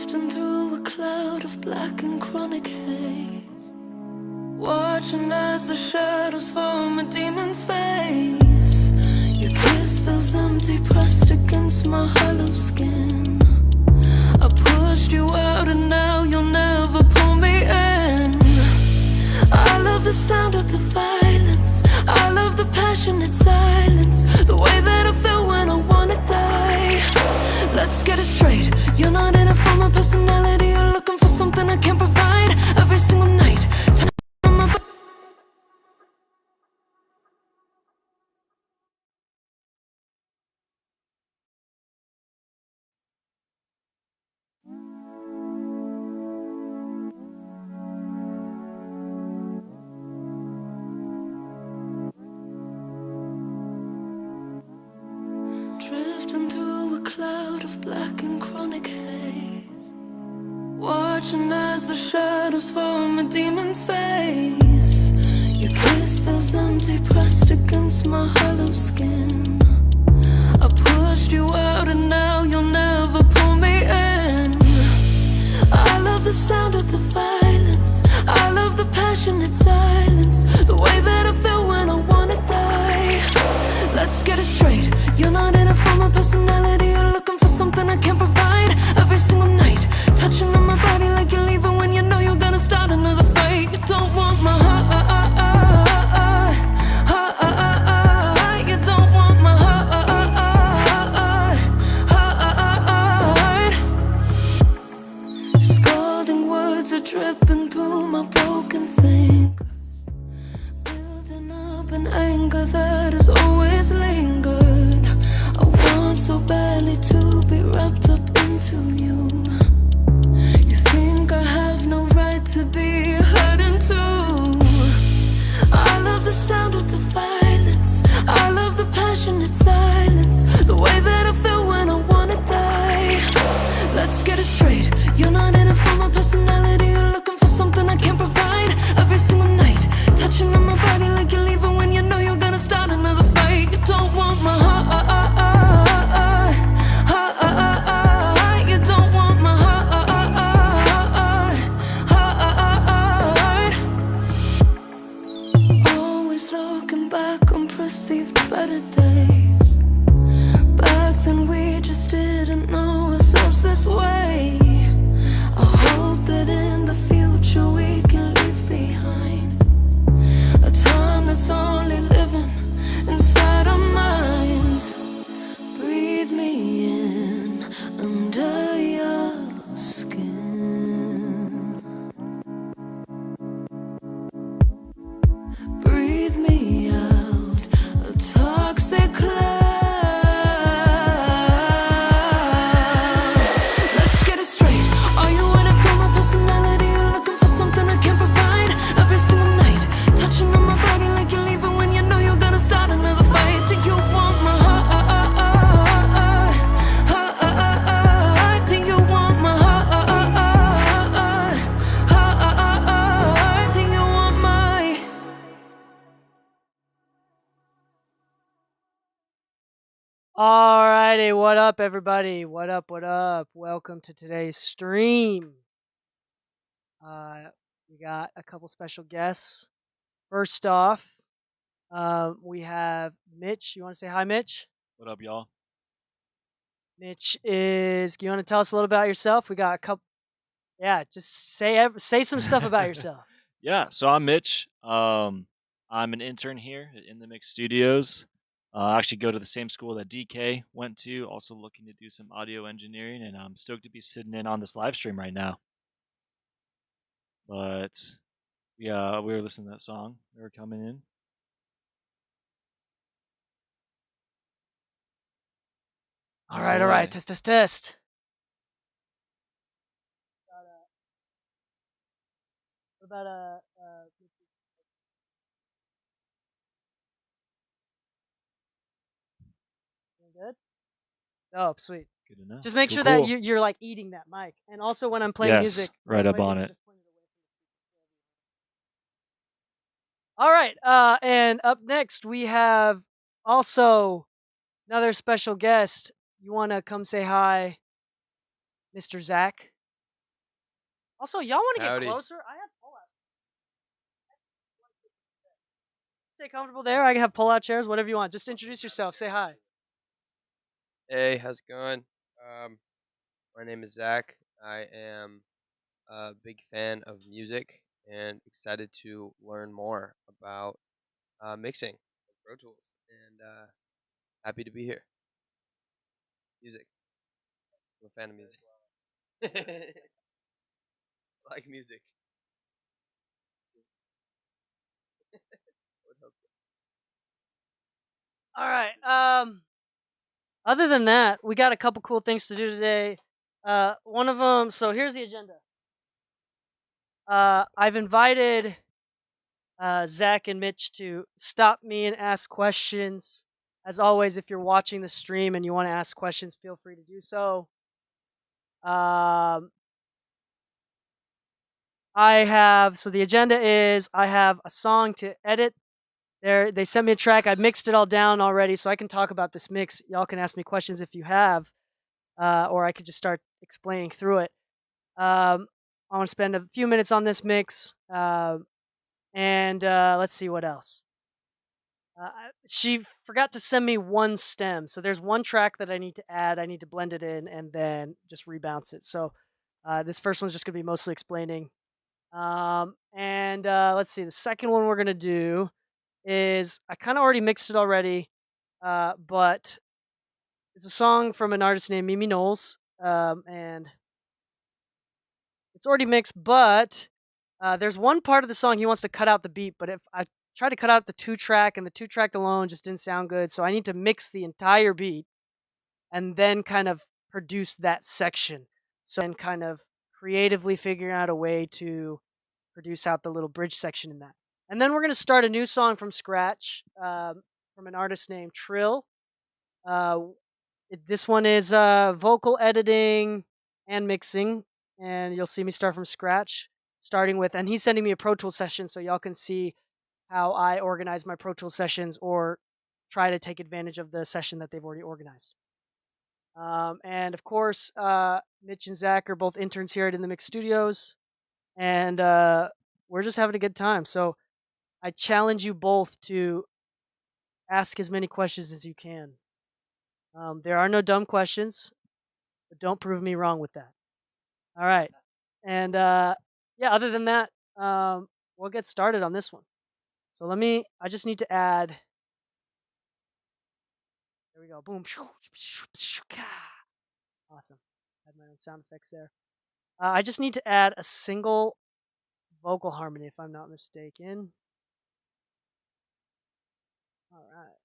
Drifting through a cloud of black and chronic haze, watching as the shadows form a demon's face. Your kiss feels empty, pressed against my hollow skin. I pushed you out and now you'll never pull me in. I love the sound of the violence, I love the passionate silence, the way that I feel when I wanna die. Let's get it straight, you're not in it for my personality, you're looking for something I can't provide. Every single night, drifting through a cloud of black and chronic haze, watching as the shadows form a demon's face. Your kiss feels empty, pressed against my hollow skin. I pushed you out and now you'll never pull me in. I love the sound of the violence, I love the passionate silence, the way that I feel when I wanna die. Let's get it straight, you're not in it for my personality, you're looking for something I can't provide. Every single night, touching on my body like you're leaving when you know you're gonna start another fight. You don't want my heart, you don't want my heart. Scalding words are dripping through my broken fingers, building up an anger that has always lingered. I want so badly to be wrapped up into you. You think I have no right to be hurting too. I love the sound of the violence, I love the passionate silence, the way that I feel when I wanna die. Let's get it straight, you're not in it for my personality, you're looking for something I can't provide. Every single night, touching on my body like you're leaving when you know you're gonna start another fight. You don't want my heart, you don't want my heart. Always looking back on perceived better days. Back then we just didn't know ourselves this way. I hope that in the future we can leave behind a time that's only living inside our minds. Breathe me in under your skin. Breathe me out a toxic cloud. Let's get it straight, are you in it for my personality, you're looking for something I can't provide. Every single night, touching on my body like you're leaving when you know you're gonna start another fight. Do you want my heart? Do you want my heart? Do you want my... Alrighty, what up, everybody? What up? What up? Welcome to today's stream. We got a couple special guests. First off, we have Mitch. You want to say hi, Mitch? What up, y'all? Mitch is. You want to tell us a little about yourself? We got a couple. Yeah, just say some stuff about yourself. Yeah, so I'm Mitch. I'm an intern here at In the Mix Studios. I actually go to the same school that DK went to, also looking to do some audio engineering, and I'm stoked to be sitting in on this live stream right now. But yeah, we were listening to that song. They were coming in. All right. Test. What about good? Oh, sweet. Good enough. Just make sure that you're like eating that mic, and also when I'm playing music, right up on it. just point away. All right, and up next we have also another special guest. You want to come say hi, Mr. Zach? Also, y'all want to get Howdy. closer? I have pull-out. Stay comfortable there. I have pull-out chairs, whatever you want. Just introduce yourself. Say hi. Hey, how's it going? My name is Zach. I am a big fan of music and excited to learn more about mixing with Pro Tools, and happy to be here. Music. I'm a fan of music. I like music. Would hope so. All right. Other than that, we got a couple cool things to do today. One of them. So here's the agenda. I've invited Zach and Mitch to stop me and ask questions. As always, if you're watching the stream and you want to ask questions, feel free to do so. So the agenda is I have a song to edit. They sent me a track. I mixed it all down already, so I can talk about this mix. Y'all can ask me questions if you have, or I could just start explaining through it. I want to spend a few minutes on this mix, and let's see what else. She forgot to send me one stem, so there's one track that I need to add. I need to blend it in and then just rebounce it. So this first one's just gonna be mostly explaining. Let's see. The second one we're gonna do is I kind of already mixed it already, but it's a song from an artist named Mimi Knowles, and it's already mixed. But there's one part of the song he wants to cut out the beat, but if I tried to cut out the 2-track, and the 2-track alone just didn't sound good, so I need to mix the entire beat and then kind of produce that section. So then kind of creatively figuring out a way to produce out the little bridge section in that. And then we're going to start a new song from scratch from an artist named Trill. This one is vocal editing and mixing, and you'll see me start from scratch, starting with, and he's sending me a Pro Tools session so y'all can see how I organize my Pro Tools sessions or try to take advantage of the session that they've already organized. And of course, Mitch and Zach are both interns here at In the Mix Studios, and we're just having a good time. So I challenge you both to ask as many questions as you can. There are no dumb questions, but don't prove me wrong with that. All right. And yeah, other than that, we'll get started on this one. So I just need to add, there we go, boom. Awesome. Had my own sound effects there. I just need to add a single vocal harmony if I'm not mistaken. All right.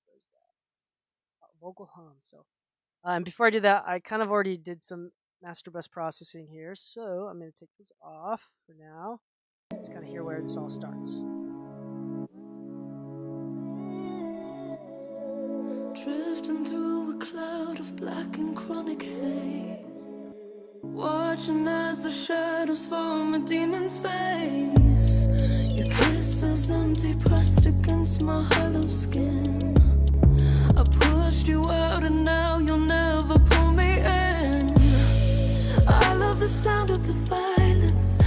Where's that? Vocal hum. So, and before I do that, I kind of already did some master bus processing here, so I'm going to take this off for now. Just kind of hear where this all starts. Drifting through a cloud of black and chronic haze, watching as the shadows form a demon's face. Your kiss feels empty, pressed against my hollow skin. I pushed you out and now you'll never pull me in. I love the sound of the violence.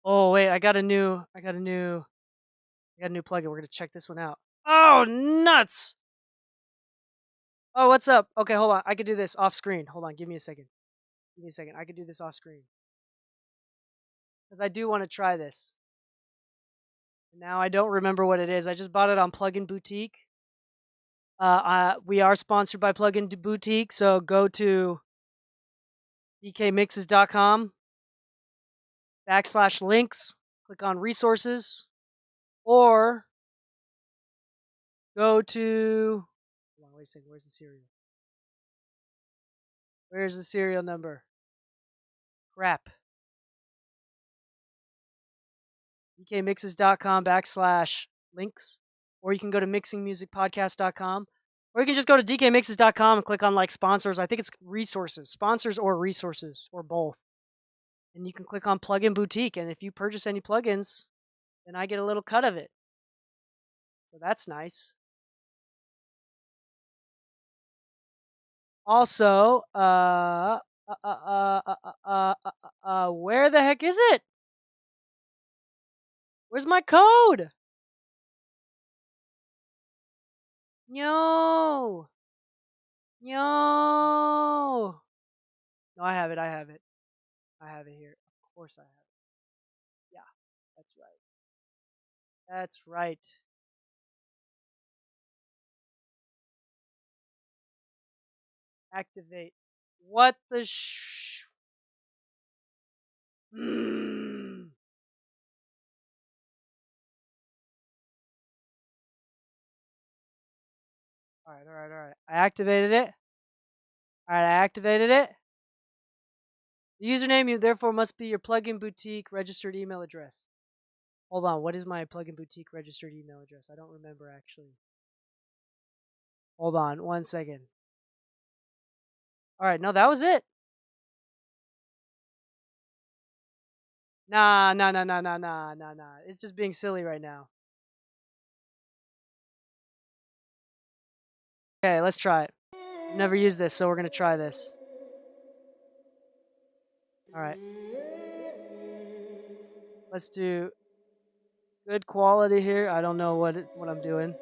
Oh wait, I got a new plugin. We're gonna check this one out. Oh nuts! Oh, what's up? Okay, hold on. I could do this off screen. Hold on, give me a second. I could do this off screen because I do want to try this. Now I don't remember what it is. I just bought it on Plugin Boutique. We are sponsored by Plugin Boutique, so go to dkmixes.com/links, click on resources, or go to, hold on, wait a second, where's the serial? Where's the serial number? Crap. dkmixes.com/links, or you can go to mixingmusicpodcast.com, or you can just go to dkmixes.com and click on like sponsors. I think it's resources, sponsors or resources, or both. And you can click on Plugin Boutique, and if you purchase any plugins, then I get a little cut of it. So that's nice. Also, where the heck is it? Where's my code? No. No. No, I have it. I have it. I have it here. Of course I have it. Yeah, that's right. That's right. Activate. What the Alright, alright, alright. I activated it. Alright, I activated it. The username you therefore must be your Plugin Boutique registered email address. Hold on, what is my Plugin Boutique registered email address? I don't remember actually. Hold on, 1 second. Alright, no, that was it. Nah. It's just being silly right now. Okay, let's try it. I've never used this, so we're gonna try this. Alright. Let's do good quality here. I don't know what I'm doing.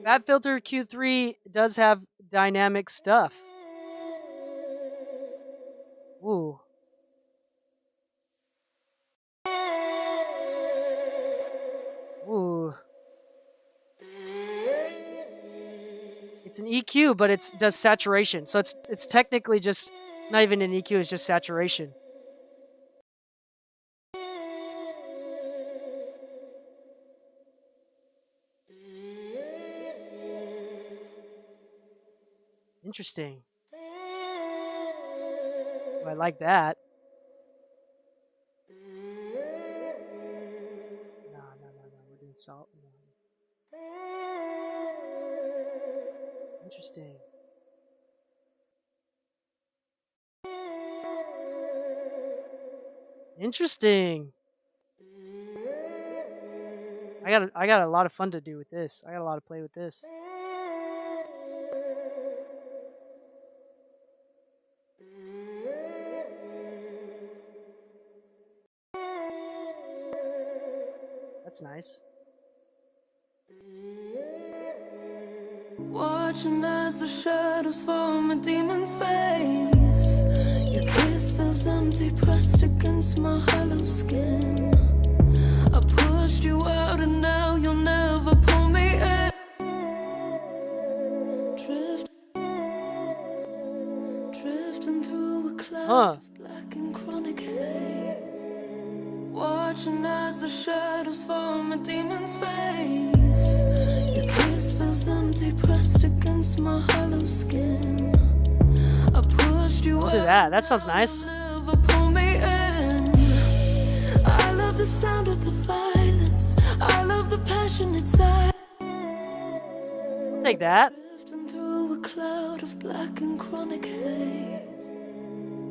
FabFilter Q3 does have dynamic stuff. Ooh. Ooh. It's an EQ, but it does saturation. So it's technically just, it's not even an EQ, it's just saturation. Interesting. Oh, I like that. No. We're doing salt. No. Interesting. Interesting. I got a lot of fun to do with this. I got a lot to play with this. That's nice. Watching as the shadows form a demon's face. Your kiss feels empty, pressed against my hollow skin. I pushed you out and now you'll never pull me in. Drifting through a cloud of black and chronic haze. Watching as the shadows form a demon's face. Your kiss feels empty, pressed against my hollow skin. I pushed you I'll do that. That sounds nice. Never pull me in. I love the sound of the violence. I love the passion inside. I'll take that. Drifting through a cloud of black and chronic haze.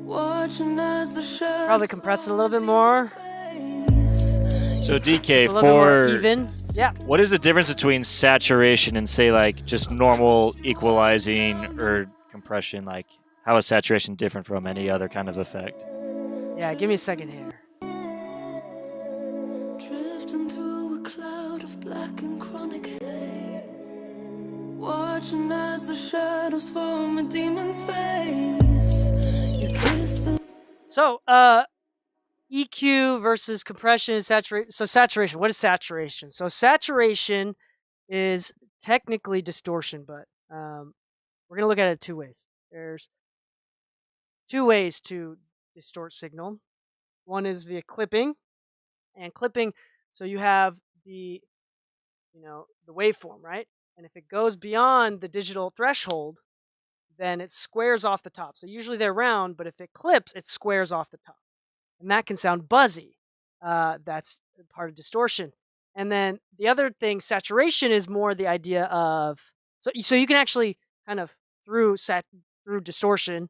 Watching as the shadows Probably compress it a little bit more. So DK, It's a little bit more for even. Yeah. what is the difference between saturation and say like just normal equalizing or compression? Like how is saturation different from any other kind of effect? Yeah, give me a second here. Drifting through a cloud of black and chronic haze. Watching as the shadows form a demon's face. Your kiss feels So, EQ versus compression and saturation. So saturation, what is saturation? So saturation is technically distortion, but we're going to look at it two ways. There's two ways to distort signal. One is via clipping, and clipping, so you have the waveform, right? And if it goes beyond the digital threshold, then it squares off the top. So usually they're round, but if it clips, it squares off the top. And that can sound buzzy. That's part of distortion. And then the other thing, saturation, is more the idea of so you can actually kind of through distortion,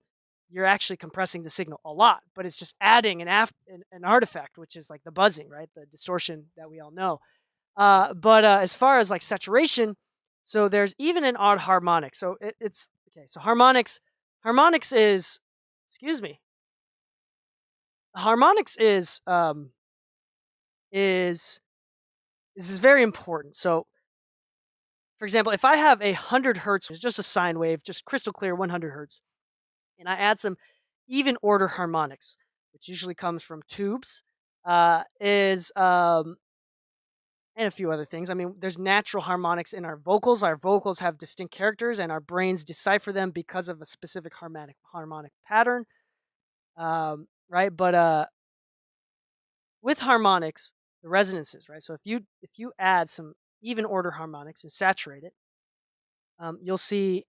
you're actually compressing the signal a lot, but it's just adding an artifact, which is like the buzzing, right? The distortion that we all know. But as far as like saturation, so there's even an odd harmonic. So it's okay. So harmonics is, excuse me, harmonics is this is very important. So, for example, if I have 100 hertz, it's just a sine wave, just crystal clear 100 hertz, and I add some even order harmonics, which usually comes from tubes, and a few other things. I mean, there's natural harmonics in our vocals. Our vocals have distinct characters, and our brains decipher them because of a specific harmonic pattern, right? But with harmonics, the resonances, right? So if you add some even order harmonics and saturate it, you'll see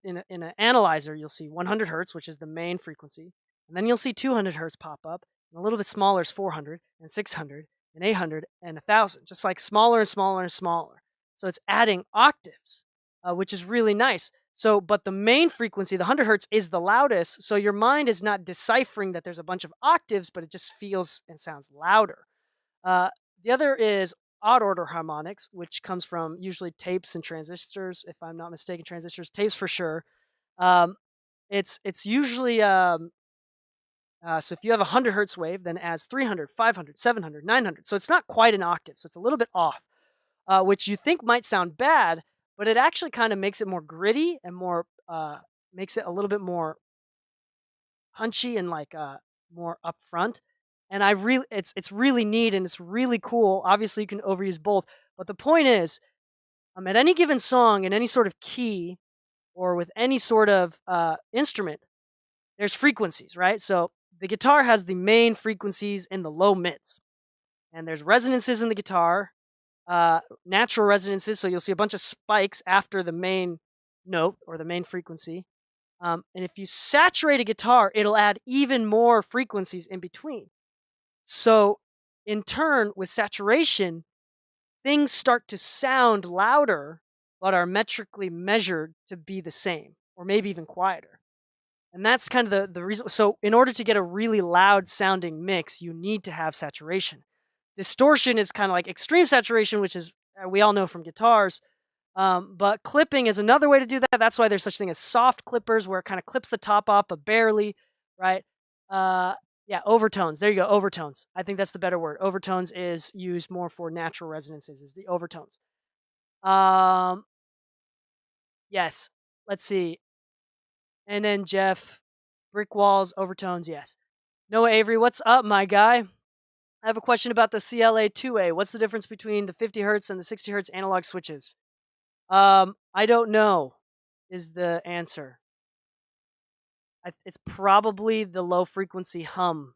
in an analyzer, you'll see 100 hertz, which is the main frequency, and then you'll see 200 hertz pop up, and a little bit smaller is 400 and 600 and 800 and 1000, just like smaller and smaller and smaller. So it's adding octaves, which is really nice. So, but the main frequency, the 100 hertz, is the loudest. So your mind is not deciphering that there's a bunch of octaves, but it just feels and sounds louder. The other is odd order harmonics, which comes from usually tapes and transistors, if I'm not mistaken. Transistors, tapes for sure. It's usually so if you have a 100 hertz wave, then it adds 300, 500, 700, 900. So it's not quite an octave, so it's a little bit off, which you think might sound bad, but it actually kind of makes it more gritty and more makes it a little bit more punchy and like more upfront. And it's really neat and it's really cool. Obviously, you can overuse both, but the point is, at any given song in any sort of key or with any sort of instrument, there's frequencies, right? So the guitar has the main frequencies in the low mids, and there's resonances in the guitar, natural resonances. So you'll see a bunch of spikes after the main note or the main frequency. And if you saturate a guitar, it'll add even more frequencies in between. So in turn, with saturation, things start to sound louder, but are metrically measured to be the same, or maybe even quieter. And that's kind of the reason. So in order to get a really loud sounding mix, you need to have saturation. Distortion is kind of like extreme saturation, which is we all know from guitars. But clipping is another way to do that. That's why there's such thing as soft clippers, where it kind of clips the top off, but barely, right? Yeah, overtones. There you go, overtones. I think that's the better word. Overtones is used more for natural resonances, is the overtones. Yes, let's see. And then Jeff, brick walls, overtones, yes. Noah Avery, what's up, my guy? I have a question about the CLA2A. What's the difference between the 50 hertz and the 60 hertz analog switches? I don't know, is the answer. It's probably the low frequency hum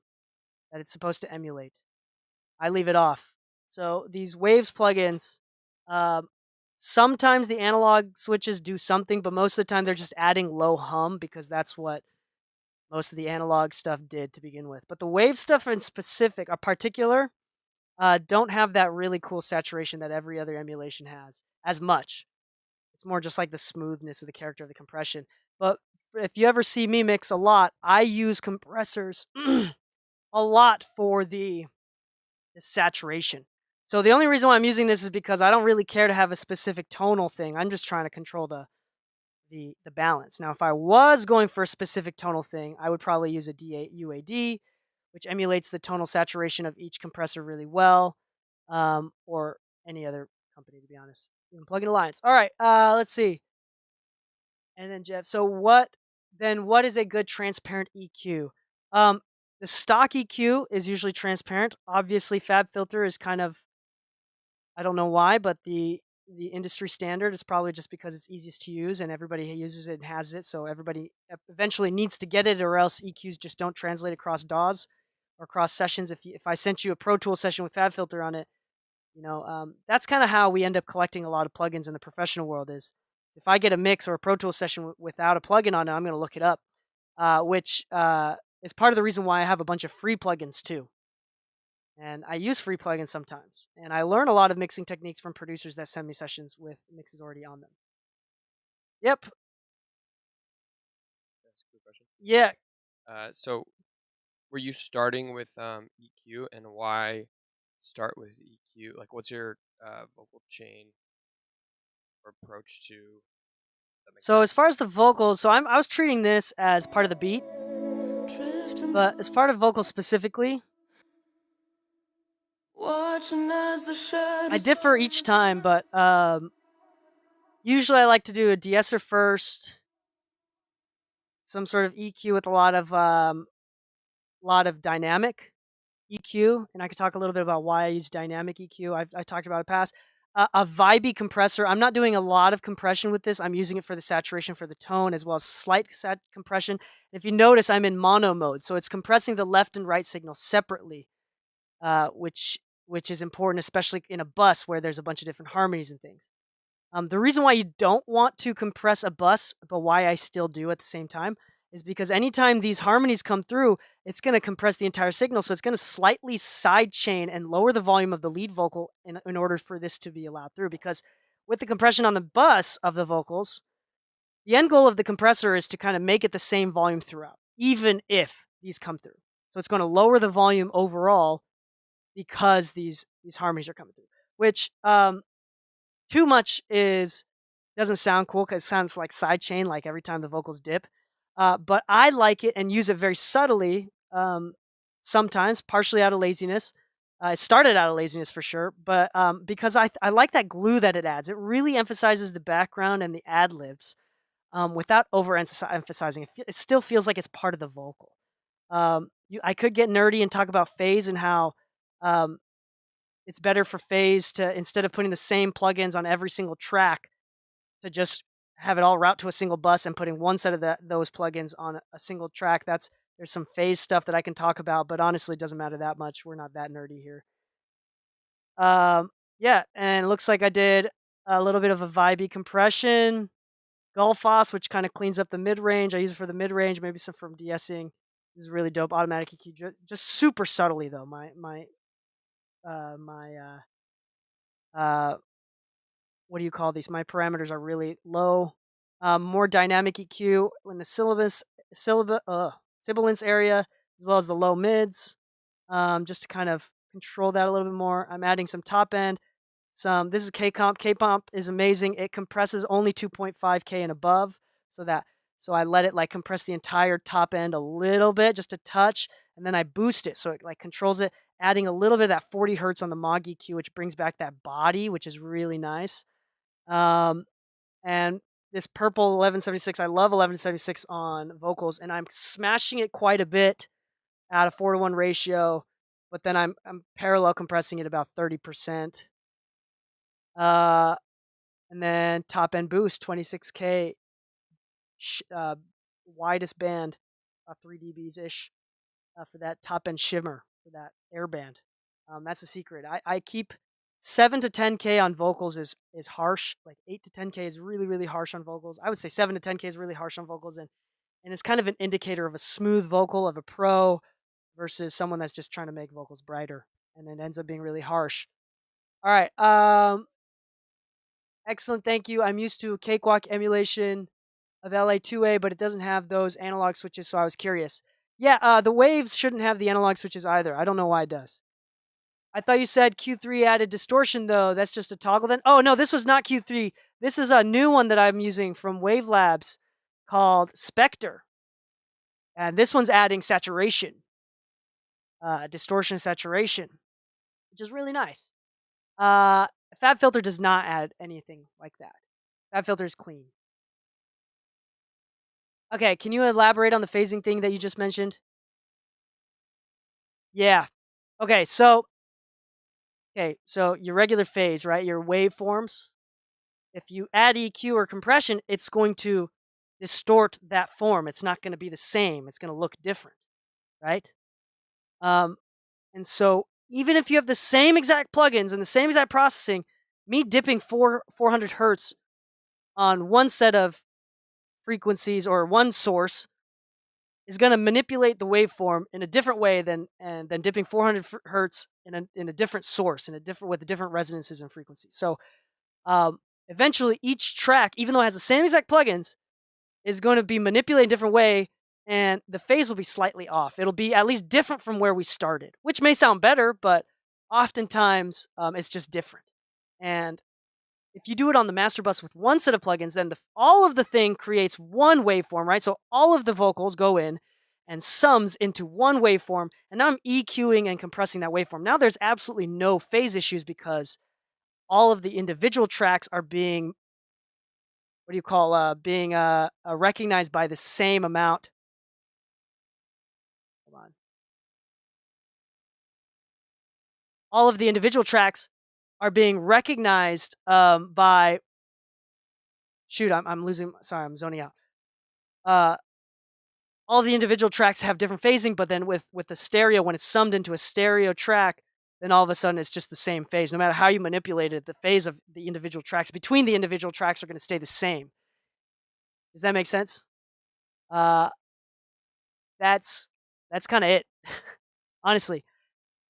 that it's supposed to emulate. I leave it off. So these Waves plugins, sometimes the analog switches do something, but most of the time they're just adding low hum because that's what most of the analog stuff did to begin with. But the Wave stuff in specific, or particular, don't have that really cool saturation that every other emulation has as much. It's more just like the smoothness of the character of the compression. But if you ever see me mix a lot, I use compressors a lot for the saturation. So the only reason why I'm using this is because I don't really care to have a specific tonal thing. I'm just trying to control the balance. Now, if I was going for a specific tonal thing, I would probably use a D8 UAD, which emulates the tonal saturation of each compressor really well, or any other company, to be honest. Even Plugin Alliance. All right, let's see. And then Jeff, so what is a good transparent EQ? The stock EQ is usually transparent. Obviously, FabFilter is kind of, I don't know why, but the industry standard is probably just because it's easiest to use and everybody uses it and has it. So everybody eventually needs to get it, or else EQs just don't translate across DAWs or across sessions. If I sent you a Pro Tool session with FabFilter on it, that's kind of how we end up collecting a lot of plugins in the professional world. Is if I get a mix or a Pro Tool session without a plugin on it, I'm going to look it up, which is part of the reason why I have a bunch of free plugins too. and I use free plugins sometimes. And I learn a lot of mixing techniques from producers that send me sessions with mixes already on them. Yep. That's a good question. Yeah. So were you starting with EQ, and why start with EQ? Like, what's your vocal chain or approach to that makes So as far sense? as the vocals, so I was treating this as part of the beat, Drifting but as part of vocals specifically, watching as the I shadows differ each time. But usually I like to do a de-esser first, some sort of EQ with a lot of dynamic EQ, and I could talk a little bit about why I use dynamic EQ. I talked about it past. A vibey compressor. I'm not doing a lot of compression with this. I'm using it for the saturation for the tone as well as slight compression. If you notice, I'm in mono mode, so it's compressing the left and right signal separately, which is important, especially in a bus where there's a bunch of different harmonies and things. The reason why you don't want to compress a bus, but why I still do at the same time, is because anytime these harmonies come through, it's going to compress the entire signal. So it's going to slightly sidechain and lower the volume of the lead vocal in order for this to be allowed through. Because with the compression on the bus of the vocals, the end goal of the compressor is to kind of make it the same volume throughout, even if these come through. So it's going to lower the volume overall because these harmonies are coming through, which too much doesn't sound cool because it sounds like sidechain, like every time the vocals dip. But I like it and use it very subtly, sometimes, partially out of laziness. It started out of laziness for sure, but because I like that glue that it adds. It really emphasizes the background and the ad libs without overemphasizing. It still feels like it's part of the vocal. I could get nerdy and talk about phase and how it's better for phase to, instead of putting the same plugins on every single track, to just have it all route to a single bus and putting one set of those plugins on a single track. There's some phase stuff that I can talk about, but honestly, it doesn't matter that much. We're not that nerdy here. Yeah, and it looks like I did a little bit of a vibey compression, Gullfoss, which kind of cleans up the mid range. I use it for the mid range, maybe some from de-essing. This is really dope. Automatic EQ, just super subtly though. What do you call these? My parameters are really low. More dynamic EQ in the sibilance area, as well as the low mids, just to kind of control that a little bit more. I'm adding some top end. This is K-Comp. K-Comp is amazing. It compresses only 2.5K and above, so I let it like compress the entire top end a little bit, just a touch, and then I boost it so it like controls it, adding a little bit of that 40 hertz on the Moog EQ, which brings back that body, which is really nice. And this purple 1176, I love 1176 on vocals, and I'm smashing it quite a bit at a 4:1 ratio, but then I'm parallel compressing it about 30%. And then top end boost 26K, widest band, 3 dBs ish, for that top end shimmer, for that air band. That's the secret. I keep 7 to 10K on vocals is harsh. Like 8 to 10K is really, really harsh on vocals. I would say 7 to 10K is really harsh on vocals, and it's kind of an indicator of a smooth vocal of a pro versus someone that's just trying to make vocals brighter, and it ends up being really harsh. All right. Excellent. Thank you. I'm used to Cakewalk emulation of LA2A, but it doesn't have those analog switches, so I was curious. Yeah, the Waves shouldn't have the analog switches either. I don't know why it does. I thought you said Q3 added distortion, though. That's just a toggle then? Oh, no, this was not Q3. This is a new one that I'm using from Wavelabs called Spectre. And this one's adding saturation. Distortion saturation, which is really nice. FabFilter does not add anything like that. FabFilter is clean. Okay, can you elaborate on the phasing thing that you just mentioned? Yeah. Okay, so your regular phase, right? Your waveforms. If you add EQ or compression, it's going to distort that form. It's not going to be the same. It's going to look different, right? And so even if you have the same exact plugins and the same exact processing, me dipping 400 hertz on one set of frequencies or one source is going to manipulate the waveform in a different way than dipping 400 hertz in a different source, with different resonances and frequencies. So eventually, each track, even though it has the same exact plugins, is going to be manipulated in a different way, and the phase will be slightly off. It'll be at least different from where we started, which may sound better, but oftentimes it's just different. And if you do it on the master bus with one set of plugins, then all of the thing creates one waveform, right? So all of the vocals go in and sums into one waveform, and now I'm EQing and compressing that waveform. Now there's absolutely no phase issues because all of the individual tracks are being, recognized by the same amount. Hold on. All of the individual tracks are being recognized by. Shoot, I'm losing. Sorry, I'm zoning out. All the individual tracks have different phasing, but then with the stereo, when it's summed into a stereo track, then all of a sudden it's just the same phase. No matter how you manipulate it, the phase of the individual tracks between the individual tracks are going to stay the same. Does that make sense? That's kind of it, honestly.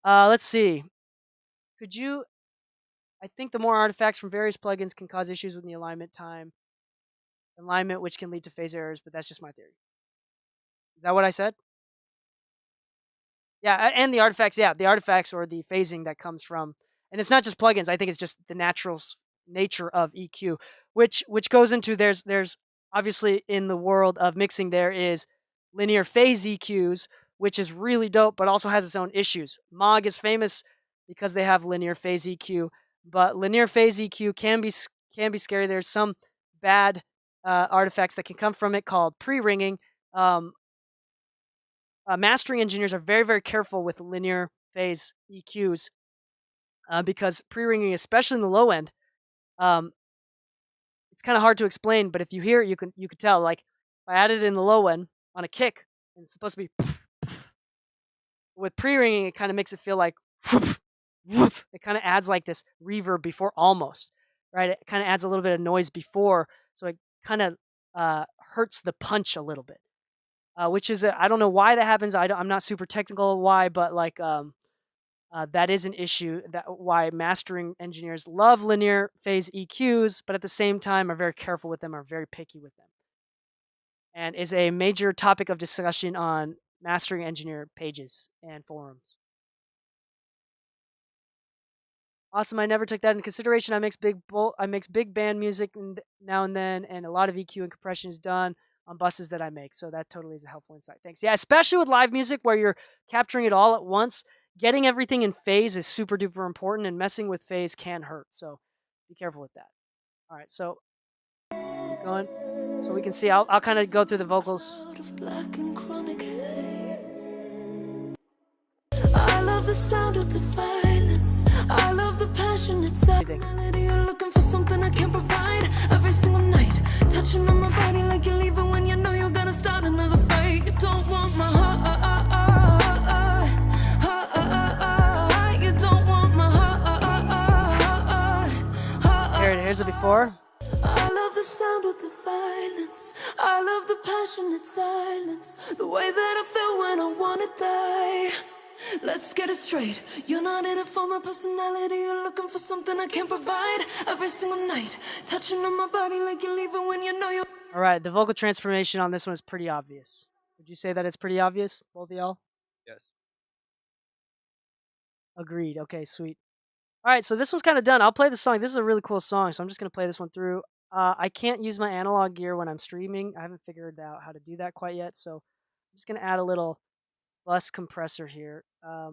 Let's see. I think the more artifacts from various plugins can cause issues with the alignment, which can lead to phase errors, but that's just my theory. Is that what I said? Yeah, and the artifacts, the artifacts or the phasing that comes from, and it's not just plugins, I think it's just the natural nature of EQ, which goes into, there's obviously in the world of mixing, there is linear phase EQs, which is really dope, but also has its own issues. Moog is famous because they have linear phase EQ, but linear phase EQ can be scary. There's some bad artifacts that can come from it called pre-ringing. Mastering engineers are very, very careful with linear phase EQs because pre-ringing, especially in the low end, it's kind of hard to explain. But if you hear it, you can tell. Like if I added it in the low end on a kick, and it's supposed to be with pre-ringing, it kind of makes it feel like it kind of adds like this reverb before, almost, right? It kind of adds a little bit of noise before, so it kind of hurts the punch a little bit. Which is, I don't know why that happens. I'm not super technical why, but like that is an issue, that why mastering engineers love linear phase EQs, but at the same time are very careful with them, are very picky with them, and is a major topic of discussion on mastering engineer pages and forums. Awesome. I never took that into consideration. I mix big band music now and then, and a lot of EQ and compression is done on buses that I make. So that totally is a helpful insight. Thanks. Yeah, especially with live music where you're capturing it all at once, getting everything in phase is super duper important, and messing with phase can hurt. So be careful with that. All right, so keep going. So we can see, I'll kind of go through the vocals. I love the sound of the violence. I love the passionate melody. You're looking for something I can't provide. Every single night, touching on my body like you're leaving when you know you're gonna start another fight. You don't want my heart. You don't want my heart. Here's it before. I love the sound of the violence. I love the passionate silence. The way that I feel when I wanna die. Let's get it straight. You're not in it for my personality. You're looking for something I can't provide. Every single night, touching on my body like you're leaving when you know you're. All right, the vocal transformation on this one is pretty obvious. Would you say that it's pretty obvious, both of y'all? Yes. Agreed. Okay, sweet. All right, so this one's kind of done. I'll play the song. This is a really cool song, so I'm just going to play this one through. I can't use my analog gear when I'm streaming. I haven't figured out how to do that quite yet, so I'm just going to add a little bus compressor here. I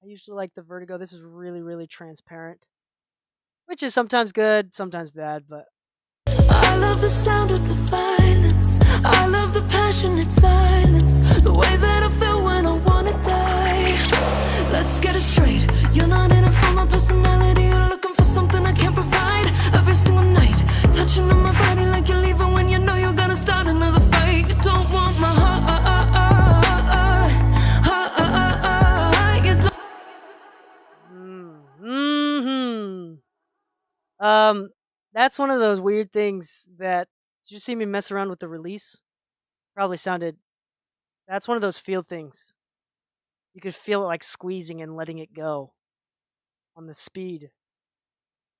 usually like the Vertigo. This is really, really transparent, which is sometimes good, sometimes bad, but. I love the sound of the violence. I love the passionate silence. The way that I feel when I wanna die. Let's get it straight. You're not in it for my personality. You're looking for something I can't provide. Every single night, touching on my body like you're leaving when you know you're gonna start another fight. You don't want my heart. That's one of those weird things that, did you see me mess around with the release? Probably sounded That's one of those feel things. You could feel it like squeezing and letting it go on the speed.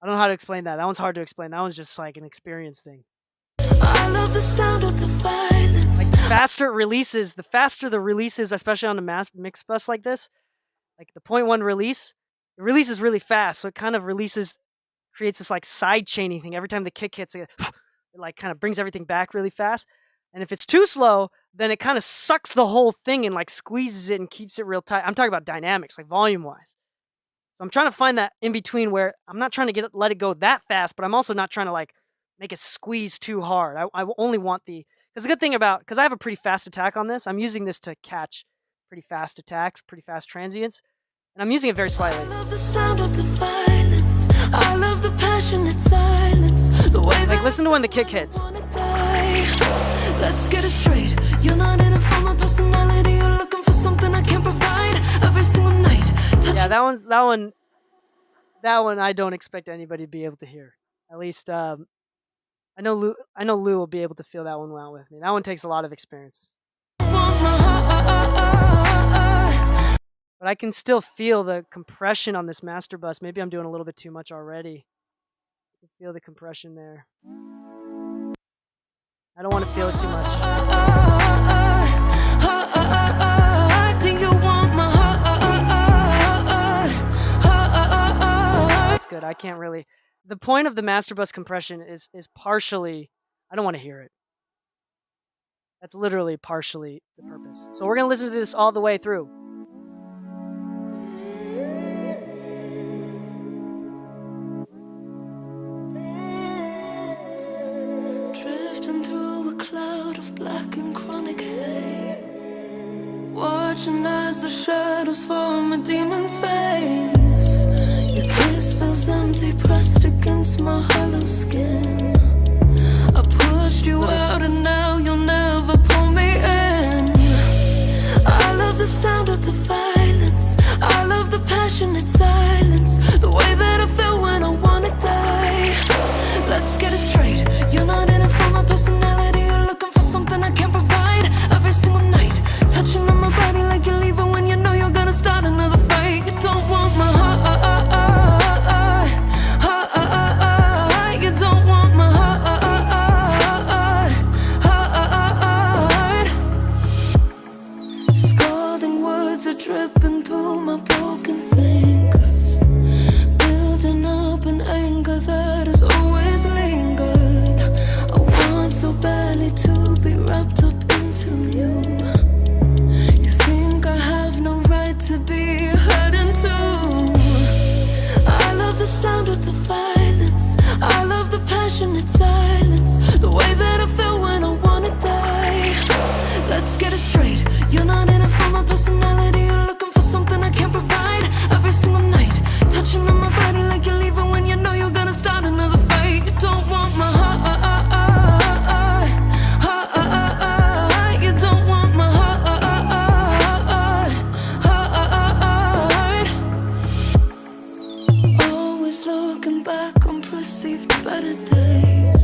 I don't know how to explain that. That one's hard to explain. That one's just like an experience thing. I love the sound of the violence. Like the faster it releases, the faster the releases, especially on a mix bus like this, like the 0.1 release, it releases really fast. So it kind of creates this like side chaining thing. Every time the kick hits, it like kind of brings everything back really fast. And if it's too slow, then it kind of sucks the whole thing and like squeezes it and keeps it real tight. I'm talking about dynamics, like volume wise. So I'm trying to find that in between where I'm not trying to let it go that fast, but I'm also not trying to like make it squeeze too hard. I only want because the good thing because I have a pretty fast attack on this, I'm using this to catch pretty fast attacks, pretty fast transients, and I'm using it very I slightly. love the sound of the violence. I love the passionate silence. The way Like that listen to when the kick hits. I wanna die. Let's get it straight. You're not in it for my personality. You're looking for something I can't provide. Every single night. Yeah, that one I don't expect anybody to be able to hear. At least I know Lou will be able to feel that one out with me. That one takes a lot of experience. But I can still feel the compression on this master bus. Maybe I'm doing a little bit too much already. I can feel the compression there. I don't want to feel it too much. That's good. I can't really. The point of the master bus compression is partially. I don't want to hear it. That's literally partially the purpose. So we're gonna listen to this all the way through. Drifting through a cloud of black and chronic haze, watching as the shadows form a demon's face. Your kiss feels empty, pressed against my hollow skin. I pushed you out and now you'll never pull me in. I love the sound of the violence. I love the passionate silence. The way that I feel when I wanna die. Let's get it straight. You're not in it for my personality. You're looking for something I can't provide. Every single night, touching on my body like you're leaving when you know you're gonna start another fight. You don't want my heart. You don't want my heart. Scalding words are dripping through my broken fingers, building up an anger that has always lingered. I want so badly to be wrapped up into you. You think I have no right to be hurting too. I love the sound of the violence. I love the passionate silence. The way that I feel when I wanna die. Let's get it straight. You're not in it for my personality. You're looking for something I can't provide. Every single night, touching on my body like you're leaving when you know you're gonna start another fight. You don't want my heart. You don't want my heart. Always looking back on perceived better days.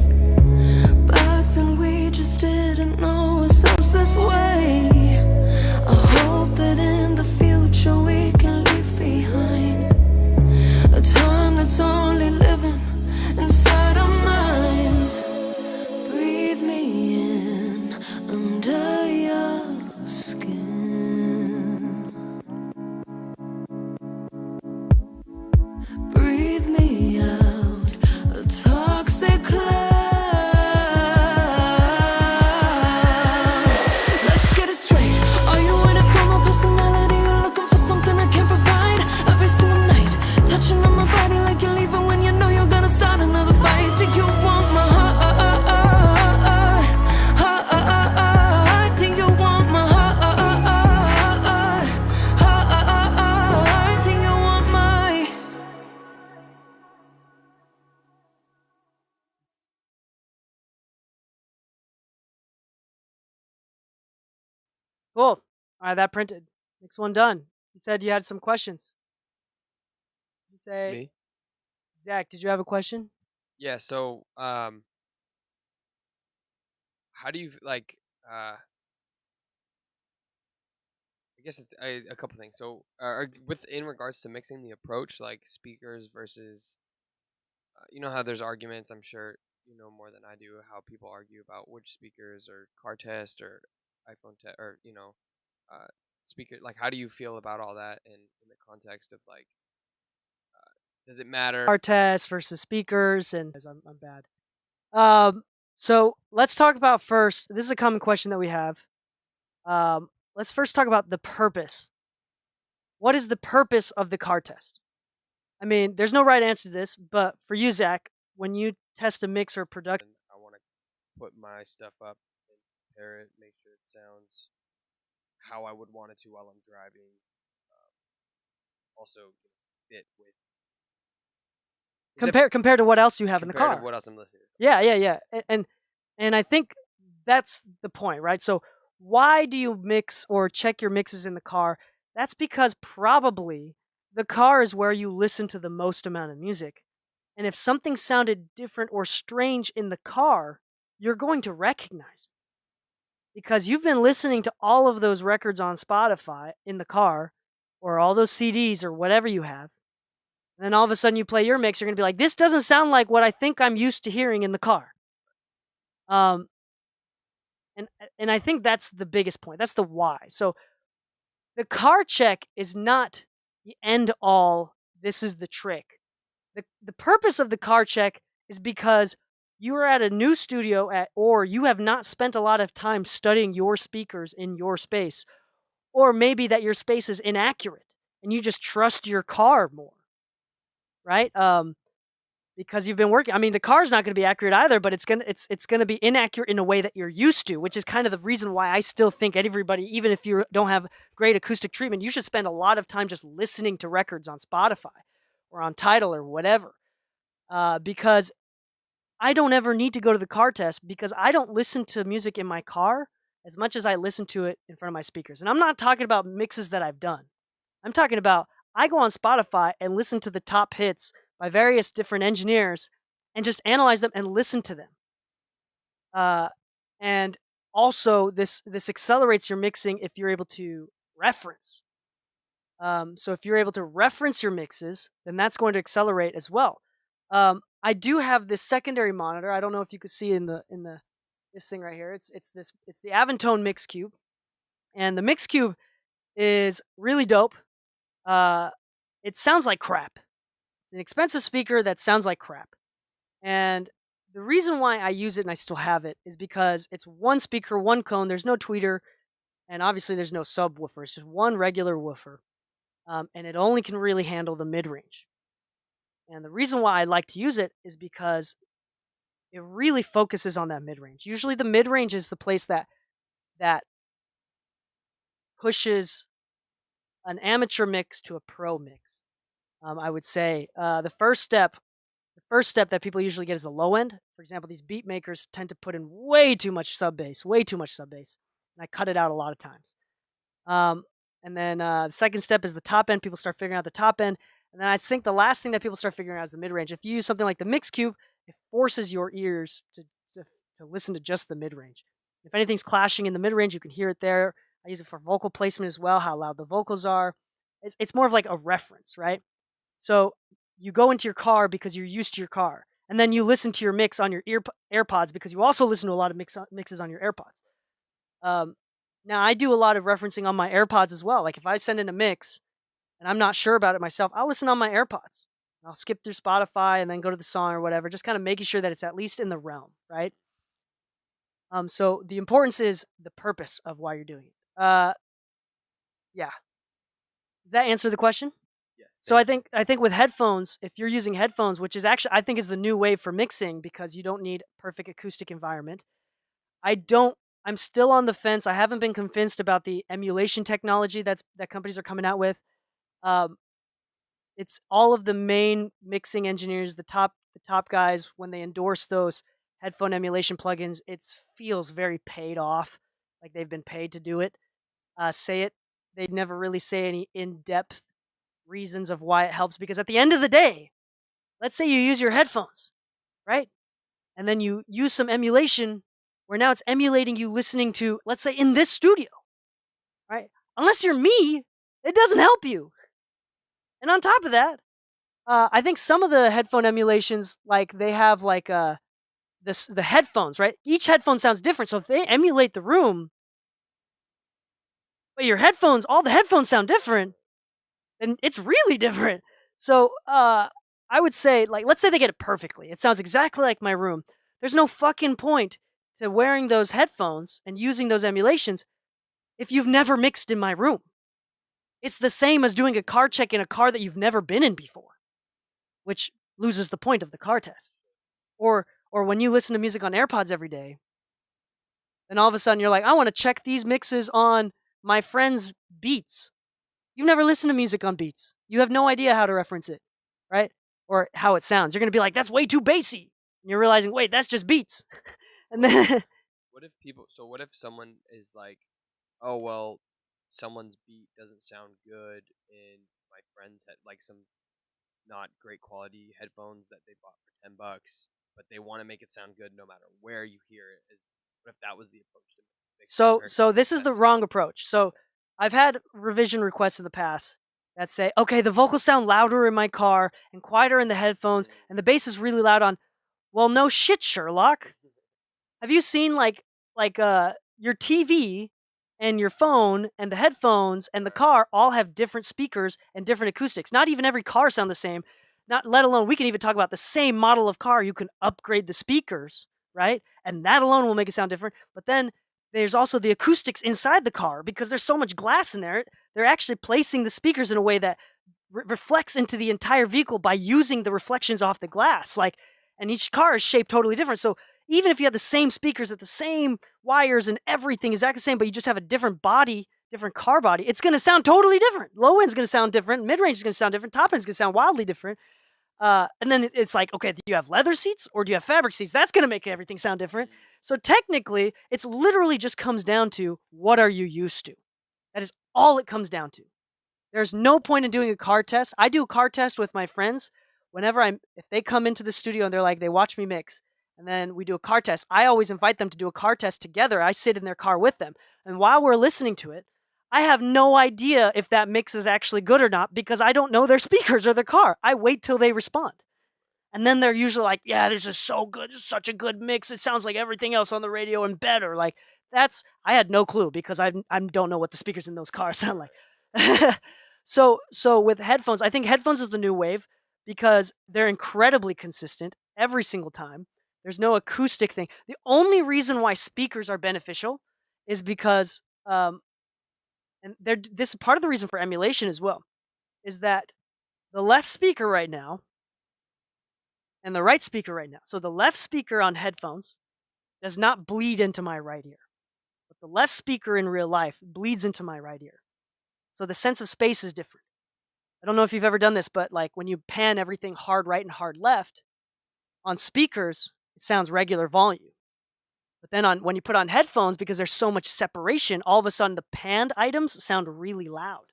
Back then we just didn't know ourselves this way. I hope that in the future we can leave behind a time that's only living inside our minds. Breathe me in under your skin. Breathe me out a toxic cloud. Let's get it straight. Are you in it for my personality? You're looking for something I can't provide. Every single night, touching on my body like you're leaving when you know you're gonna start another fight. Do you want my heart? Do you want my heart? Do you want my? Cool. All right, that printed. Next one done. You said you had some questions. You say, Me? Zach, did you have a question? Yeah. So, how do you like? I guess it's a couple things. So, with in regards to mixing the approach, like speakers versus, you know how there's arguments. I'm sure you know more than I do how people argue about which speakers or car test or iPhone test or uh, speaker. Like, how do you feel about all that in the context of like, does it matter? Car test versus speakers, and I'm bad. So let's talk about first. This is a common question that we have. Let's first talk about the purpose. What is the purpose of the car test? I mean, there's no right answer to this, but for you, Zach, when you test a mix or production, And I want to put my stuff up and compare it, make sure it sounds how I would want it to while I'm driving. Also, fit with compared to what else you have in the compared to car. what else I'm listening to. Yeah. And I think that's the point, right? So why do you mix or check your mixes in the car? That's because probably the car is where you listen to the most amount of music. And if something sounded different or strange in the car, you're going to recognize it. Because you've been listening to all of those records on Spotify in the car, or all those CDs or whatever you have. And then all of a sudden you play your mix, you're going to be like, this doesn't sound like what I think I'm used to hearing in the car. Um, and I think that's the biggest point. That's the why. So the car check is not the end all. This is the trick. The purpose of the car check is because you are at a new studio or you have not spent a lot of time studying your speakers in your space, or maybe that your space is inaccurate and you just trust your car more, right? Because you've been working. I mean, the car's not going to be accurate either, but it's gonna be inaccurate in a way that you're used to, which is kind of the reason why I still think everybody, even if you don't have great acoustic treatment, you should spend a lot of time just listening to records on Spotify or on Tidal or whatever. Because I don't ever need to go to the car test because I don't listen to music in my car as much as I listen to it in front of my speakers. And I'm not talking about mixes that I've done. I'm talking about I go on Spotify and listen to the top hits by various different engineers and just analyze them and listen to them. And also, this accelerates your mixing if you're able to reference. So if you're able to reference your mixes, then that's going to accelerate as well. I do have this secondary monitor. I don't know if you could see in the this thing right here. It's the Aventone Mix Cube, and the Mix Cube is really dope. It sounds like crap. It's an expensive speaker that sounds like crap. And the reason why I use it and I still have it is because it's one speaker, one cone. There's no tweeter, and obviously there's no subwoofer. It's just one regular woofer, and it only can really handle the mid range. And the reason why I like to use it is because it really focuses on that mid range. Usually, the mid range is the place that pushes an amateur mix to a pro mix. I would say the first step that people usually get is the low end. For example, these beat makers tend to put in way too much sub bass, and I cut it out a lot of times. And then the second step is the top end. People start figuring out the top end, and then I think the last thing that people start figuring out is the mid range. If you use something like the Mix Cube, it forces your ears to listen to just the mid range. If anything's clashing in the mid range, you can hear it there. I use it for vocal placement as well, how loud the vocals are. It's more of like a reference, right? So you go into your car because you're used to your car, and then you listen to your mix on your AirPods because you also listen to a lot of mixes on your AirPods. Now I do a lot of referencing on my AirPods as well. Like if I send in a mix and I'm not sure about it myself, I'll listen on my AirPods. I'll skip through Spotify and then go to the song or whatever, just kind of making sure that it's at least in the realm, right? So the importance is the purpose of why you're doing it. Yeah. Does that answer the question? Yes. So I think with headphones, if you're using headphones, which is actually I think is the new wave for mixing because you don't need perfect acoustic environment. I'm still on the fence. I haven't been convinced about the emulation technology that companies are coming out with. It's all of the main mixing engineers, the top guys, when they endorse those headphone emulation plugins, it feels very paid off, like they've been paid to do it. Say it. They never really say any in-depth reasons of why it helps, because at the end of the day, let's say you use your headphones, right? And then you use some emulation where now it's emulating you listening to, let's say, in this studio, right? unless you're me, it doesn't help you. And on top of that, I think some of the headphone emulations, like they have like the headphones, right? Each headphone sounds different. So if they emulate the room, but your headphones, all the headphones sound different, then it's really different. So I would say, like, let's say they get it perfectly. It sounds exactly like my room. There's no fucking point to wearing those headphones and using those emulations if you've never mixed in my room. It's the same as doing a car check in a car that you've never been in before, which loses the point of the car test. Or when you listen to music on AirPods every day, then all of a sudden you're like, I want to check these mixes on my friend's Beats. You've never listened to music on Beats. You have no idea how to reference it, right? Or how it sounds. You're going to be like, that's way too bassy. And you're realizing, wait, that's just Beats. And then what if someone is like, oh, well, someone's beat doesn't sound good in my friend's head, like some not great quality headphones that they bought for $10, but they want to make it sound good no matter where you hear it. What if that was the approach to mix So this is the testing? wrong approach. So I've had revision requests in the past that say, okay, the vocals sound louder in my car and quieter in the headphones, and the bass is really loud on. Well, no shit, Sherlock. Have you seen like your TV and your phone and the headphones and the car all have different speakers and different acoustics? Not even every car sound the same. Not let alone we can even talk about the same model of car. You can upgrade the speakers, right? And that alone will make it sound different. But then there's also the acoustics inside the car because there's so much glass in there. They're actually placing the speakers in a way that reflects into the entire vehicle by using the reflections off the glass. Like, and each car is shaped totally different. So even if you have the same speakers at the same wires and everything exactly the same, but you just have a different body, different car body, it's going to sound totally different. Low end's going to sound different. Mid range is going to sound different. Top end's going to sound wildly different. And then it's like, okay, do you have leather seats or do you have fabric seats? That's going to make everything sound different. So technically, it's literally just comes down to what are you used to? That is all it comes down to. There's no point in doing a car test. I do a car test with my friends whenever if they come into the studio and they're like, they watch me mix, and then we do a car test. I always invite them to do a car test together. I sit in their car with them. And while we're listening to it, I have no idea if that mix is actually good or not because I don't know their speakers or their car. I wait till they respond. And then they're usually like, yeah, this is so good. It's such a good mix. It sounds like everything else on the radio and better. Like, I had no clue because I don't know what the speakers in those cars sound like. So with headphones, I think headphones is the new wave because they're incredibly consistent every single time. There's no acoustic thing. The only reason why speakers are beneficial is because, and this is part of the reason for emulation as well, is that the left speaker right now and the right speaker right now. So the left speaker on headphones does not bleed into my right ear, but the left speaker in real life bleeds into my right ear. So the sense of space is different. I don't know if you've ever done this, but like when you pan everything hard right and hard left on speakers, it sounds regular volume. But then when you put on headphones, because there's so much separation, all of a sudden the panned items sound really loud.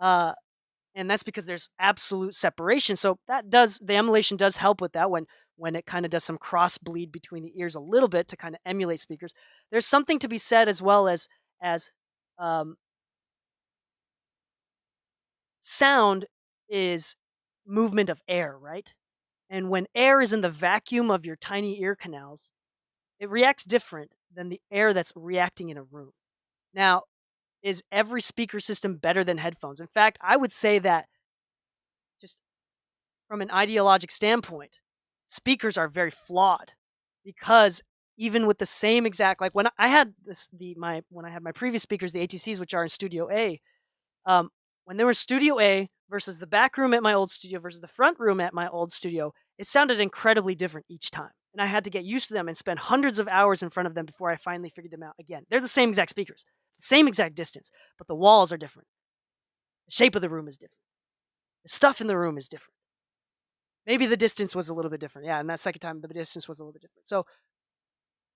And that's because there's absolute separation. So the emulation does help with that when it kind of does some cross bleed between the ears a little bit to kind of emulate speakers. There's something to be said as well as sound is movement of air, right? And when air is in the vacuum of your tiny ear canals, it reacts different than the air that's reacting in a room. Now, is every speaker system better than headphones? In fact, I would say that just from an ideologic standpoint, speakers are very flawed because even with the same exact, like when I had when I had my previous speakers, the ATCs, which are in Studio A, when they were Studio A versus the back room at my old studio versus the front room at my old studio, it sounded incredibly different each time. And I had to get used to them and spend hundreds of hours in front of them before I finally figured them out again. They're the same exact speakers, the same exact distance, but the walls are different. The shape of the room is different. The stuff in the room is different. Maybe the distance was a little bit different. Yeah, and that second time, the distance was a little bit different. So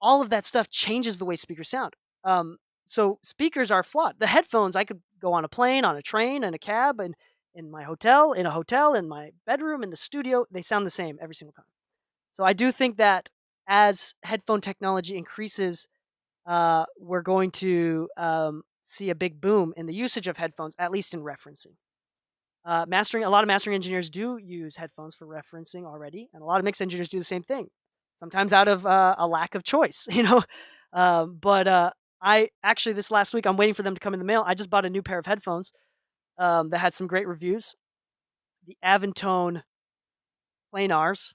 all of that stuff changes the way speakers sound. So speakers are flawed. The headphones, I could go on a plane, on a train, in a cab, and in my hotel, in my bedroom, in the studio. They sound the same every single time. So I do think that as headphone technology increases, we're going to see a big boom in the usage of headphones, at least in referencing. A lot of mastering engineers do use headphones for referencing already, and a lot of mix engineers do the same thing. Sometimes out of a lack of choice, But I actually this last week I'm waiting for them to come in the mail. I just bought a new pair of headphones that had some great reviews. The Avantone Planars.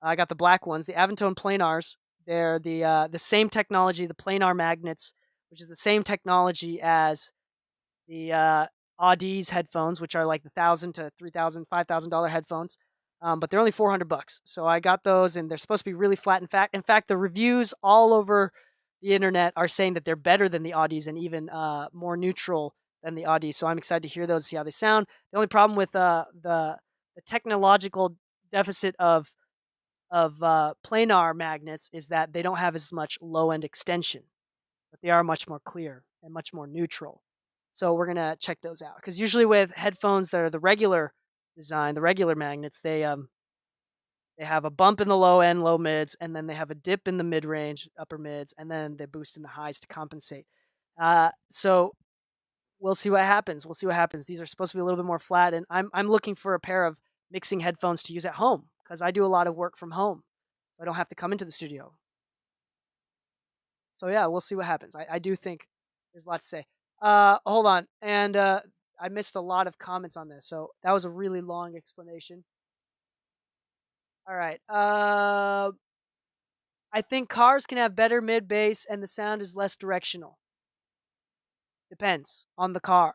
I got the black ones. The Avantone Planars. They're the same technology, the planar magnets, which is the same technology as the Audi's headphones, which are like the $1,000 to $3,000, $5,000 headphones. But they're only $400. So I got those, and they're supposed to be really flat. In fact, the reviews all over the internet are saying that they're better than the Audi's and even more neutral than the Audi's. So I'm excited to hear those, see how they sound. The only problem with the technological deficit of planar magnets is that they don't have as much low end extension, but they are much more clear and much more neutral. So we're gonna check those out, because usually with headphones that are the regular design, the regular magnets, they have a bump in the low end, low mids, and then they have a dip in the mid range, upper mids, and then they boost in the highs to compensate. So we'll see what happens. These are supposed to be a little bit more flat, and I'm looking for a pair of mixing headphones to use at home, because I do a lot of work from home. I don't have to come into the studio. So yeah, we'll see what happens. I do think there's a lot to say. Hold on, and I missed a lot of comments on this, so that was a really long explanation. All right. I think cars can have better mid bass, and the sound is less directional. Depends on the car.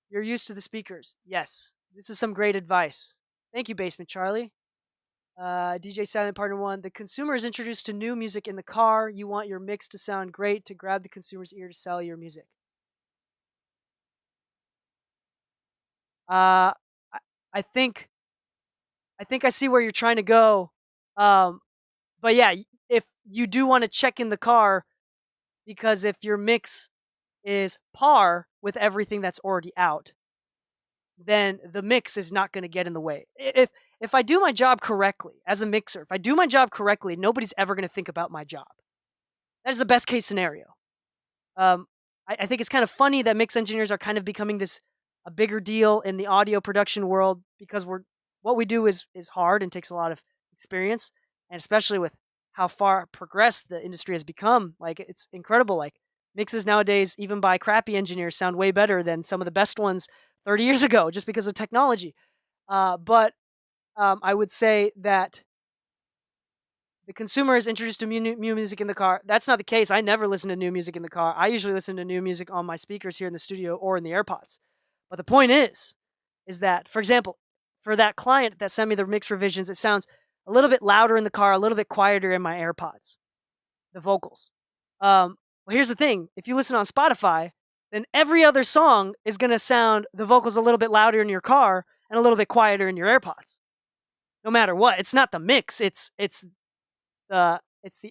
You're used to the speakers. Yes. This is some great advice. Thank you, Basement Charlie. DJ Silent Partner 1. The consumer is introduced to new music in the car. You want your mix to sound great to grab the consumer's ear to sell your music. I think I see where you're trying to go. But yeah, if you do want to check in the car, because if your mix is par with everything that's already out, then the mix is not going to get in the way. If I do my job correctly as a mixer, if I do my job correctly, nobody's ever going to think about my job. That is the best case scenario. I think it's kind of funny that mix engineers are kind of becoming a bigger deal in the audio production world, because what we do is hard and takes a lot of experience, and especially with how far progressed the industry has become, like it's incredible. Like mixes nowadays, even by crappy engineers, sound way better than some of the best ones 30 years ago, just because of technology. But I would say that the consumer is introduced to new music in the car. That's not the case. I never listen to new music in the car. I usually listen to new music on my speakers here in the studio or in the AirPods. But the point is that, for example, for that client that sent me the mix revisions, it sounds a little bit louder in the car, a little bit quieter in my AirPods, the vocals. Well, here's the thing. If you listen on Spotify, then every other song is going to sound the vocals a little bit louder in your car and a little bit quieter in your AirPods. No matter what. It's not the mix. It's the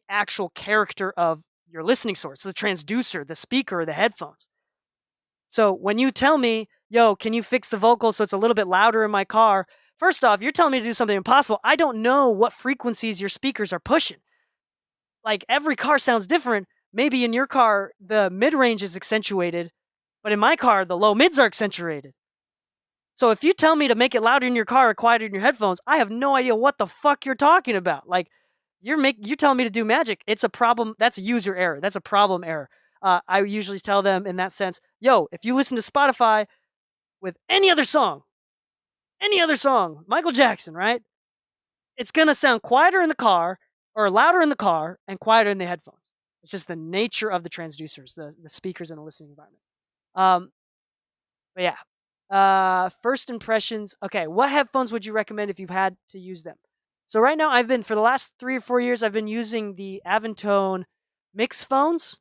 actual character of your listening source, the transducer, the speaker, the headphones. So when you tell me, yo, can you fix the vocals so it's a little bit louder in my car? First off, you're telling me to do something impossible. I don't know what frequencies your speakers are pushing. Like, every car sounds different. Maybe in your car, the mid-range is accentuated, but in my car, the low mids are accentuated. So if you tell me to make it louder in your car or quieter in your headphones, I have no idea what the fuck you're talking about. Like, you're telling me to do magic. It's a problem. That's a user error. That's a problem error. I usually tell them in that sense, yo, if you listen to Spotify with any other song, Michael Jackson, right? It's going to sound quieter in the car, or louder in the car, and quieter in the headphones. It's just the nature of the transducers, the speakers in the listening environment. But yeah. First impressions. Okay, what headphones would you recommend if you've had to use them? So right now, for the last 3 or 4 years, I've been using the Avantone mix phones,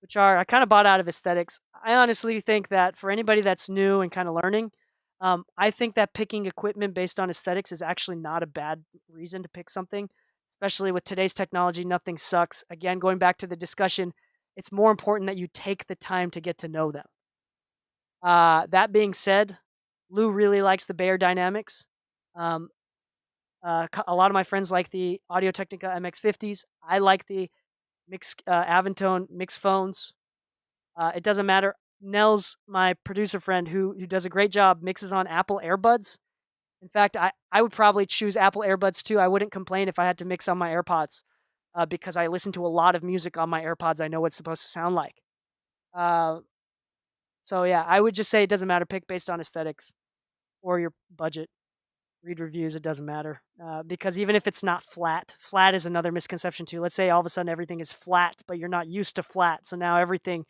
which I kind of bought out of aesthetics. I honestly think that for anybody that's new and kind of learning, I think that picking equipment based on aesthetics is actually not a bad reason to pick something, especially with today's technology. Nothing sucks. Again, going back to the discussion, it's more important that you take the time to get to know them. That being said, Lou really likes the Beyerdynamics. A lot of my friends like the Audio-Technica MX50s. I like the Avantone mix phones. It doesn't matter. Nels, my producer friend, who does a great job, mixes on Apple AirBuds. In fact, I would probably choose Apple AirBuds too. I wouldn't complain if I had to mix on my AirPods, because I listen to a lot of music on my AirPods. I know what it's supposed to sound like. So yeah, I would just say it doesn't matter. Pick based on aesthetics or your budget. Read reviews. It doesn't matter, because even if it's not flat, flat is another misconception too. Let's say all of a sudden everything is flat, but you're not used to flat, so now everything,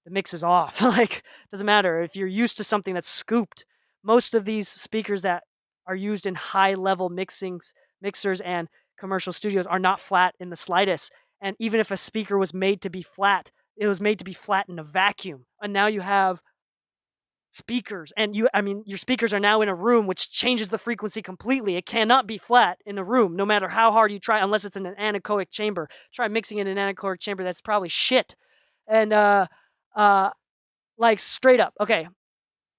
the mix is off. Like, doesn't matter if you're used to something that's scooped. Most of these speakers that are used in high level mixers and commercial studios are not flat in the slightest. And even if a speaker was made to be flat, it was made to be flat in a vacuum. And now you have speakers, and your speakers are now in a room, which changes the frequency completely. It cannot be flat in a room, no matter how hard you try, unless it's in an anechoic chamber. Try mixing in an anechoic chamber, that's probably shit. And like, straight up. Okay.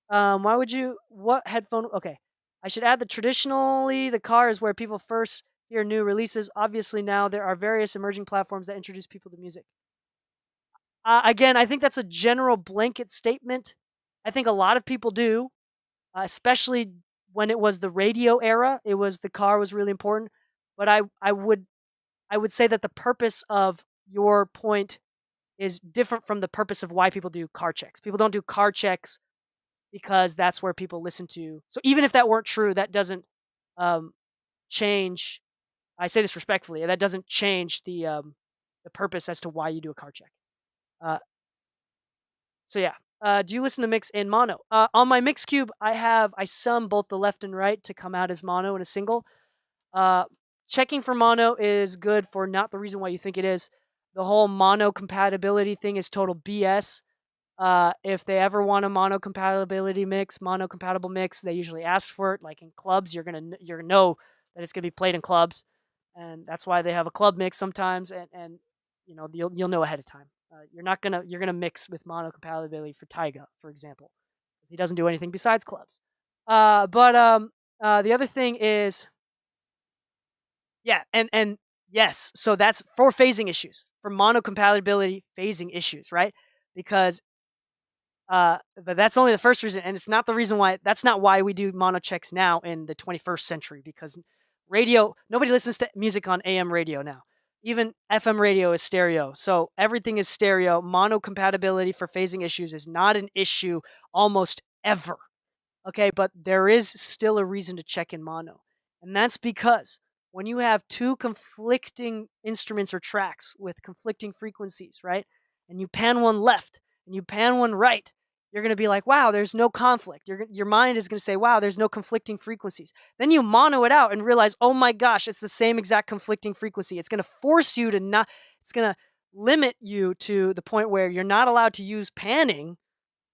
What headphone? Okay. I should add that traditionally the car is where people first hear new releases. Obviously now there are various emerging platforms that introduce people to music. Again, I think that's a general blanket statement. I think a lot of people do, especially when it was the radio era. The car was really important. But I would say that the purpose of your point is different from the purpose of why people do car checks. People don't do car checks because that's where people listen to. So even if that weren't true, that doesn't change. I say this respectfully. That doesn't change the purpose as to why you do a car check. So yeah. Do you listen to mix in mono? On my Mixcube, I sum both the left and right to come out as mono in a single. Checking for mono is good for not the reason why you think it is. The whole mono compatibility thing is total BS. If they ever want a mono compatible mix, they usually ask for it. Like in clubs, you're gonna know that it's gonna be played in clubs, and that's why they have a club mix sometimes. And you'll know ahead of time. You're gonna mix with mono compatibility for Tyga, for example, because he doesn't do anything besides clubs. But the other thing is, yeah, and yes, so that's for phasing issues, for mono compatibility phasing issues, right? Because but that's only the first reason, and it's not the reason why. That's not why we do mono checks now in the 21st century, because nobody listens to music on AM radio now. Even FM radio is stereo, so everything is stereo. Mono compatibility for phasing issues is not an issue almost ever. Okay, but there is still a reason to check in mono, and that's because when you have two conflicting instruments or tracks with conflicting frequencies, right, and you pan one left and you pan one right, you're going to be like, wow, there's no conflict. Your mind is going to say, wow, there's no conflicting frequencies. Then you mono it out and realize, oh my gosh, it's the same exact conflicting frequency. It's going to force you to not, it's going to limit you to the point where you're not allowed to use panning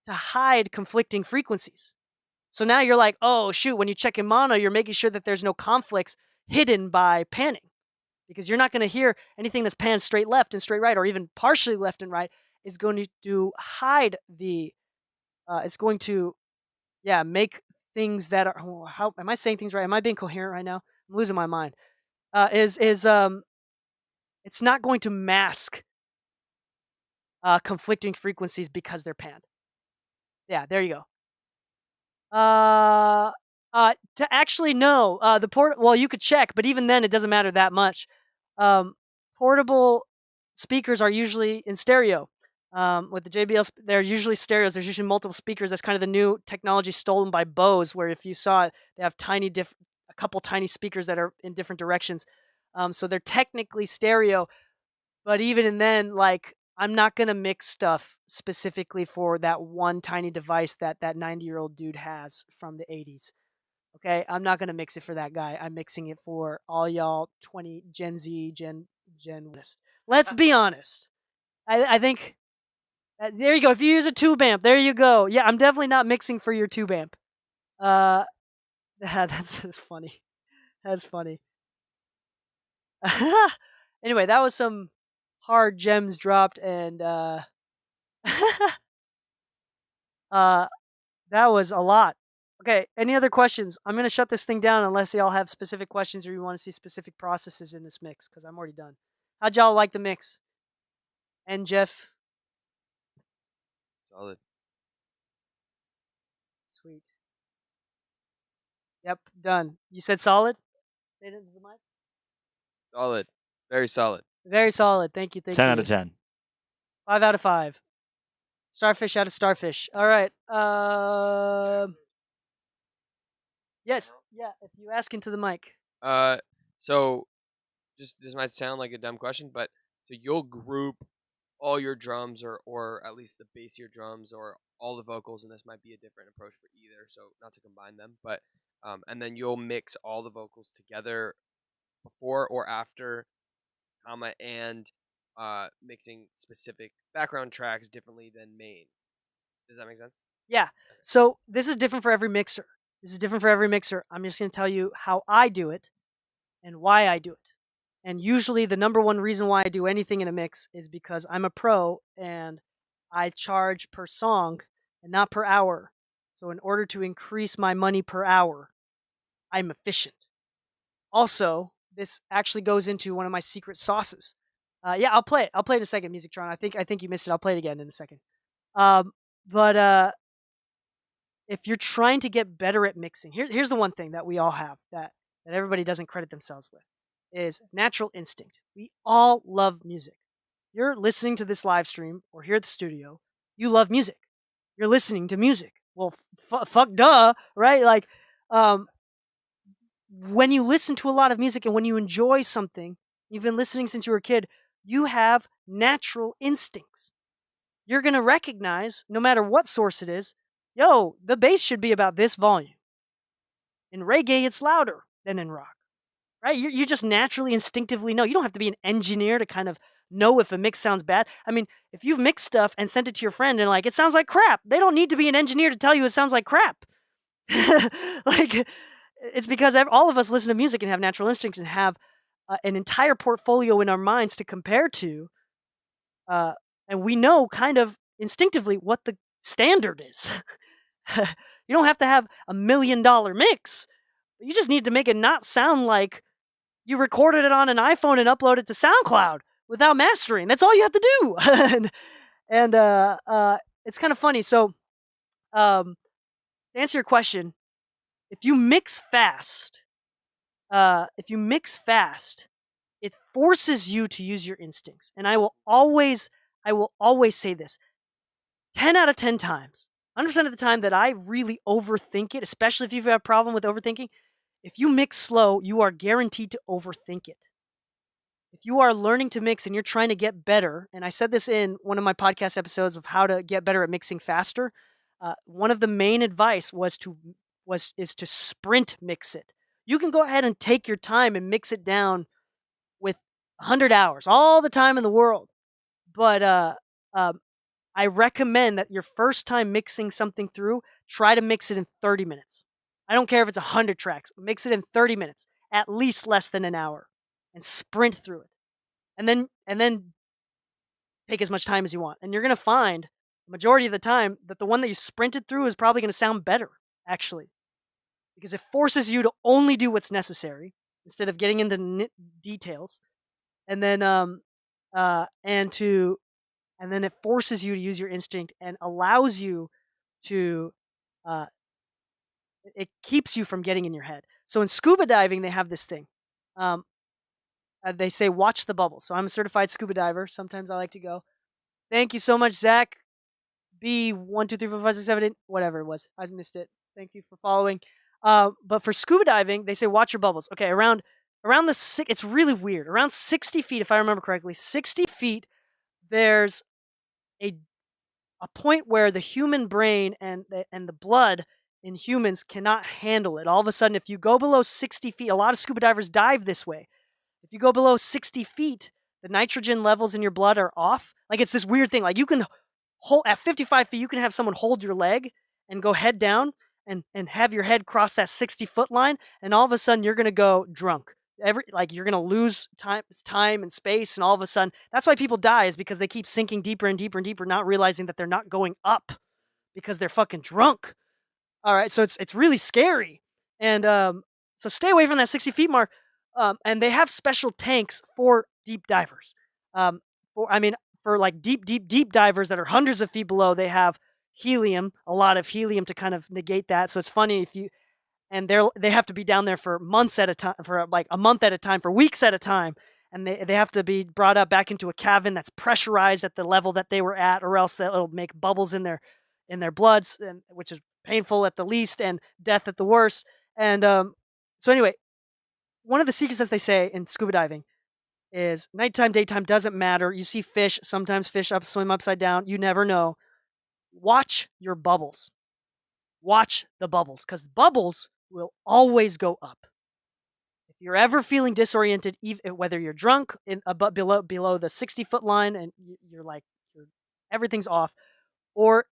to hide conflicting frequencies. So now you're like, oh shoot, when you check in mono, you're making sure that there's no conflicts hidden by panning, because you're not going to hear anything that's panned straight left and straight right, or even partially left and right, is going to hide the it's going to, make things that are, how am I saying things right? Am I being coherent right now? I'm losing my mind. It's not going to mask conflicting frequencies because they're panned. Yeah, there you go. To actually know well, you could check, but even then it doesn't matter that much. Portable speakers are usually in stereo. With the JBL, they're usually stereos. There's usually multiple speakers. That's kind of the new technology stolen by Bose, where if you saw it, they have a couple tiny speakers that are in different directions. So they're technically stereo, but even then, like, I'm not gonna mix stuff specifically for that one tiny device that 90-year-old dude has from the 80s. Okay, I'm not gonna mix it for that guy. I'm mixing it for all y'all 20 Gen Z, Gen. Let's be honest. I think. There you go. If you use a tube amp, there you go. Yeah, I'm definitely not mixing for your tube amp. That's funny. That's funny. Anyway, that was some hard gems dropped, and that was a lot. Okay, any other questions? I'm gonna shut this thing down unless y'all have specific questions or you want to see specific processes in this mix, because I'm already done. How'd y'all like the mix? And Jeff? Solid. Sweet. Yep, done. You said solid? Say it into the mic. Solid. Very solid. Very solid. Thank you. Thank 10 you. out of 10. 5 out of 5. Starfish out of starfish. All right. Yes. Yeah. If you ask into the mic. So just this might sound like a dumb question, but so you'll group all your drums or at least the bass of your drums or all the vocals, and this might be a different approach for either, so not to combine them, but and then you'll mix all the vocals together before or after, and mixing specific background tracks differently than main. Does that make sense? Yeah. So this is different for every mixer. I'm just going to tell you how I do it and why I do it. And usually the number one reason why I do anything in a mix is because I'm a pro and I charge per song and not per hour. So in order to increase my money per hour, I'm efficient. Also, this actually goes into one of my secret sauces. Yeah, I'll play it. I'll play it in a second, Musictron. I think you missed it. I'll play it again in a second. But if you're trying to get better at mixing, here's the one thing that we all have that everybody doesn't credit themselves with is natural instinct. We all love music. You're listening to this live stream or here at the studio, you love music. You're listening to music. Well, fuck duh, right? Like, when you listen to a lot of music and when you enjoy something, you've been listening since you were a kid, you have natural instincts. You're going to recognize, no matter what source it is, yo, the bass should be about this volume. In reggae, it's louder than in rock, right? You just naturally, instinctively know. You don't have to be an engineer to kind of know if a mix sounds bad. I mean, if you've mixed stuff and sent it to your friend and like, it sounds like crap, they don't need to be an engineer to tell you it sounds like crap. Like, it's because all of us listen to music and have natural instincts and have an entire portfolio in our minds to compare to. And we know kind of instinctively what the standard is. You don't have to have $1 million mix. You just need to make it not sound like you recorded it on an iPhone and uploaded it to SoundCloud without mastering. That's all you have to do. and it's kind of funny. So, to answer your question, if you mix fast, it forces you to use your instincts. And I will always say this. 10 out of 10 times, 100% of the time that I really overthink it, especially if you've had a problem with overthinking, if you mix slow, you are guaranteed to overthink it. If you are learning to mix and you're trying to get better, and I said this in one of my podcast episodes of how to get better at mixing faster, one of the main advice is to sprint mix it. You can go ahead and take your time and mix it down with 100 hours, all the time in the world. But I recommend that your first time mixing something through, try to mix it in 30 minutes. I don't care if it's 100 tracks. Mix it in 30 minutes, at least less than an hour, and sprint through it. And then take as much time as you want. And you're going to find, the majority of the time, that the one that you sprinted through is probably going to sound better, actually. Because it forces you to only do what's necessary, instead of getting into details. And then and then it forces you to use your instinct and allows you to, it keeps you from getting in your head. So in scuba diving, they have this thing. They say, watch the bubbles. So I'm a certified scuba diver. Sometimes I like to go. Thank you so much, Zach. B1, 2, 3, 4, 5, 6, 7, 8, whatever it was. I missed it. Thank you for following. But for scuba diving, they say, watch your bubbles. Okay, around it's really weird. Around 60 feet, if I remember correctly, 60 feet, there's a point where the human brain and the blood in humans cannot handle it. All of a sudden, if you go below 60 feet, a lot of scuba divers dive this way. If you go below 60 feet, the nitrogen levels in your blood are off. Like, it's this weird thing. Like, you can hold at 55 feet, you can have someone hold your leg and go head down and have your head cross that 60-foot line, and all of a sudden you're gonna go drunk. You're gonna lose time and space, and all of a sudden, that's why people die, is because they keep sinking deeper and deeper and deeper, not realizing that they're not going up because they're fucking drunk. All right, so it's really scary, and so stay away from that 60 feet mark. And they have special tanks for deep divers. For like deep divers that are hundreds of feet below, they have helium, a lot of helium to kind of negate that. So it's funny if you and they have to be down there for months at a time, for like a month at a time, for weeks at a time, and they have to be brought up back into a cabin that's pressurized at the level that they were at, or else it'll make bubbles in their bloods, and which is painful at the least and death at the worst. And so anyway, one of the secrets, as they say in scuba diving, is nighttime, daytime doesn't matter. You see fish, sometimes fish swim upside down. You never know. Watch your bubbles. Watch the bubbles, because bubbles will always go up. If you're ever feeling disoriented, whether you're drunk below the 60-foot line and you're like everything's off, or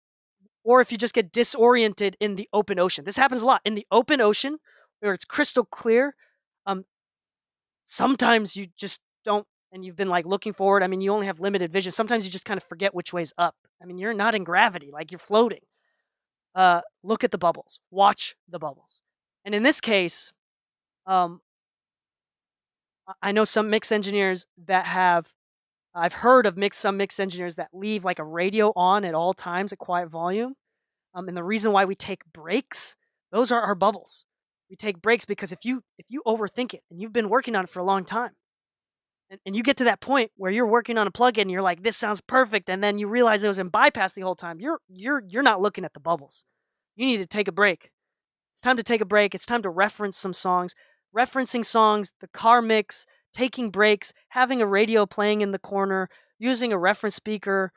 if you just get disoriented in the open ocean. This happens a lot in the open ocean where it's crystal clear. Sometimes you just don't, and you've been like looking forward. I mean, you only have limited vision. Sometimes you just kind of forget which way's up. I mean, you're not in gravity, like you're floating. Look at the bubbles. Watch the bubbles. And in this case, I know some mix engineers that have. I've heard of some mix engineers that leave like a radio on at all times at quiet volume. And the reason why we take breaks, those are our bubbles. We take breaks because if you overthink it and you've been working on it for a long time, and you get to that point where you're working on a plugin and you're like, this sounds perfect, and then you realize it was in bypass the whole time, you're not looking at the bubbles. You need to take a break. It's time to take a break. It's time to reference some songs. Referencing songs, the car mix, taking breaks, having a radio playing in the corner, using a reference speaker.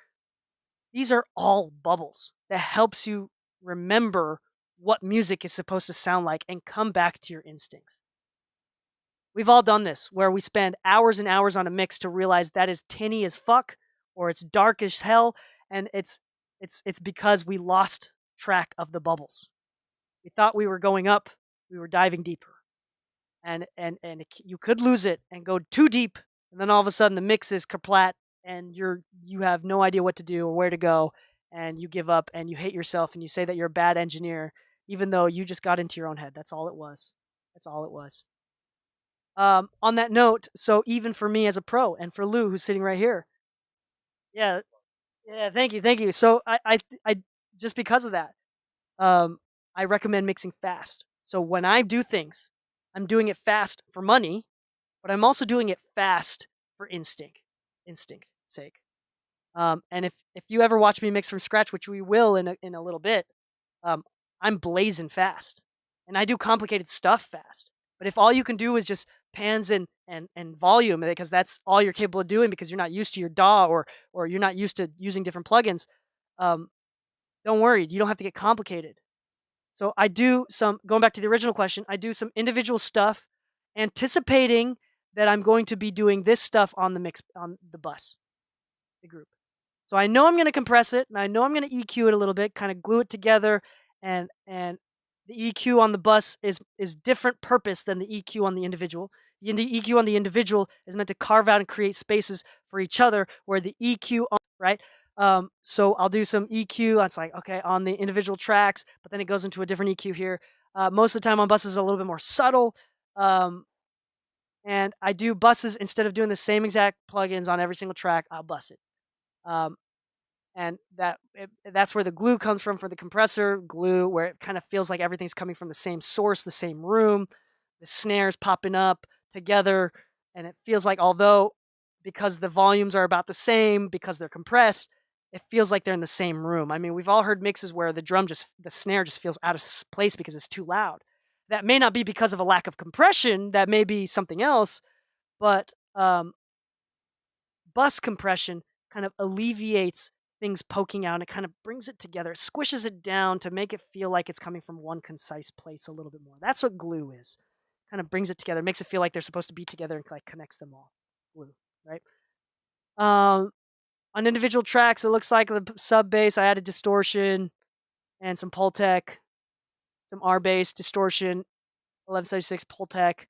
These are all bubbles that helps you remember what music is supposed to sound like and come back to your instincts. We've all done this, where we spend hours and hours on a mix to realize that is tinny as fuck, or it's dark as hell, and it's because we lost track of the bubbles. We thought we were going up, we were diving deeper, and you could lose it and go too deep, and then all of a sudden the mix is kaplat, and you have no idea what to do or where to go, and you give up and you hate yourself and you say that you're a bad engineer, even though you just got into your own head. That's all it was. That's all it was. On that note, so even for me as a pro, and for Lou, who's sitting right here, yeah, thank you. So I just because of that, I recommend mixing fast. So when I do things, I'm doing it fast for money, but I'm also doing it fast for instinct sake. And if you ever watch me mix from scratch, which we will in a little bit, I'm blazing fast, and I do complicated stuff fast. But if all you can do is just pans and volume, because that's all you're capable of doing because you're not used to your DAW or you're not used to using different plugins, don't worry, you don't have to get complicated. So I do some, going back to the original question, I do some individual stuff, anticipating that I'm going to be doing this stuff on the mix, on the bus, the group. So I know I'm going to compress it, and I know I'm going to EQ it a little bit, kind of glue it together, and the EQ on the bus is different purpose than the EQ on the individual. The EQ on the individual is meant to carve out and create spaces for each other, where the EQ on, right? So I'll do some EQ. That's like, okay, on the individual tracks, but then it goes into a different EQ here. Most of the time on buses is a little bit more subtle. And I do buses, instead of doing the same exact plugins on every single track, I'll bus it. And that's where the glue comes from for the compressor glue, where it kind of feels like everything's coming from the same source, the same room, the snares popping up together, and it feels like, although because the volumes are about the same, because they're compressed, it feels like they're in the same room. I mean, we've all heard mixes where the snare just feels out of place because it's too loud. That may not be because of a lack of compression, that may be something else, but bus compression kind of alleviates things poking out, and it kind of brings it together. It squishes it down to make it feel like it's coming from one concise place a little bit more. That's what glue is. Kind of brings it together, makes it feel like they're supposed to be together, and like connects them all. Glue, right? On individual tracks, it looks like the sub bass, I added distortion and some Pultec, some R bass, distortion, 1176 Pultec.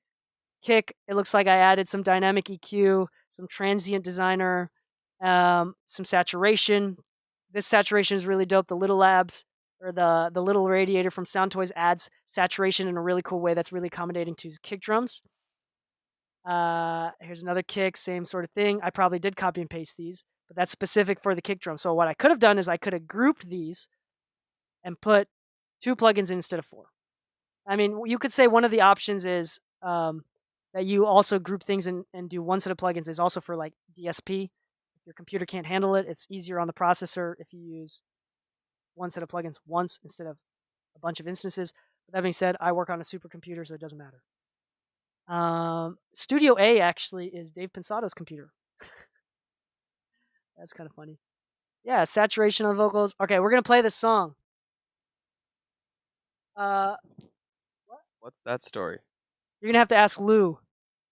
Kick, it looks like I added some dynamic EQ, some transient designer, some saturation. This saturation is really dope. The Little Labs, or the little radiator from Soundtoys, adds saturation in a really cool way that's really accommodating to kick drums. Here's another kick, same sort of thing. I probably did copy and paste these, but that's specific for the kick drum. So what I could have done is I could have grouped these and put 2 plugins in instead of 4. I mean, you could say one of the options is that you also group things and do one set of plugins is also for like DSP. If your computer can't handle it, it's easier on the processor if you use one set of plugins once instead of a bunch of instances. But that being said, I work on a supercomputer, so it doesn't matter. Studio A actually is Dave Pensato's computer. That's kind of funny. Yeah, saturation on the vocals. Okay, we're gonna play this song. What's that story? You're gonna have to ask Lou.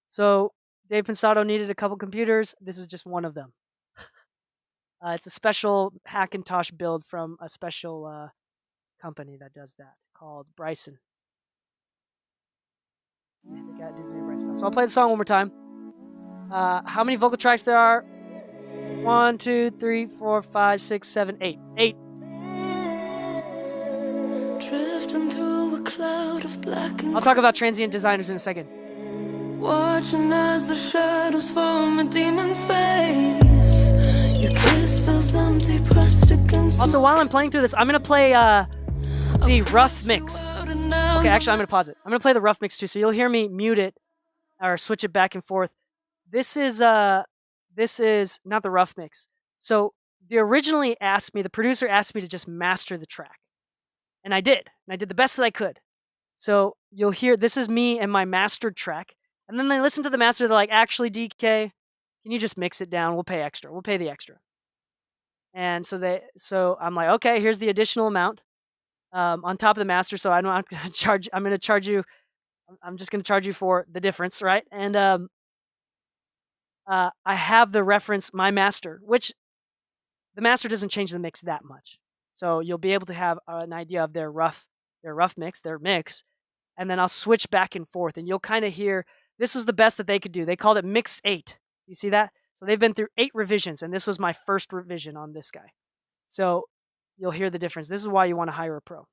So Dave Pensato needed a couple computers. This is just one of them. It's a special Hackintosh build from a special company that does that called Bryson. Yeah, they got Disney Bryson. So I'll play the song one more time. How many vocal tracks there are? 1, 2, 3, 4, 5, 6, 7, 8. 8. Drifting through a cloud of black and I'll talk about transient designers in a second. watching as the shadows form a demon's face. Your kiss feels empty, pressed against Also, while I'm playing through this, I'm gonna play the rough mix. Okay, actually, I'm gonna pause it. I'm gonna play the rough mix too, so you'll hear me mute it or switch it back and forth. This is not the rough mix. So the producer asked me to just master the track, and I did. And I did the best that I could. So you'll hear this is me and my mastered track, and then they listen to the master. They're like, "Actually, DK, can you just mix it down? We'll pay extra. We'll pay the extra." And so I'm like, "Okay, here's the additional amount on top of the master." So I'm not going to charge. I'm going to charge you. I'm just going to charge you for the difference, right? And I have the reference my master, which the master doesn't change the mix that much. So you'll be able to have an idea of their rough mix, and then I'll switch back and forth, and you'll kind of hear this was the best that they could do. They called it mixed 8. You see that? So they've been through 8 revisions, and this was my first revision on this guy. So you'll hear the difference. This is why you want to hire a pro.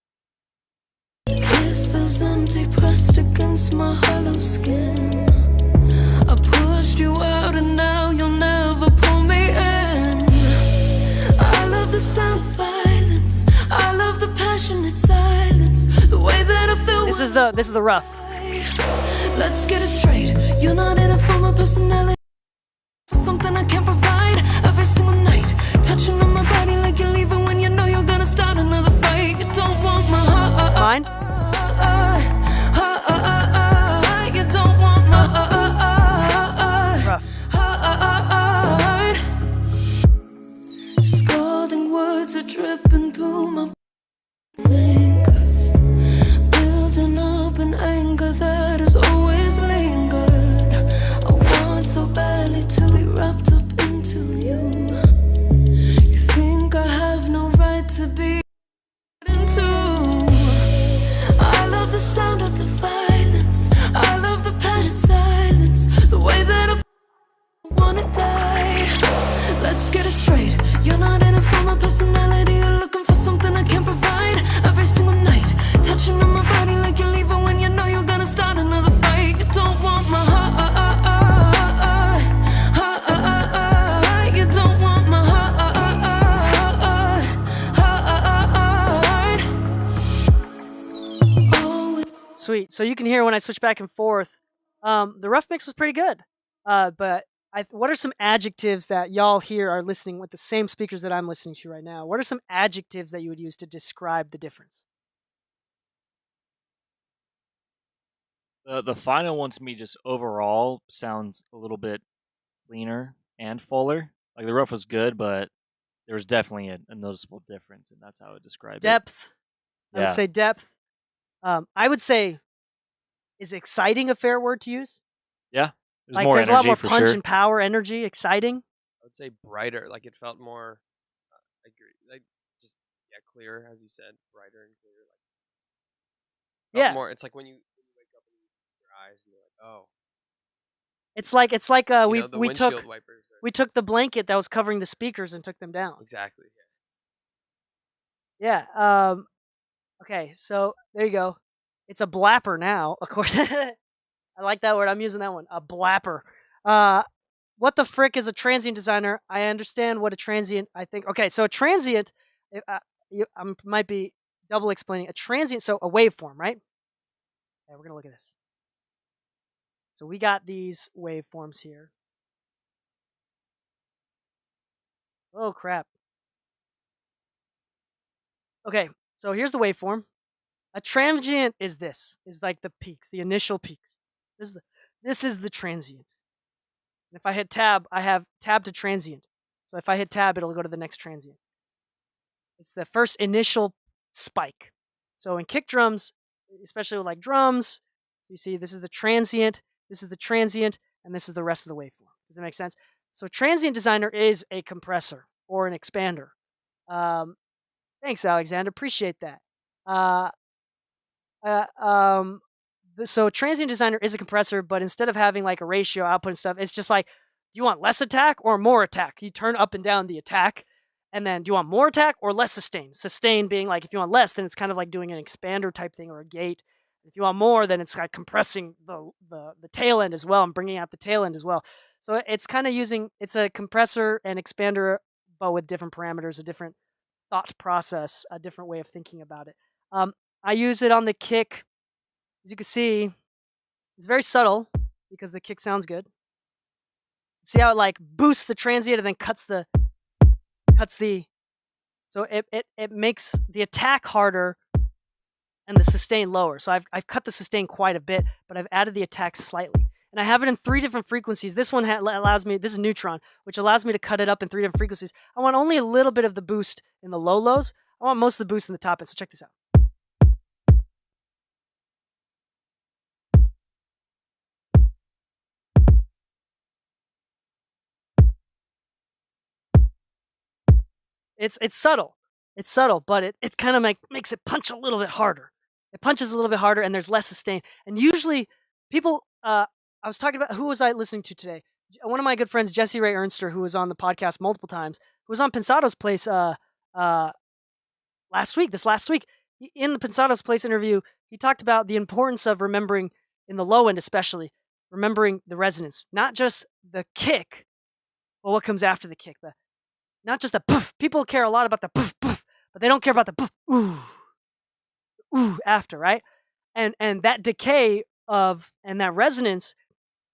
kiss feels empty, pressed against my hollow skin. I pushed you out and now you'll never pull me in. I love the sound of violence. I love the passionate silence. The way that I feel. This is the rough. Let's get it straight. You're not in it for my personality. For something I can't provide. Every single night, touching on my body like you're leaving when you know you're gonna start another fight. You don't want my heart. It's mine. You don't want my Rough. heart. Scalding words are dripping through my fingers, building up an anger that has always lingered. I want so badly to be wrapped up into you. You think I have no right to be into. I love the sound of the violence. I love the passion silence. The way that I wanna die. Let's get it straight. You're not in it for my personality. You're looking for something I can't provide. Every single night, touching on my body like you're leaving when you know you're gonna start another fight. You don't want my heart. You don't want my heart. Oh, Sweet. So you can hear when I switch back and forth. The rough mix was pretty good. But what are some adjectives that y'all here are listening with the same speakers that I'm listening to right now? What are some adjectives that you would use to describe the difference? The final one to me just overall sounds a little bit cleaner and fuller. Like the rough was good, but there was definitely a noticeable difference, and that's how I would describe it. Depth. I would Yeah. say depth. I would say, is exciting a fair word to use? Yeah, there's Like more there's a lot energy more for punch sure. and power, energy, exciting. I would say brighter. Like it felt more. I agree. Like just clear, as you said, brighter and clear. Like felt Yeah. more. It's like when you wake up and you open your eyes and you're like, oh, It's like you we know, the we windshield took wipers. Are, we took the blanket that was covering the speakers and took them down. exactly. Yeah. Okay, so there you go. It's a blapper now, of course. I like that word. I'm using that one. A blapper. What the frick is a transient designer? I understand what a transient. I think. Okay, so a transient. I might be double explaining a transient. So a waveform, right? Okay, we're gonna look at this. So we got these waveforms here. Oh crap. Okay, so here's the waveform. A transient is like the peaks, the initial peaks. This is the transient. And if I hit tab, I have tab to transient. So if I hit tab, it'll go to the next transient. It's the first initial spike. So in kick drums, especially with like drums, so you see this is the transient, and this is the rest of the waveform. Does that make sense? So transient designer is a compressor or an expander. Thanks, Alexander. Appreciate that. So transient designer is a compressor, but instead of having like a ratio output and stuff, it's just like, do you want less attack or more attack? You turn up and down the attack, and then do you want more attack or less sustain? Sustain being like, if you want less, then it's kind of like doing an expander type thing or a gate. If you want more, then it's like compressing the tail end as well and bringing out the tail end as well. So it's kind of it's a compressor and expander, but with different parameters, a different thought process, a different way of thinking about it. I use it on the kick. As you can see, it's very subtle because the kick sounds good. See how it like boosts the transient and then cuts the so it makes the attack harder and the sustain lower. So I've cut the sustain quite a bit, but I've added the attack slightly. And I have it in 3 different frequencies. This one allows me, this is neutron, which allows me to cut it up in 3 different frequencies. I want only a little bit of the boost in the low lows. I want most of the boost in the top end. So check this out. It's subtle. It's subtle, but it kind of makes it punch a little bit harder. It punches a little bit harder, and there's less sustain. And usually, people. I was talking about, who was I listening to today? One of my good friends, Jesse Ray Ernster, who was on the podcast multiple times, who was on Pensado's Place this last week. In the Pensado's Place interview, he talked about the importance of remembering, in the low end especially, remembering the resonance, not just the kick, but what comes after the kick. Not just the poof. People care a lot about the poof, poof, but they don't care about the poof, ooh after, right? And that decay and that resonance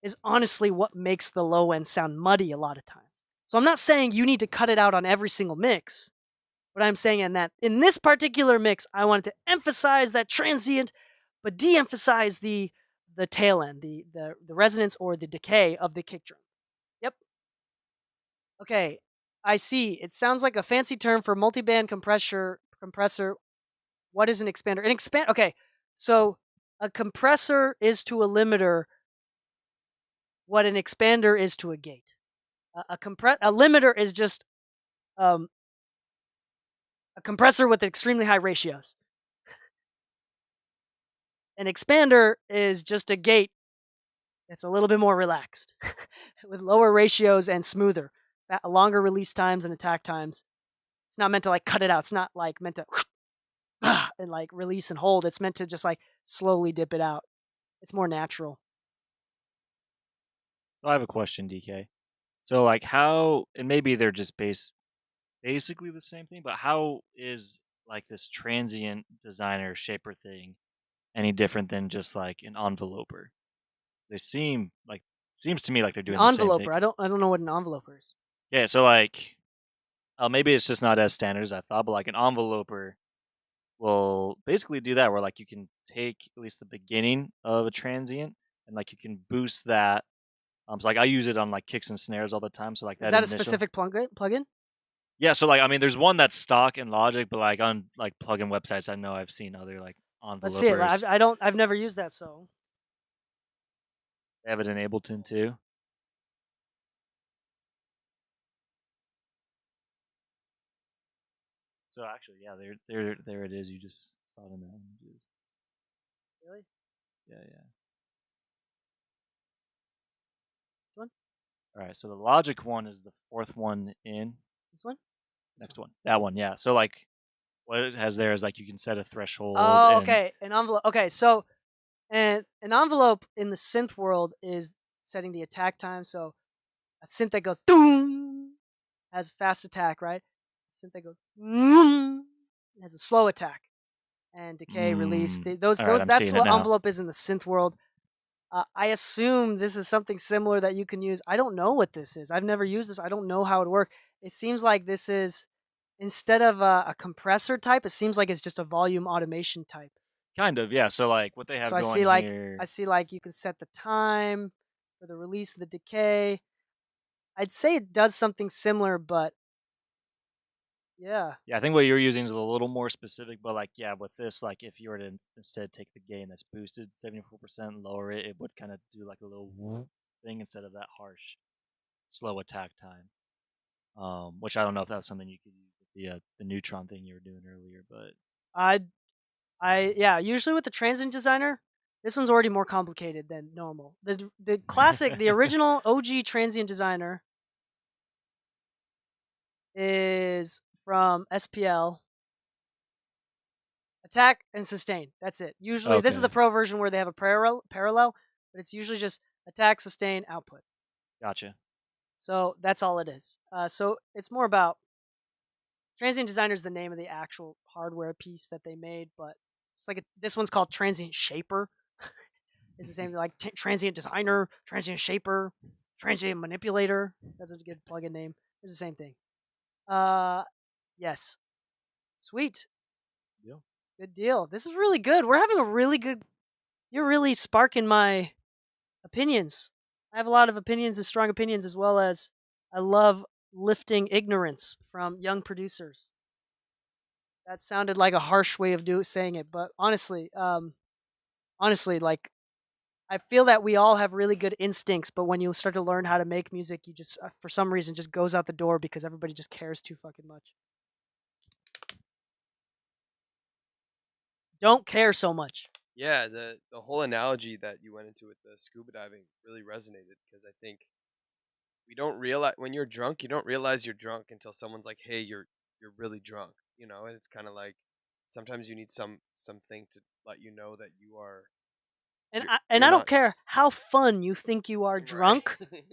is honestly what makes the low end sound muddy a lot of times. So I'm not saying you need to cut it out on every single mix, but I'm saying in this particular mix, I wanted to emphasize that transient, but de-emphasize the tail end, the resonance or the decay of the kick drum. Yep. Okay. I see. It sounds like a fancy term for multiband compressor. What is an expander? Okay, so a compressor is to a limiter what an expander is to a gate. A limiter is just a compressor with extremely high ratios. An expander is just a gate that's a little bit more relaxed with lower ratios and smoother. Longer release times and attack times. It's not meant to like cut it out. It's not like meant to and like release and hold. It's meant to just like slowly dip it out. It's more natural. So I have a question, DK. So like how, and maybe they're just basically the same thing, but how is like this transient designer shaper thing any different than just like an enveloper? They seems to me like they're doing the same thing. I don't know what an enveloper is. Yeah, so like, maybe it's just not as standard as I thought, but like an enveloper will basically do that, where like you can take at least the beginning of a transient and like you can boost that. So like I use it on like kicks and snares all the time. So like is that a specific plugin? Yeah, so like I mean, there's one that's stock in Logic, but like on like plugin websites, I know I've seen other like envelopers. Let's see it. I've never used that, so they have it in Ableton too. So actually, yeah, there it is. You just saw it in the images. Really? Yeah. Which one? All right, so the Logic one is the 4th one in. This one? Next one. That one, yeah. So like, what it has there is like you can set a threshold. Oh, okay. An envelope. Okay, so an envelope in the synth world is setting the attack time. So a synth that goes doom has fast attack, right? A synth that goes has a slow attack. and Decay released. Mm. Those All right, those I'm that's seeing it what now. Envelope is in the synth world. I assume this is something similar that you can use. I don't know what this is. I've never used this. I don't know how it works. It seems like this is instead of a compressor type. It seems like it's just a volume automation type. Kind of, yeah. So like what they have So I going see like here. you can set the time for the release of the Decay. I'd say it does something similar, but yeah. Yeah, I think what you're using is a little more specific, but like, yeah, with this, like, if you were to instead take the gain that's boosted 74%, lower it, it would kind of do like a little thing instead of that harsh, slow attack time. Which I don't know if that's something you could use with the neutron thing you were doing earlier, but Yeah. Usually with the Transient Designer, this one's already more complicated than normal. The classic, the original OG Transient Designer is from SPL. Attack and sustain. That's it. Usually, this is the Okay. pro version where they have a parallel, but it's usually just attack, sustain, output. Gotcha. So that's all it is. So it's more about Transient Designer is the name of the actual hardware piece that they made, but it's like this one's called Transient Shaper. It's the same like Transient Designer, Transient Shaper, Transient Manipulator. That's a good plugin name. It's the same thing. Yes, sweet. Yeah. Good deal. This is really good. We're having a really good. You're really sparking my opinions. I have a lot of opinions and strong opinions, as well as I love lifting ignorance from young producers. That sounded like a harsh way of saying it, but honestly, like I feel that we all have really good instincts, but when you start to learn how to make music, you just for some reason just goes out the door because everybody just cares too fucking much. Don't care so much. Yeah, the whole analogy that you went into with the scuba diving really resonated because I think we don't realize when you're drunk, you don't realize you're drunk until someone's like, "Hey, you're really drunk," you know. And it's kind of like sometimes you need something to let you know that you are. And You're, I you're don't not care how fun you think you are drunk. Right.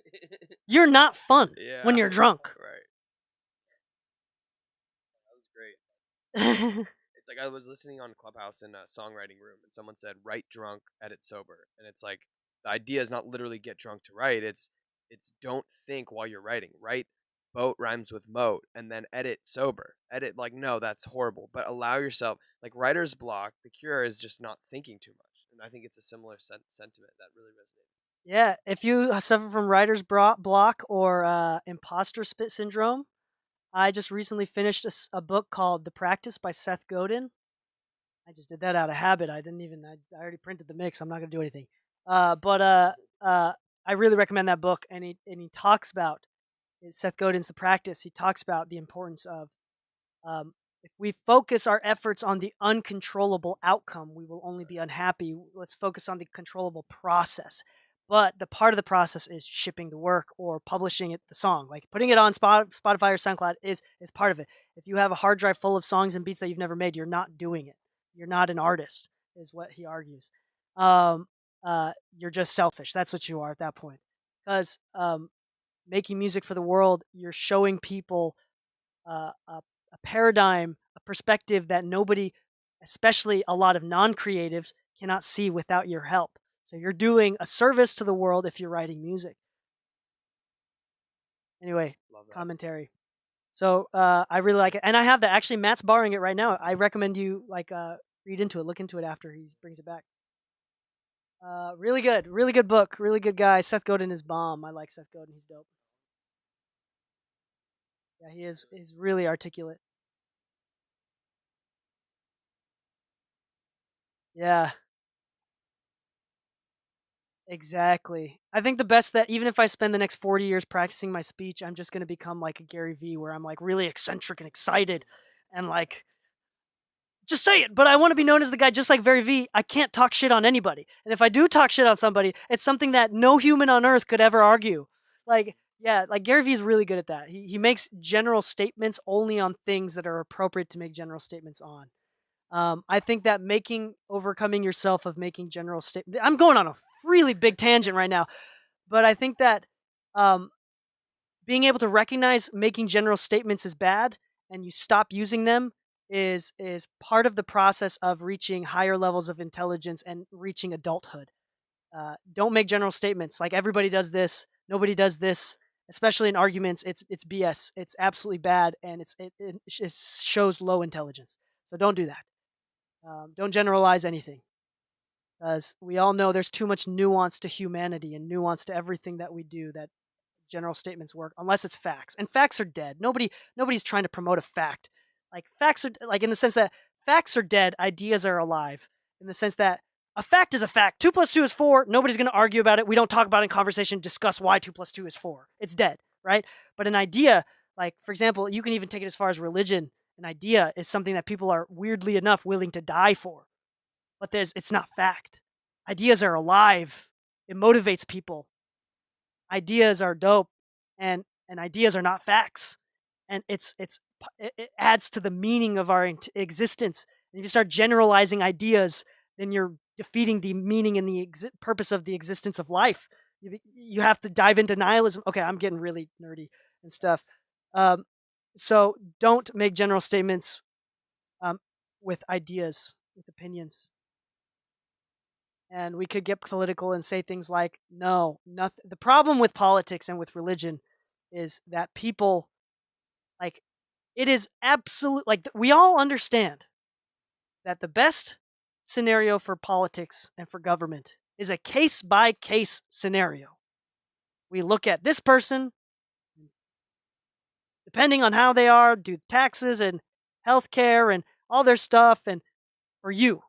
You're not fun Yeah. when you're drunk. Right. That was great. It's like I was listening on Clubhouse in a songwriting room, and someone said, "Write drunk, edit sober," and it's like the idea is not literally get drunk to write. It's don't think while you're writing. Write boat rhymes with moat, and then edit sober. Edit like no, that's horrible. But allow yourself like writer's block. The cure is just not thinking too much, and I think it's a similar sentiment that really resonated. Yeah, if you suffer from writer's block or imposter spit syndrome, I just recently finished a book called The Practice by Seth Godin. I just did that out of habit. I didn't even. I already printed the mix. I'm not gonna do anything. I really recommend that book. And he talks about Seth Godin's The Practice. He talks about the importance of if we focus our efforts on the uncontrollable outcome, we will only be unhappy. Let's focus on the controllable process. But the part of the process is shipping the work or publishing it, the song. Like putting it on Spotify or SoundCloud is part of it. If you have a hard drive full of songs and beats that you've never made, you're not doing it. You're not an artist, is what he argues. You're just selfish. That's what you are at that point. Because making music for the world, you're showing people a paradigm, a perspective that nobody, especially a lot of non-creatives, cannot see without your help. So you're doing a service to the world if you're writing music. Anyway, commentary. So I really like it, and I have that. Actually, Matt's borrowing it right now. I recommend you read into it, look into it after he brings it back. Really good book, really good guy. Seth Godin is bomb. I like Seth Godin. He's dope. Yeah, he is. He's really articulate. Yeah. Exactly. I think the best that even if I spend the next 40 years practicing my speech, I'm just going to become like a Gary Vee where I'm like really eccentric and excited and like just say it. But I want to be known as the guy just like Gary Vee. I can't talk shit on anybody. And if I do talk shit on somebody, it's something that no human on earth could ever argue. Like, yeah, like Gary Vee is really good at that. He makes general statements only on things that are appropriate to make general statements on. I think that overcoming yourself of making general statements. I'm going on a really big tangent right now, but I think that being able to recognize making general statements is bad and you stop using them is part of the process of reaching higher levels of intelligence and reaching adulthood. Don't make general statements like everybody does this, nobody does this. Especially in arguments, it's BS. It's absolutely bad, and it shows low intelligence. So don't do that. Don't generalize anything, because we all know there's too much nuance to humanity and nuance to everything that we do. That general statements work unless it's facts, and facts are dead. Nobody's trying to promote a fact. Like facts are like in the sense that facts are dead, ideas are alive. In the sense that a fact is a fact. 2 plus 2 is 4. Nobody's going to argue about it. We don't talk about it in conversation, discuss why 2 plus 2 is 4. It's dead, right? But an idea, like, for example, you can even take it as far as religion. An idea is something that people are, weirdly enough, willing to die for. But it's not fact. Ideas are alive. It motivates people. Ideas are dope, and ideas are not facts. And it adds to the meaning of our existence. And if you start generalizing ideas, then you're defeating the meaning and the purpose of the existence of life. You have to dive into nihilism. Okay, I'm getting really nerdy and stuff. So don't make general statements with ideas, with opinions. And we could get political and say things like, no, nothing. The problem with politics and with religion is that people, like, it is absolute, like, we all understand that the best scenario for politics and for government is a case-by-case scenario. We look at this person, depending on how they are, do taxes and healthcare and all their stuff, and for you,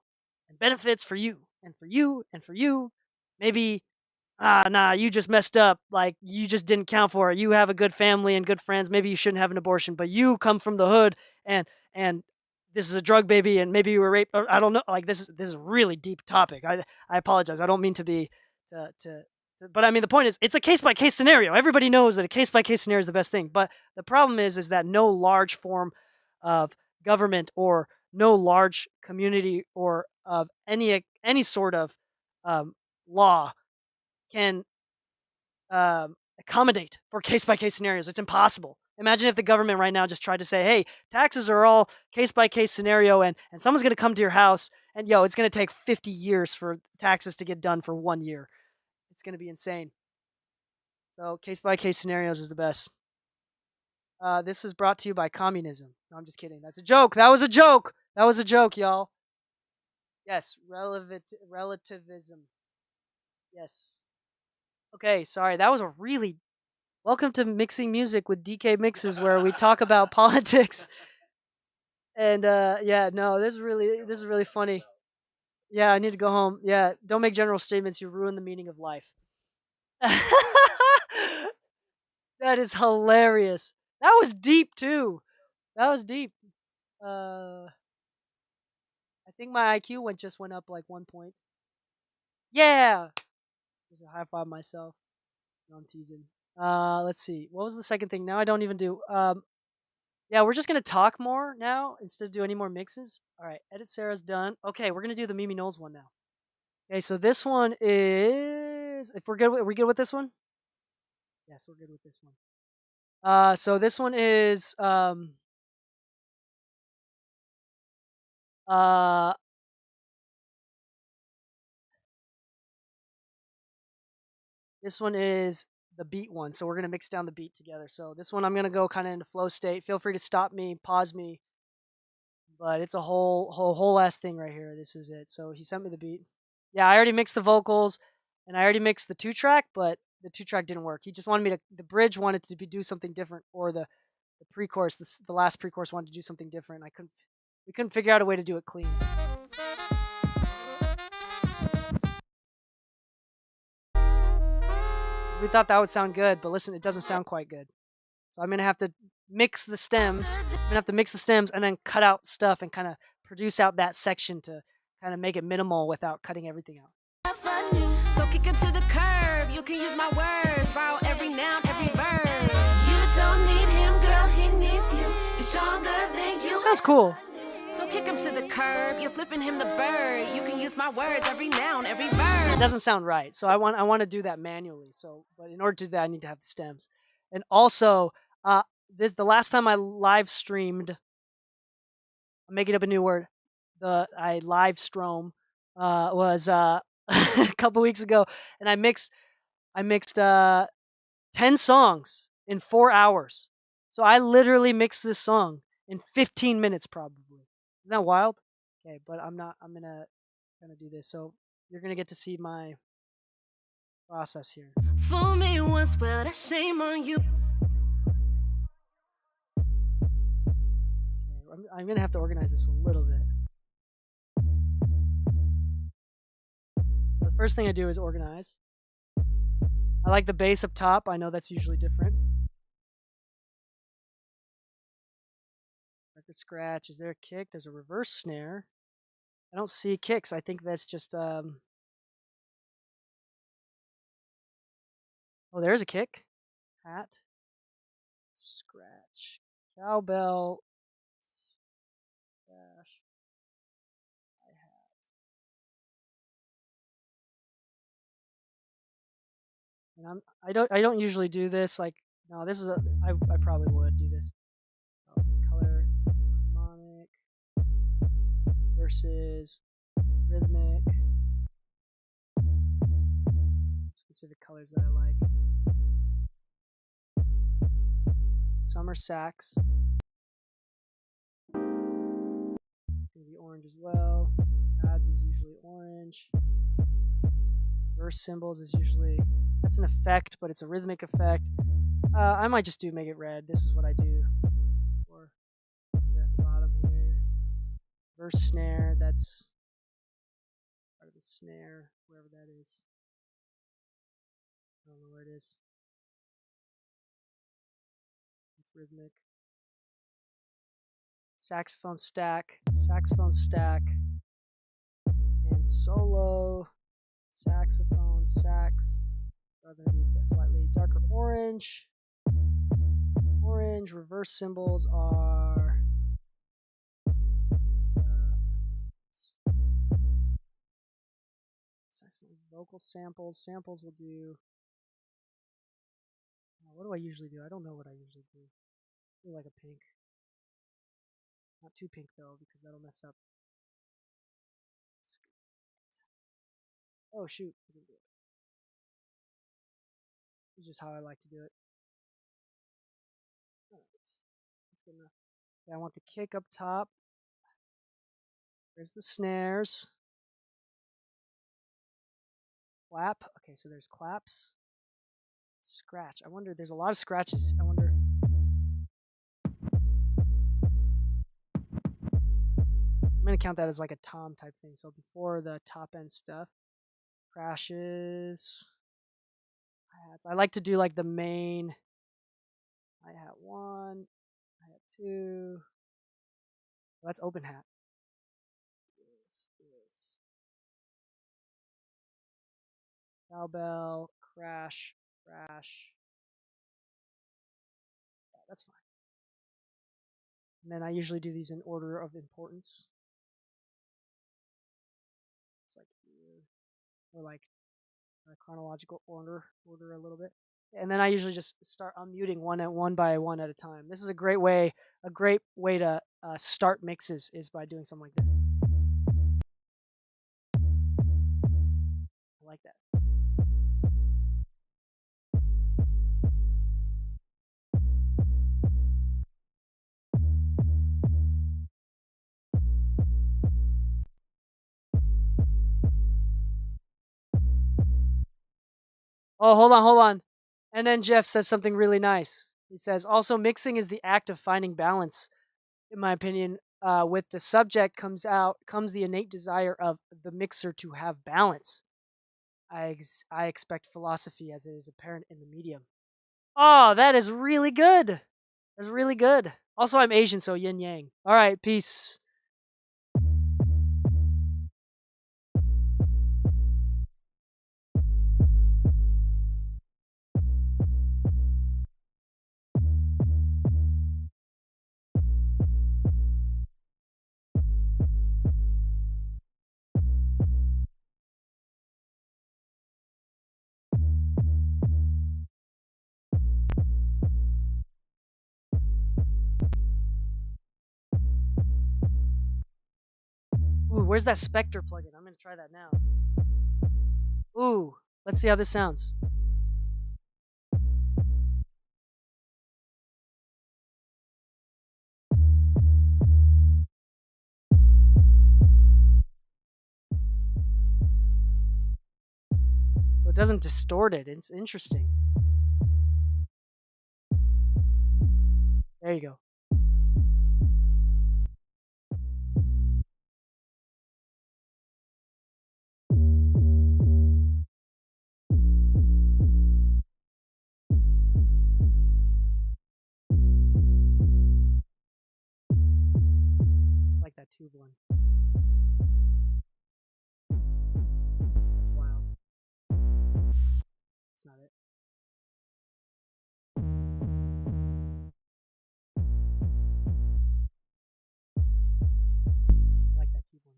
and benefits for you, and for you, and for you. Maybe, you just messed up. Like, you just didn't count for it. You have a good family and good friends. Maybe you shouldn't have an abortion, but you come from the hood, and this is a drug baby, and maybe you were raped. Or I don't know. Like, this is a really deep topic. I apologize. I don't mean to be but I mean, the point is, it's a case-by-case scenario. Everybody knows that a case-by-case scenario is the best thing. But the problem is that no large form of government or no large community or of any sort of law can accommodate for case-by-case scenarios. It's impossible. Imagine if the government right now just tried to say, hey, taxes are all case-by-case scenario, and someone's going to come to your house, and it's going to take 50 years for taxes to get done for 1 year. It's going to be insane. So case-by-case scenarios is the best. This is brought to you by communism. No, I'm just kidding. That's a joke. That was a joke. That was a joke, y'all. Yes, relativism. Yes. Okay, sorry. That was a really... Welcome to Mixing Music with DK Mixes, where we talk about politics. And this is really funny. Yeah, I need to go home. Yeah, don't make general statements. You ruin the meaning of life. That is hilarious. That was deep too. That was deep. I think my IQ just went up like 1 point. Yeah. Just a high five myself. No, I'm teasing. Let's see. What was the second thing? Now I don't even do. Yeah, we're just gonna talk more now instead of do any more mixes. All right, edit Sarah's done. Okay, we're gonna do the Mimi Knowles one now. Okay, so this one is. If we're good, are we good with this one? Yes, we're good with this one. So this one is this one is the beat one. So we're gonna mix down the beat together. So this one I'm gonna go kind of into flow state. Feel free to stop me, pause me. But it's a whole ass thing right here. This is it. So he sent me the beat. Yeah, I already mixed the vocals, and I already mixed the 2-track, but the 2-track didn't work. He just wanted me to. The bridge wanted to do something different, or the pre-chorus, the last pre-chorus wanted to do something different. We couldn't figure out a way to do it clean. We thought that would sound good, but listen, it doesn't sound quite good. So I'm gonna have to mix the stems. I'm gonna have to mix the stems and then cut out stuff and kind of produce out that section to kind of make it minimal without cutting everything out. So kick him to the curb. You can use my words, borrow every noun, every verb. You don't need him, girl, he needs you. He's stronger than you. Sounds cool. So kick him to the curb. You're flipping him the bird. You can use my words, every noun, every verb. It doesn't sound right, so I want to do that manually. So, but in order to do that, I need to have the stems. And also, the last time I live streamed I'm making up a new word. I live strom was a couple weeks ago, and I mixed 10 songs in 4 hours. So I literally mixed this song in 15 minutes probably. Isn't that wild? Okay, but I'm gonna do this. So you're gonna get to see my process here. Fool me once, well, that's shame on you. Okay, I'm gonna have to organize this a little bit. The first thing I do is organize. I like the bass up top. I know that's usually different. Record scratch. Is there a kick? There's a reverse snare. I don't see kicks. I think that's just oh, there's a kick. Hat. Scratch. Cowbell. Scratch. Hi-hat. And I don't usually do this. Like, no, this is I probably would do this. Color, harmonic versus rhythmic. Specific colors that I like. Some are sax. It's gonna be orange as well. Pads is usually orange. Verse cymbals is usually, that's an effect, but it's a rhythmic effect. I might just make it red. This is what I do. Or at the bottom here. Verse snare, that's part of the snare, wherever that is. I don't know where it is. It's rhythmic. Saxophone stack, and solo, saxophone, sax. Are going to be slightly darker orange. Orange reverse cymbals are vocal samples. Samples will do. What do I usually do? I don't know what I usually do. I feel like a pink. Not too pink though, because that'll mess up. Oh shoot! I didn't do it. This is just how I like to do it. All right. That's good enough. Okay, I want the kick up top. There's the snares. Clap. Okay, so there's claps. Scratch. I wonder, there's a lot of scratches. I wonder. I'm going to count that as like a tom type thing. So before the top end stuff. Crashes. Hi-hats. I like to do like the main hi-hat 1, hi-hat 2. Well, that's open hat. This. Cowbell, crash. Yeah, that's fine. And then I usually do these in order of importance. It's like here, or like chronological order a little bit. And then I usually just start unmuting one by one at a time. This is a great way to start mixes is by doing something like this. I like that. Oh, hold on. And then Jeff says something really nice. He says, also mixing is the act of finding balance. In my opinion, with the subject comes the innate desire of the mixer to have balance. I expect philosophy as it is apparent in the medium. Oh, that is really good. That's really good. Also, I'm Asian, so yin yang. All right, peace. where's that Spectre plugin? I'm gonna try that now. Ooh, let's see how this sounds. So it doesn't distort it. It's interesting. There you go. I like that tube one. That's wild. That's not it. I like that tube one.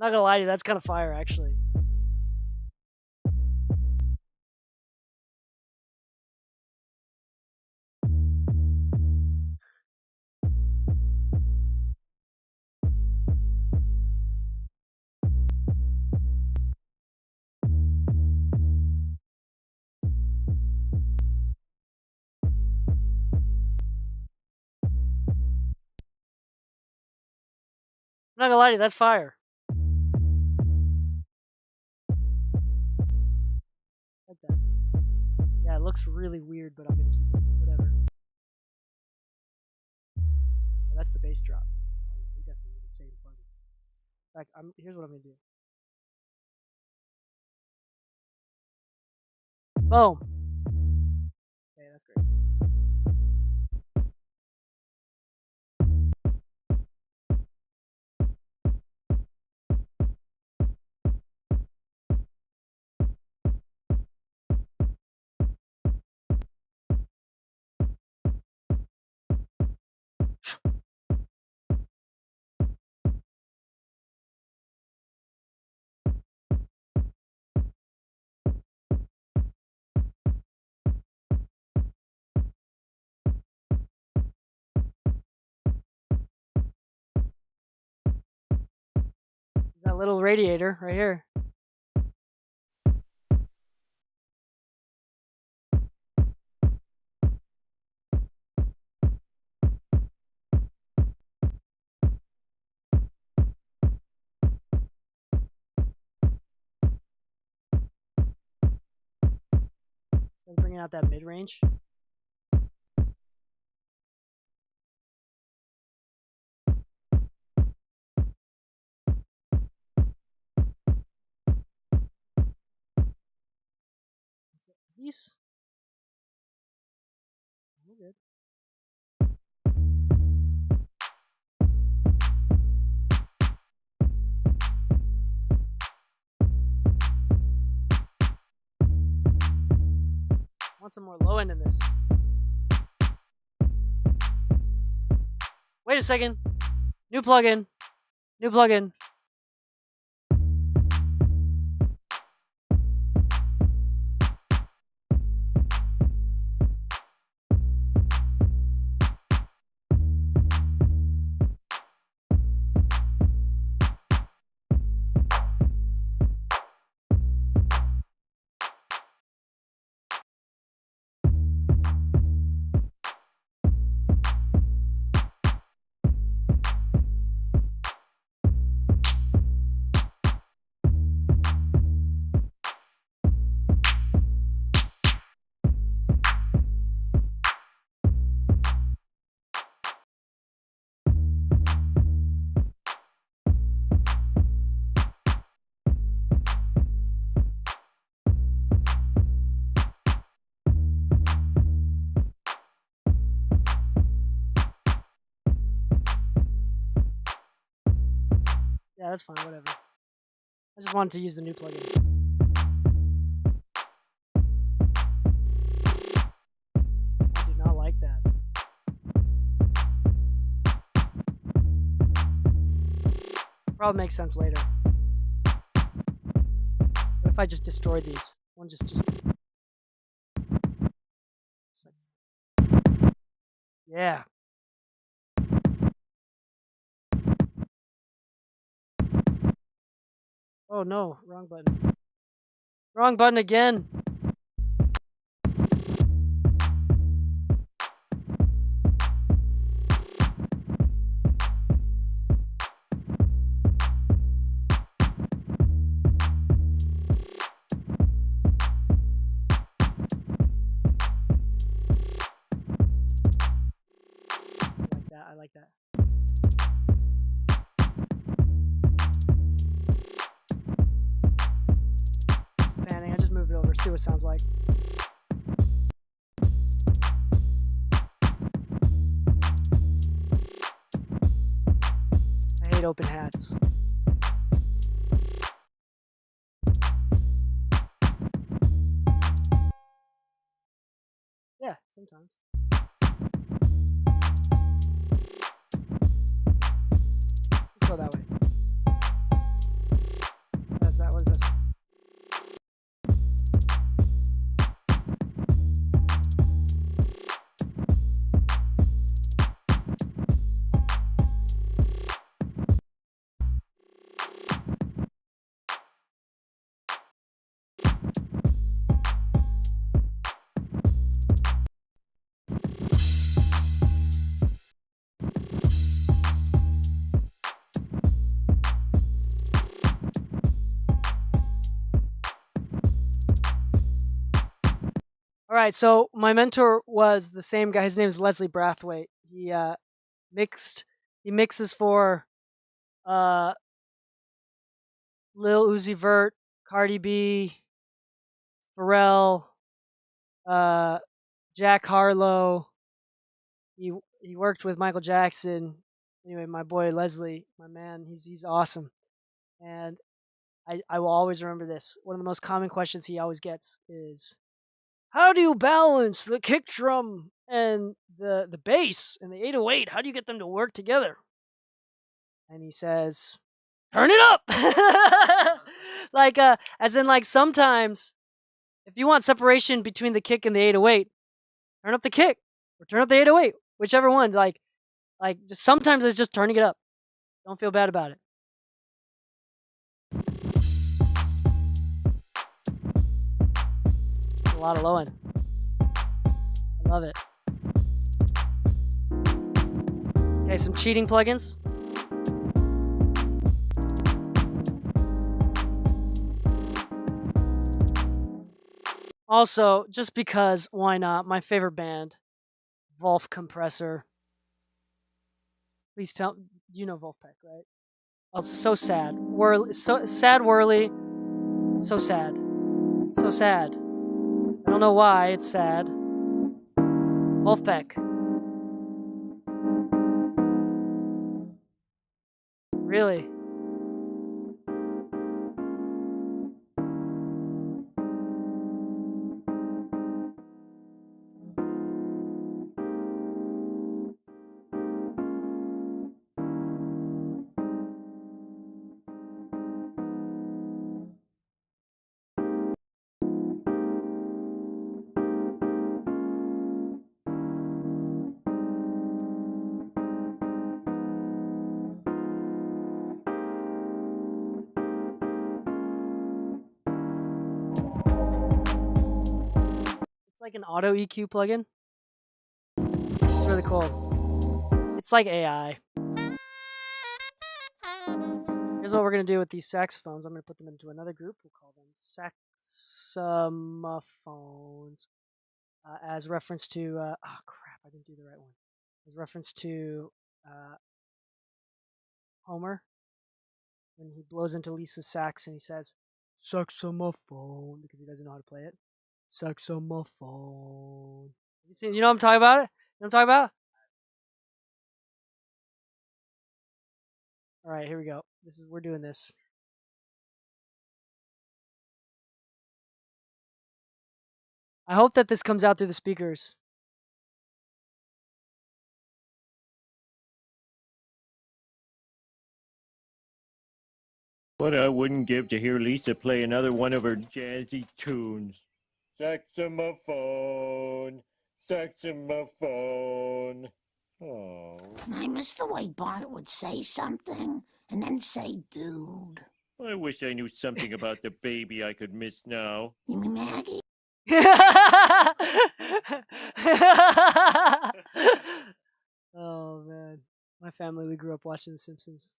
Not gonna lie to you, that's kind of fire actually. I'm not gonna lie to you, that's fire. Like that. Yeah, it looks really weird, but I'm gonna keep it. Whatever. Oh, that's the bass drop. Oh yeah, we definitely need the same plugins. In fact, here's what I'm gonna do. Boom. Okay, that's great. There's that little radiator right here. So I'm bringing out that mid range. These. We're good. I want some more low end in this. Wait a second. New plugin. New plugin. Yeah, that's fine. Whatever. I just wanted to use the new plugin. I do not like that. Probably makes sense later. What if I just destroyed these? One just like, yeah. Oh no, wrong button. Wrong button again. I like that. It's the panning. I just moved it over. See what it sounds like. I hate open hats. Yeah, sometimes. Let's go that way. That's that. What is this? All right, so my mentor was the same guy. His name is Leslie Brathwaite. He mixes for Lil Uzi Vert, Cardi B, Pharrell, Jack Harlow. He worked with Michael Jackson. Anyway, my boy Leslie, my man, he's awesome. And I will always remember this. One of the most common questions he always gets is, how do you balance the kick drum and the bass and the 808? How do you get them to work together? And he says, turn it up. Like as in like sometimes if you want separation between the kick and the 808, turn up the kick or turn up the 808, whichever one. Like just sometimes it's just turning it up. Don't feel bad about it. A lot of low end. I love it. Okay, some cheating plugins. Also, just because, why not? My favorite band, Wolf Compressor. Please tell, you know Wolfpack, right? Oh, so sad. Whirly, so sad, Whirly. So sad. So sad. I don't know why it's sad. Wolfpack. Really? It's like an auto EQ plugin. It's really cool. It's like AI. Here's what we're going to do with these saxophones. I'm going to put them into another group. We'll call them saxophones. As reference to, oh crap, I didn't do the right one. As reference to Homer, when he blows into Lisa's sax and he says, saxophone, because he doesn't know how to play it. Saxophone. You seen? You know what I'm talking about? You know what I'm talking about? All right, here we go. We're doing this. I hope that this comes out through the speakers. What I wouldn't give to hear Lisa play another one of her jazzy tunes. Saxophone, saxophone. Oh. I miss the way Bart would say something and then say dude. I wish I knew something about the baby I could miss now. You mean Maggie? Oh man, my family, we grew up watching The Simpsons.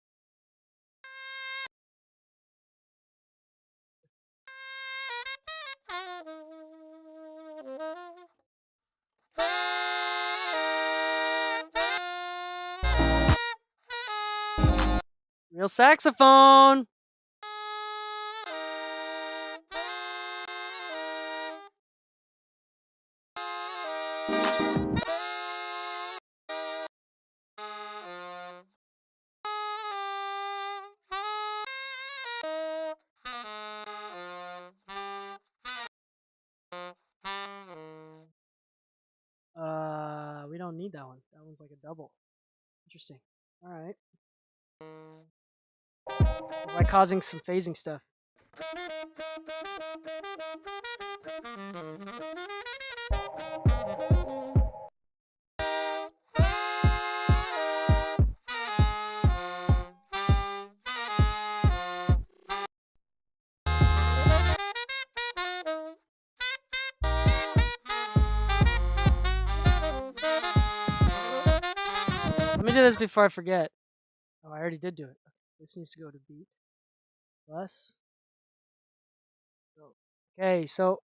Real saxophone. We don't need that one. That one's like a double. Interesting. All right. By causing some phasing stuff. Let me do this before I forget. Oh, I already did do it. This needs to go to beat. Plus. Okay, so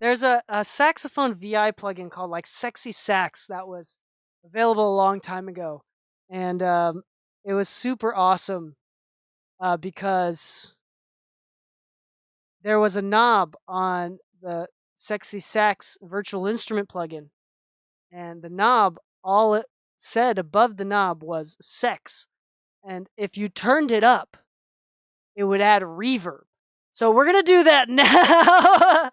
there's a saxophone VI plugin called like Sexy Sax that was available a long time ago. And it was super awesome because there was a knob on the Sexy Sax virtual instrument plugin. And the knob, all it said above the knob was sex. And if you turned it up, it would add reverb. So we're going to do that now.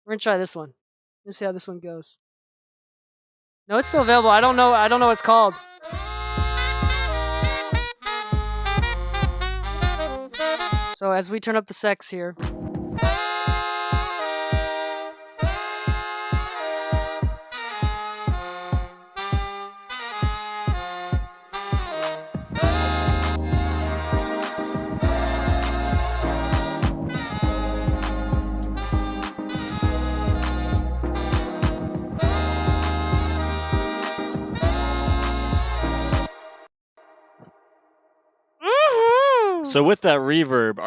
We're going to try this one. Let's see how this one goes. No, it's still available. I don't know what it's called. So as we turn up the sex here. So with that reverb,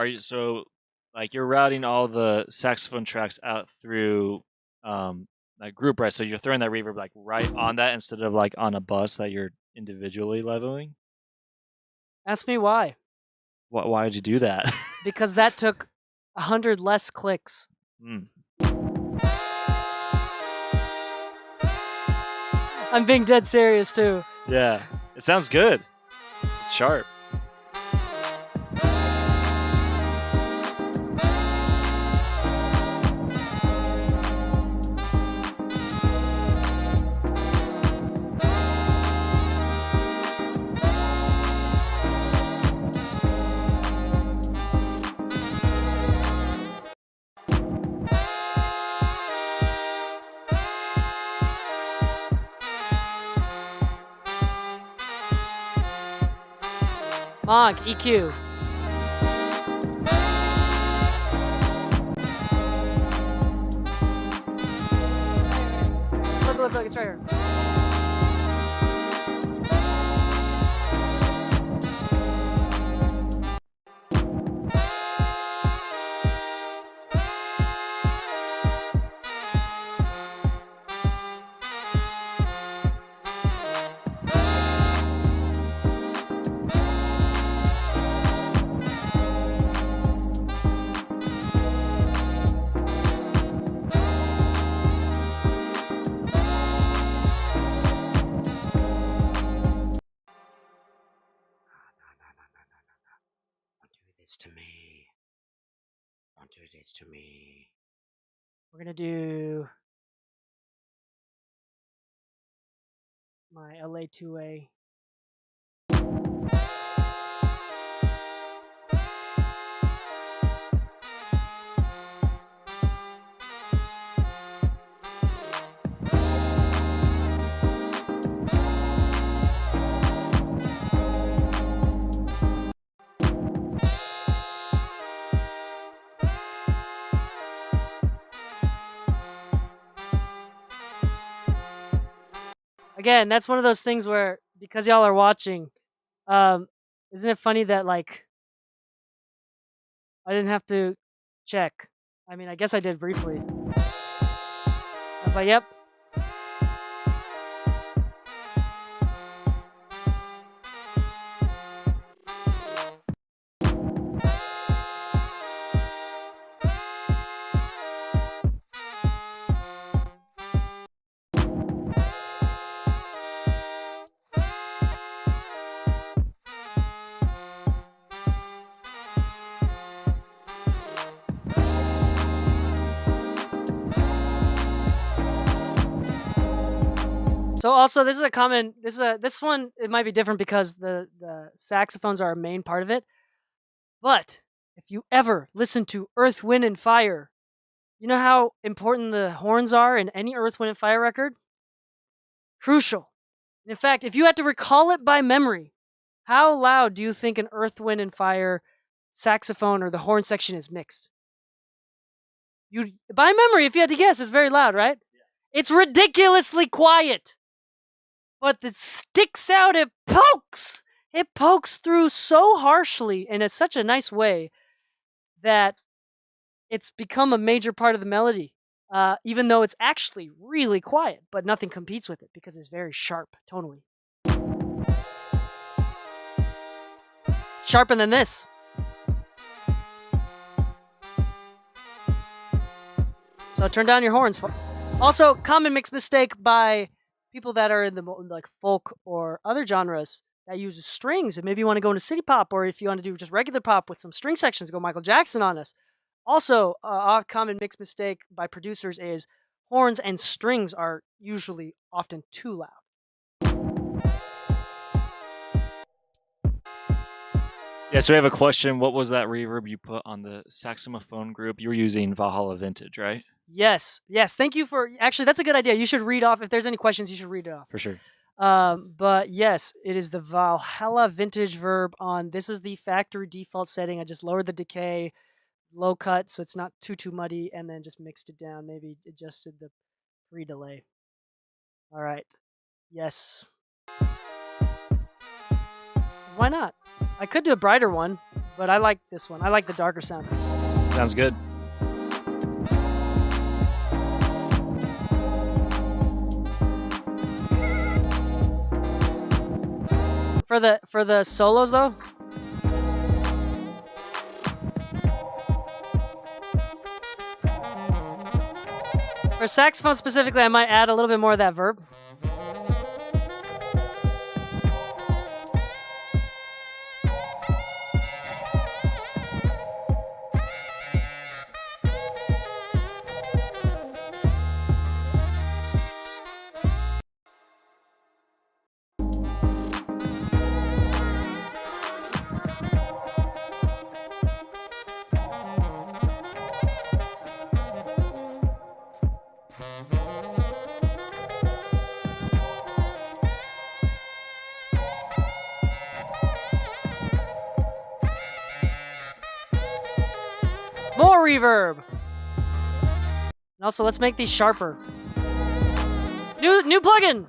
you're routing all the saxophone tracks out through like group, right? So you're throwing that reverb like right on that instead of like on a bus that you're individually leveling? Ask me why. Why did you do that? Because that took 100 less clicks. I'm being dead serious too. Yeah, it sounds good. It's sharp. Monk, EQ. Look, it's right here. this to me. Don't do this to me. We're gonna do my LA2A. Again, that's one of those things where, because y'all are watching, isn't it funny that like I didn't have to check? I mean, I guess I did briefly. I was like, yep. So also, this is a common. This one. It might be different because the saxophones are a main part of it. But if you ever listen to Earth, Wind, and Fire, you know how important the horns are in any Earth, Wind, and Fire record. Crucial. In fact, if you had to recall it by memory, how loud do you think an Earth, Wind, and Fire saxophone or the horn section is mixed? You by memory, if you had to guess, it's very loud, right? Yeah. It's ridiculously quiet. But it sticks out, it pokes! It pokes through so harshly and in such a nice way that it's become a major part of the melody. Even though it's actually really quiet, but nothing competes with it because it's very sharp tonally. Sharper than this. So turn down your horns. Also, common mixed mistake by people that are in the like folk or other genres that uses strings, and maybe you want to go into city pop, or if you want to do just regular pop with some string sections, go Michael Jackson on us. Also, a common mixed mistake by producers is horns and strings are usually often too loud. Yeah, so we have a question. What was that reverb you put on the saxophone group? You were using Valhalla Vintage, right? Yes. Thank you for actually. That's a good idea. You should read off if there's any questions. You should read it off For sure. But yes, it is the Valhalla Vintage verb on. This is the factory default setting. I just lowered the decay, low cut, so it's not too muddy, and then just mixed it down. Maybe adjusted the pre-delay. All right. Yes. 'Cause why not? I could do a brighter one, but I like this one. I like the darker sound. Sounds good. For the solos though, for saxophone specifically, I might add a little bit more of that verb. More reverb. And also, let's make these sharper. New plugin.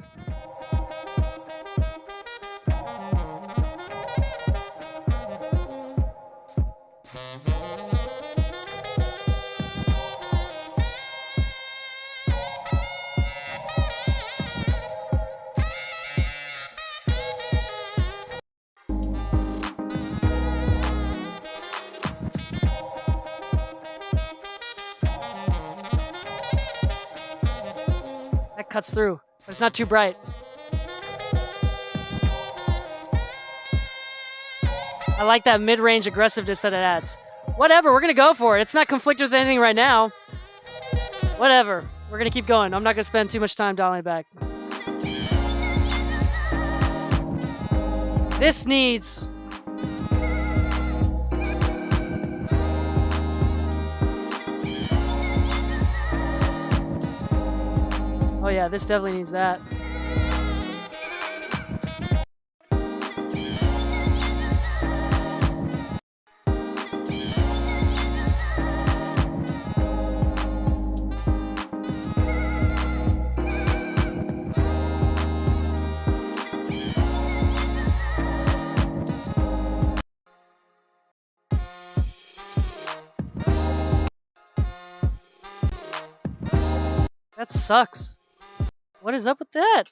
That cuts through, but it's not too bright. I like that mid-range aggressiveness that it adds. Whatever, we're gonna go for it. It's not conflicted with anything right now. Whatever, we're gonna keep going. I'm not gonna spend too much time dialing it back. This needs... Oh yeah, this definitely needs that. That sucks. What is up with that?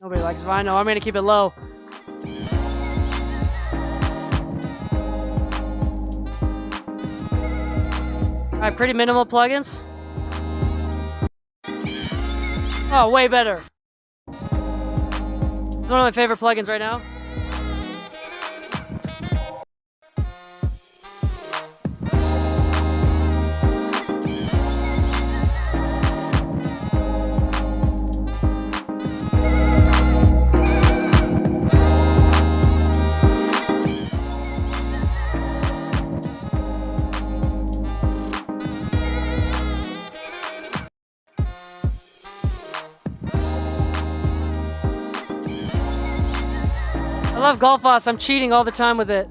Nobody likes vinyl. I'm gonna keep it low. Alright, pretty minimal plugins. Oh, way better. It's one of my favorite plugins right now. I love Golfos. I'm cheating all the time with it.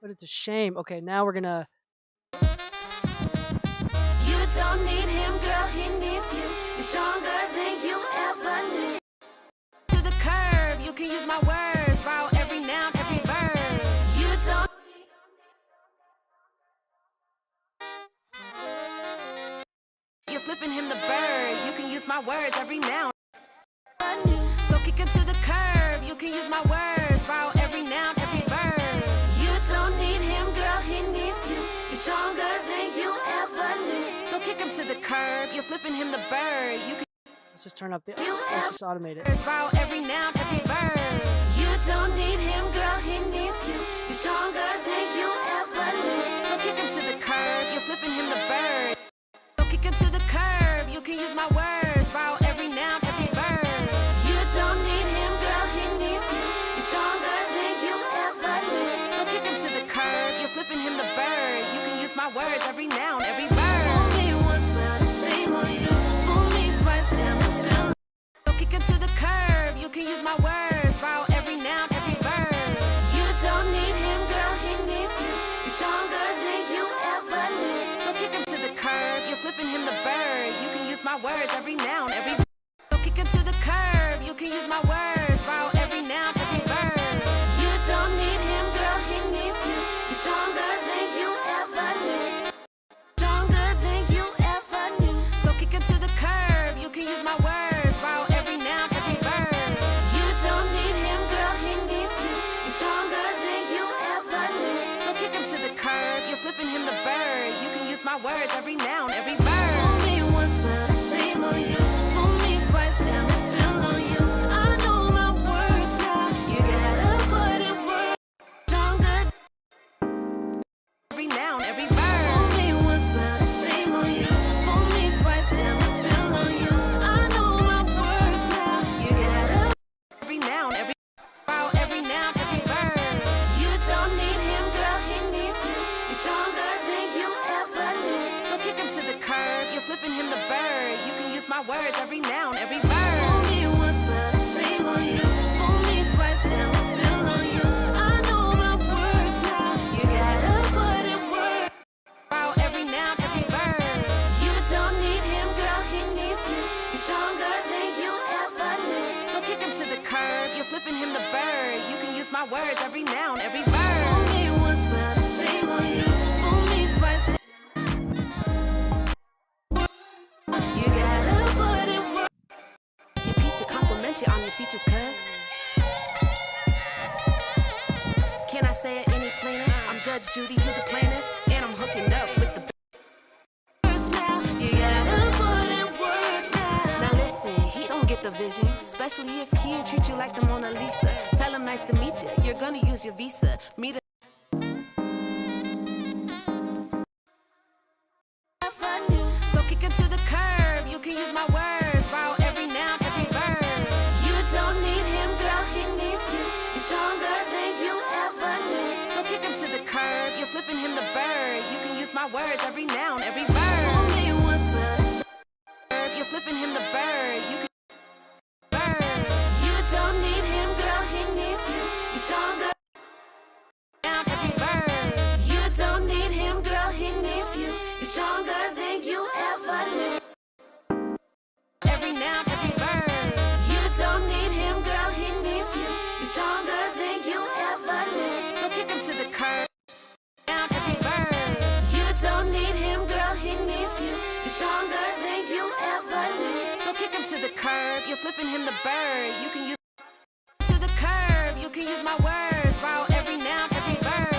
But it's a shame. Okay, now we're gonna... You don't need him, girl, he needs you. You're stronger than you ever knew. To the curb, you can use my words. Borrow every noun, every verb. You don't... You're flipping him the bird. You can use my words every noun. So kick him to the curb. You can use my words. Borrow every noun, every verb. You don't need him, girl, he needs you. You're stronger than you ever knew. So kick him to the curb. You're flipping him the bird. You can... Let's just turn up the... Let's just automate it. Borrow every noun, every verb. You don't need him, girl, he needs you. You're stronger than you ever knew. So kick him to the curb. You're flipping him the bird. So kick him to the curb. You can use my words. Borrow every noun, every verb. You don't need him, girl, he needs you. You're stronger than you ever knew. So kick him to the curb. You're flipping him the bird. You can use my words every noun, every verb. Fool me once, but a shame on you. Fool me twice, and I'm still... So kick him to the curb. You can use my words. Borrow every noun, every verb. You don't need him, girl, he needs you. You're stronger than you ever knew. So kick him to the curb. You're flipping him the bird. You can use my words every noun, every verb. So kick him to the curb. You can use my words. Borrow every noun, every verb. You don't need him, girl, he needs you. You're stronger than you ever knew. Stronger than you ever knew. So kick him to the curb. You can use my words. Borrow every noun, every verb. You don't need him, girl, he needs you. You're stronger than you ever knew. So kick him to the curb. You're flipping him the bird. You can use my words every noun, every verb. Fool me once, but a shame on you. Fool me twice, and I'm still on you. I know words, every noun, every verb. Fool me once, but shame on you. Fool me twice, then I'm still on you. I know my worth now. You gotta put in work. Borrow every noun, every verb. You don't need him, girl, he needs you. He's stronger than you ever knew. So kick him to the curb. You're flipping him the bird. You can use my words, every noun, every verb. Fool me once, but shame on you. Fool me twice. You gotta put in work. Your pizza compliment you on your features, cuz. Can I say it any plainer? I'm Judge Judy, you the plaintiff, and I'm hooking up with the now. You gotta put in work now. Now listen, he don't get the vision, especially if he ain't treat you like the Mona Lisa. Tell him nice to meet you, you're gonna use your visa. Meet a so kick him to the curb, you can use my words, borrow every noun, every verb. You don't need him, girl, he needs you. He's stronger than you ever knew. So kick him to the curb, you're flipping him the bird. You can use my words, every noun, every verb. Fool me once, but you're flipping him the bird. You can bird. You don't need him, girl, he needs you. He's stronger. Noun, every verb. You don't need him, girl, he needs you. He's stronger than you ever knew. Every noun, every verb. You don't need him, girl, he needs you. He's stronger than you ever knew. So kick him to the curb. Noun, every verb. You don't need him, girl, he needs you. He's stronger than you ever knew. So kick him to the curb. You're flipping him the bird. You can use to the curb. You can use my words. Borrow every noun, every verb.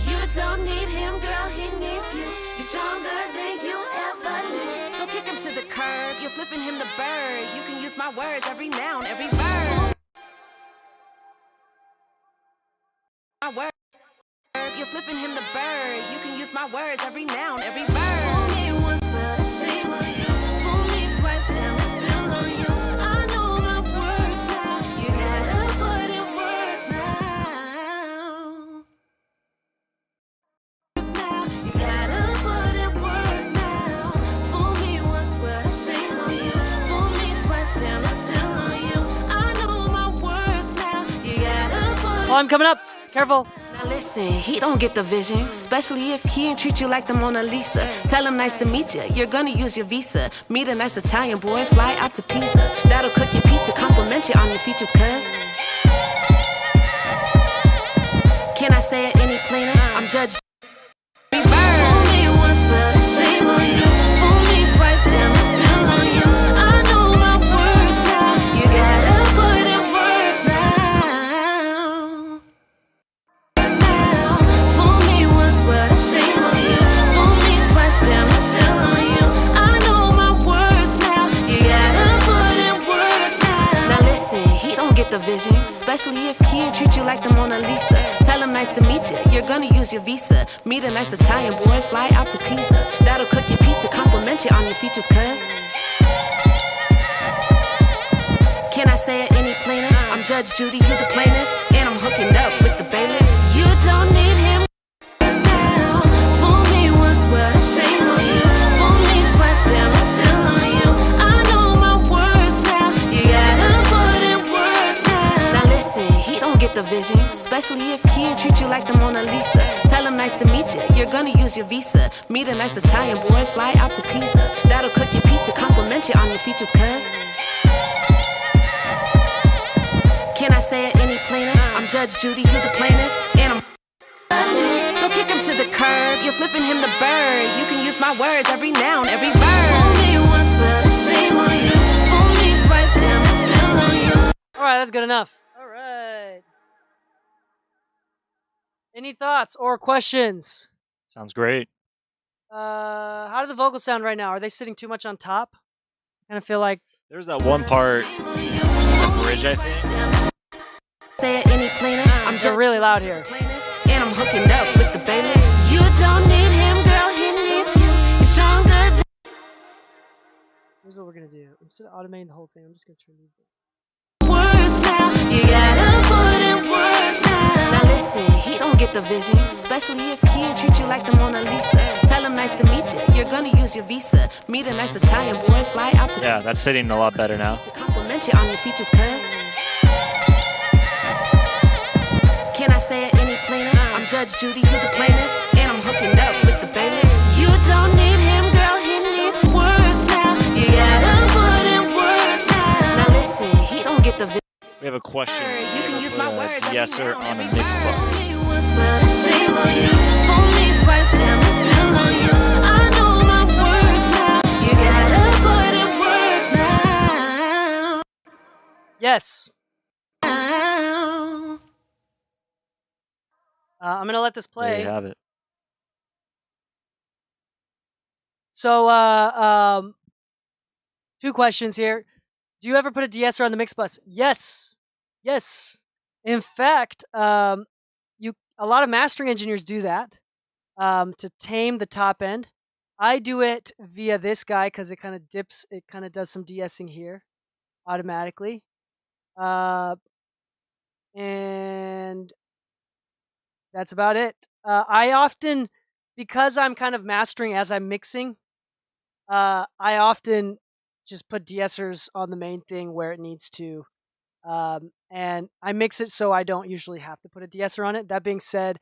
You don't need him, girl, he needs you. He's stronger than you ever knew. So kick him to the curb. You're flipping him the bird. You can use my words, every noun, every verb. My word. You're flipping him the bird. You can use my words, every noun, every verb. Fool me once, but shame on you. Fool me twice, then I'm still on you. I know my worth now. You gotta put in work now. Now, you gotta put in work now. Fool me once, but shame on you. Fool me twice, then I'm still on you. I know my worth now. You gotta put Oh, I'm coming up. Careful. now listen, he don't get the vision, especially if he ain't treat you like the Mona Lisa. Tell him nice to meet you, you're gonna use your visa. Meet a nice Italian boy, fly out to Pisa. That'll cook your pizza, compliment you on your features, cuz. Can I say it any plainer? I'm Judge Judy. Fool me once, but shame on you. Fool me twice, then I'm still on you. I know my worth now. You gotta put in work now. Fool me once, but shame on you. Fool me twice, then I'm still on you. I know my worth now. You gotta put in work now. Now listen, he don't get the vision, especially if he ain't treat you like the Mona Lisa. Tell him nice to meet you, you're gonna use your visa. Meet a nice Italian boy, fly out to Pisa. That'll cook your pizza, compliment you on your features, cuz. Can I say it any plainer? I'm Judge Judy, you the plaintiff, and I'm hooking up with the bailiff. You don't need him now. Fool me once, but shame on you. Fool me twice, then I'm still on you. I know my worth now. You gotta put in work now. Now listen, he don't get the vision, especially if he ain't treat you like the Mona Lisa. Tell him nice to meet you, you're gonna use your visa. Meet a nice Italian boy, fly out to Pisa. That'll cook your pizza, compliment you on your features, cuz. Can I say it any plainer? I'm Judge Judy, you the plaintiff, and I'm so kick him to the curb. You're flipping him the bird. You can use my words, every noun, every verb. Fool me once, but shame on you. Fool me twice, then I'm still on you. All right, that's good enough. All right. Any thoughts or questions? Sounds great. How do the vocals sound right now? Are they sitting too much on top? Kind of feel like There's that one part, the bridge, I think. Say it any plainer. I'm they're really loud here. and I'm hooking up with the bailiff. You don't need him, girl, he needs you. You're stronger than Here's what we're gonna do. Instead of automating the whole thing, I'm just gonna turn these down. worth now. You gotta put in work now. Now listen, he don't get get the vision, especially if he ain't treat you like the Mona Lisa. Tell him nice to meet you, you're gonna use your visa. Meet a nice Italian boy, fly out to Yeah, that's sitting a lot better now. to compliment you on your features, cuz. Can I say it any plainer? I'm Judge Judy, you the plaintiff, and I'm hooking up with the bailiff. You don't need him, girl, he needs work now. You gotta put in work now. Now listen, he don't get the vision. We have a question You can use my words. every de-esser round, on the every mix word. bus. You was, but shame on you. For me twice, now I'm still on you. I know my work now. You gotta put in work now. Yes. Now. I'm gonna let this There play. you have it. So, two questions here. Do you ever put a de-esser on the mix bus? Yes. Yes. In fact, a lot of mastering engineers do that to tame the top end. I do it via this guy because it kind of dips. It kind of does some de-essing here automatically. And that's about it. I often, because I'm kind of mastering as I'm mixing, I often just put de-essers on the main thing where it needs to. And I mix it so I don't usually have to put a de-esser on it. That being said,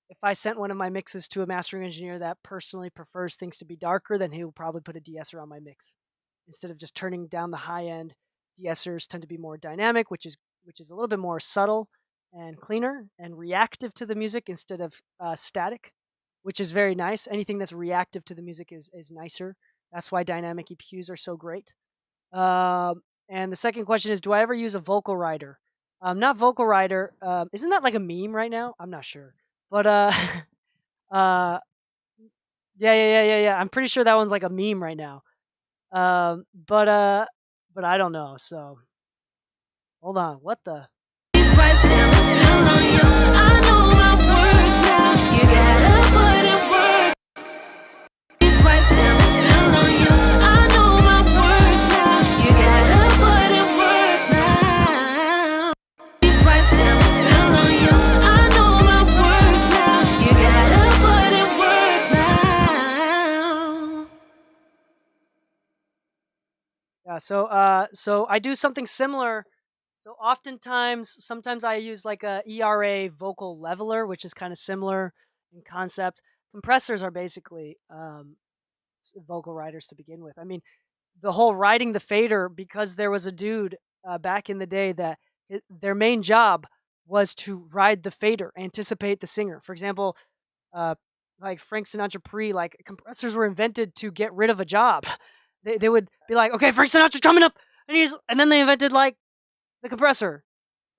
if I sent one of my mixes to a mastering engineer that personally prefers things to be darker, then he will probably put a de-esser on my mix. Instead of just turning down the high end, de-essers tend to be more dynamic, which is a little bit more subtle and cleaner and reactive to the music instead of static, which is very nice. Anything that's reactive to the music is nicer. That's why dynamic EQs are so great. And the second question is, do I ever use a vocal rider? Not vocal rider. Isn't that like a meme right now? I'm not sure. But yeah. I'm pretty sure that one's like a meme right now. But I don't know. So hold on. What the? Twice now I'm still on you. I know my work now. You gotta put in work. Twice now I'm still on you. I know my work now. You gotta put in work now. Twice now I'm still on you. I know my work now. You gotta put in work now. Yeah. So I do something similar. So sometimes I use like a ERA vocal leveler, which is kind of similar in concept. Compressors are basically vocal riders to begin with. I mean, the whole riding the fader, because there was a dude back in the day that their main job was to ride the fader, anticipate the singer. For example, like Frank Sinatra like compressors were invented to get rid of a job. They would be like, okay, Frank Sinatra's coming up, and then they invented like the compressor,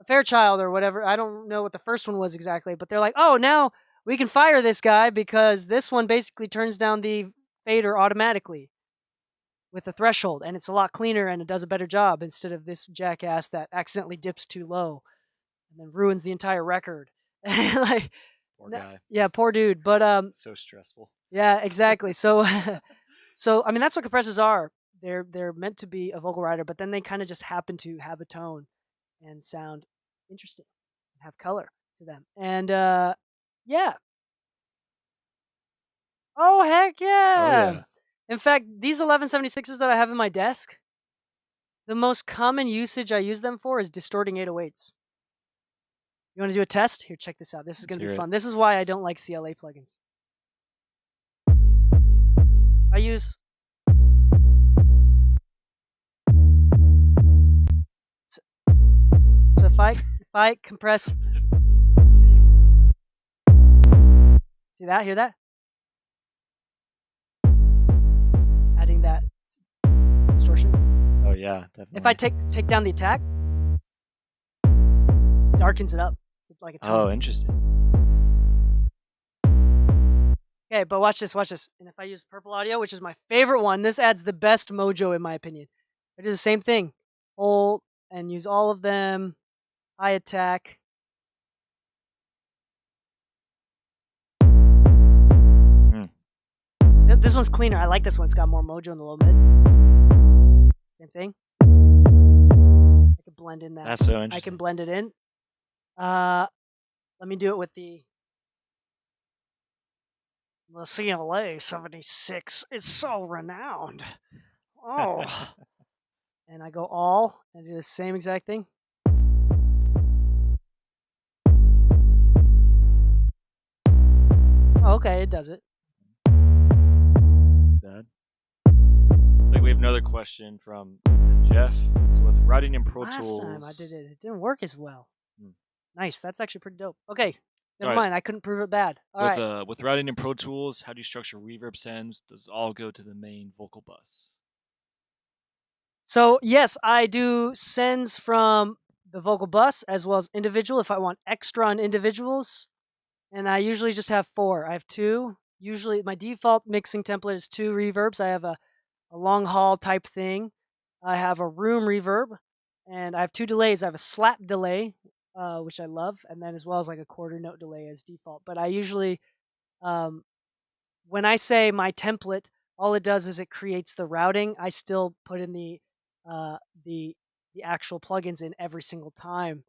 a Fairchild or whatever. I don't know what the first one was exactly, but they're like, oh, now we can fire this guy because this one basically turns down the fader automatically with a threshold, and it's a lot cleaner and it does a better job instead of this jackass that accidentally dips too low and then ruins the entire record. Like, Poor guy. yeah, poor dude. But So stressful. yeah, exactly. So, so I mean, that's what compressors are. They're meant to be a vocal rider, but then they kind of just happen to have a tone and sound interesting, and have color to them. And yeah. Oh heck yeah! yeah. In fact, these 1176s that I have in my desk, the most common usage I use them for is distorting 808s. You want to do a test? Here, check this out. This is going to be hear it. fun. This is why I don't like CLA plugins. I use so if I compress, see that? Hear that? Adding that distortion. Oh yeah, definitely. If I take down the attack, darkens it up. It's like a tone. Oh, interesting. Okay, but watch this. And if I use Purple Audio, which is my favorite one, this adds the best mojo in my opinion. I do the same thing. Hold and use all of them. High attack. This one's cleaner. I like this one. It's got more mojo in the low mids. Same thing. I can blend in that. That's so I interesting. can blend it in. Let me do it with the The CLA 76 is so renowned. Oh. And I go all and do the same exact thing. Oh, okay, it does it. Bad. Looks like we have another question from Jeff. So with writing in Pro Last Tools, time I did it, it didn't work as well. Hmm. Nice, that's actually pretty dope. Okay, never Alright. mind. I couldn't prove it bad. All right. With writing in Pro Tools, how do you structure reverb sends? Does it all go to the main vocal bus? So yes, I do sends from the vocal bus as well as individual if I want extra on individuals. And I usually just have 4. I have 2. Usually my default mixing template is 2 reverbs. I have a long haul type thing. I have a room reverb, and I have 2 delays. I have a slap delay, which I love, and then as well as like a quarter note delay as default. But I usually, when I say my template, all it does is it creates the routing. I still put in the actual plugins in every single time,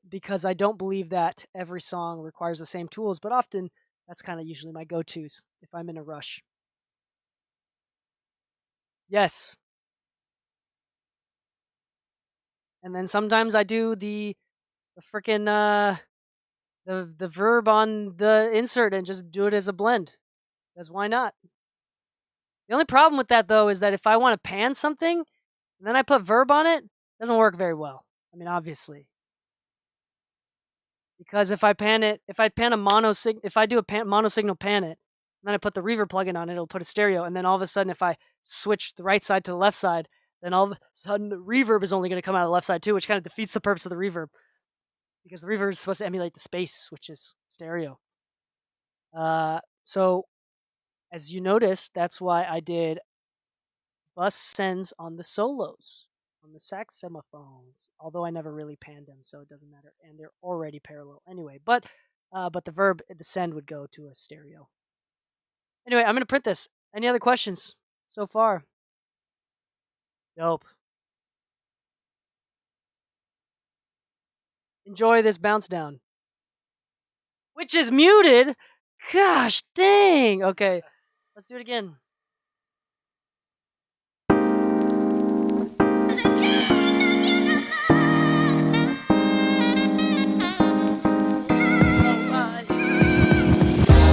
because I don't believe that every song requires the same tools. But often that's kind of usually my go-tos if I'm in a rush. Yes. And then sometimes I do the freaking the verb on the insert and just do it as a blend. Because why not? The only problem with that though is that if I want to pan something and then I put verb on it, it doesn't work very well. I mean, obviously. Because if I pan it, if I do a mono signal pan it, and then I put the reverb plugin on it, it'll put a stereo, and then all of a sudden if I switch the right side to the left side, then all of a sudden the reverb is only going to come out of the left side too, which kind of defeats the purpose of the reverb. Because the reverb is supposed to emulate the space, which is stereo. So, as you noticed, that's why I did bus sends on the solos, on the saxophones. Although I never really panned them, so it doesn't matter, and they're already parallel anyway. But the verb, the send would go to a stereo. Anyway, I'm gonna print this. Any other questions so far? Dope. Enjoy this bounce down. Which is muted? Gosh dang. Okay, let's do it again.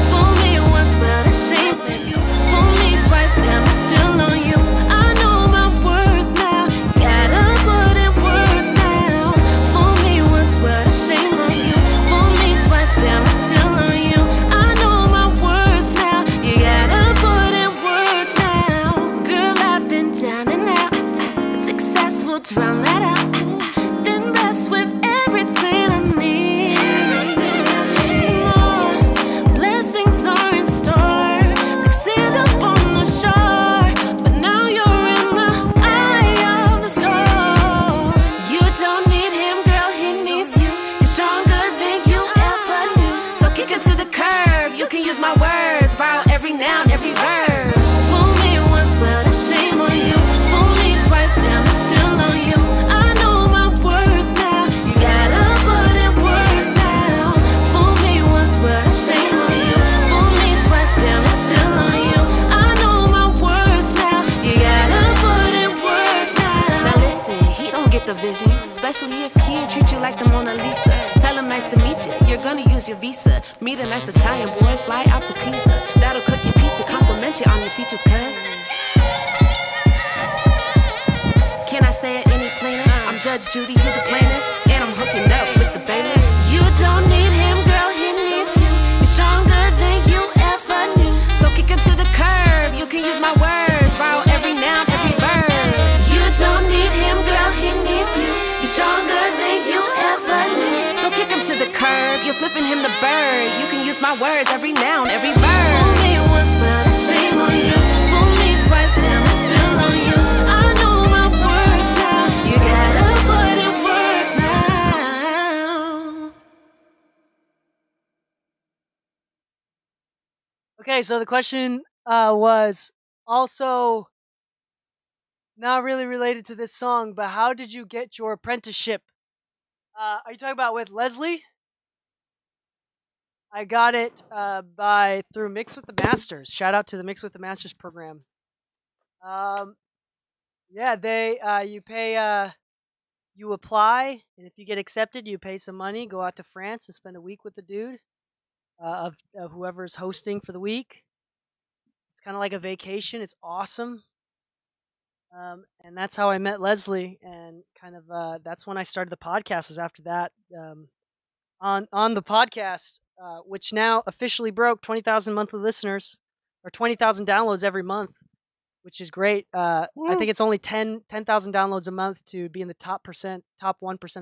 Fool me once, but ashamed of you. Fool me twice, damn, I'm still on you. I know my worth now. Gotta put in work now. Fool me once, but ashamed of you. Fool me twice, damn, I'm still on you. I know my worth now. You gotta put in work now. Girl, I've been down and out, but success will drown that out. Been blessed with everything I need. Blessings are in store, like sand up on the shore. But now you're in the eye of the storm. You don't need him, girl, he needs you. You're stronger than you ever knew. So kick him to the curb. You can use my words, borrow every noun, every verb. Fool me once, but a shame on you. Fool me twice, damn, I'm still on you. I know my worth now. You gotta put in work now. Fool me once, but a shame on you. Fool me twice, damn, I'm still on you. I know my worth now. You gotta put in work now. Now listen, he don't get the vision, especially if he treat you like the Mona Lisa. Tell him nice to meet you. You're gonna use your visa. Meet a nice Italian boy, fly out to Pisa. That'll cook your pizza, compliment you on your features, cuz. Can I say it any plainer? I'm Judge Judy, you the plaintiff, and I'm hooking up with the bailiff. You don't need him, girl, he needs you. You're stronger than you ever knew. So kick him to the curb. You can use my words, borrow every noun, every verb. You don't need him, girl, he needs you. You're stronger than you ever knew. So kick him to the curb. You're flipping him the bird. You can use my words, every noun, every verb. Fool me once, but a shame on you. Fool me twice, damn, I'm still on you. I know my worth now. You gotta put in work now. Okay, so the question was also not really related to this song, but how did you get your apprenticeship? Are you talking about with Leslie? I got it through Mix with the Masters. Shout out to the Mix with the Masters program. Yeah, they you pay you apply, and if you get accepted, you pay some money, go out to France and spend a week with the dude of whoever's hosting for the week. It's kind of like a vacation. It's awesome. And that's how I met Leslie, and kind of that's when I started the podcast. Was after that on the podcast, which now officially broke 20,000 monthly listeners or 20,000 downloads every month, which is great. I think it's only 10,000 downloads a month to be in the top 1%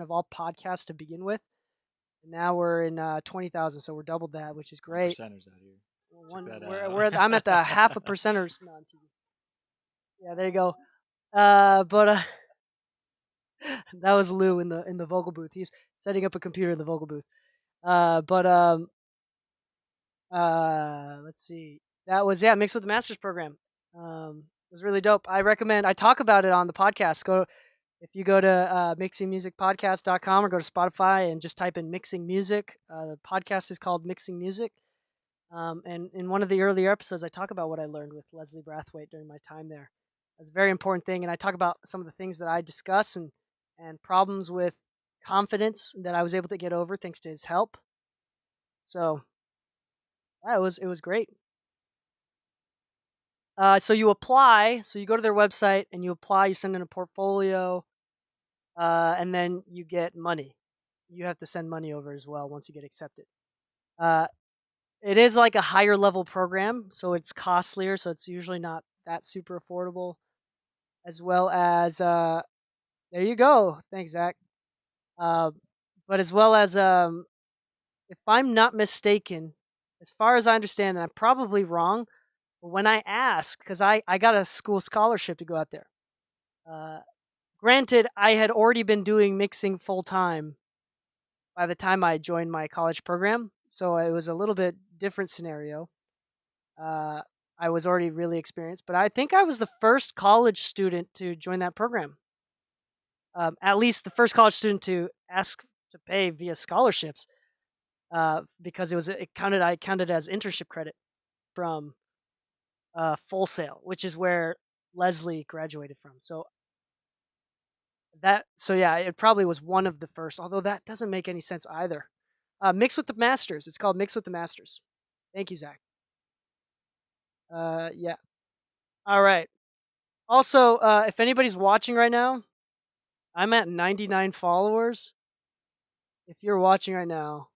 of all podcasts to begin with. And now we're in 20,000, so we're doubled that, which is great. Percenters out here. I'm at the half a percenters. No, I'm teasing. Yeah, there you go. But that was Lou in the vocal booth. He's setting up a computer in the vocal booth. Let's see. That was Mixed with the Masters program. It was really dope. I recommend. I talk about it on the podcast. If you go to mixingmusicpodcast.com or go to Spotify and just type in Mixing Music. The podcast is called Mixing Music. And in one of the earlier episodes, I talk about what I learned with Leslie Brathwaite during my time there. That's a very important thing, and I talk about some of the things that I discuss and problems with confidence that I was able to get over thanks to his help. So it was great. So you apply. So you go to their website and you apply. You send in a portfolio, and then you get money. You have to send money over as well once you get accepted. It is like a higher level program, so it's costlier. So it's usually not that super affordable. As well as there you go. Thanks, Zach. But as well as if I'm not mistaken, as far as I understand, and I'm probably wrong, but when I asked, because I got a school scholarship to go out there. Granted, I had already been doing mixing full time by the time I joined my college program, so it was a little bit different scenario. I was already really experienced, but I think I was the first college student to join that program. At least the first college student to ask to pay via scholarships, because I counted as internship credit from Full Sail, which is where Leslie graduated from. So it probably was one of the first, although that doesn't make any sense either. Mix with the Masters. It's called Mix with the Masters. Thank you, Zach. Yeah. All right. Also, if anybody's watching right now, I'm at 99 followers. If you're watching right now,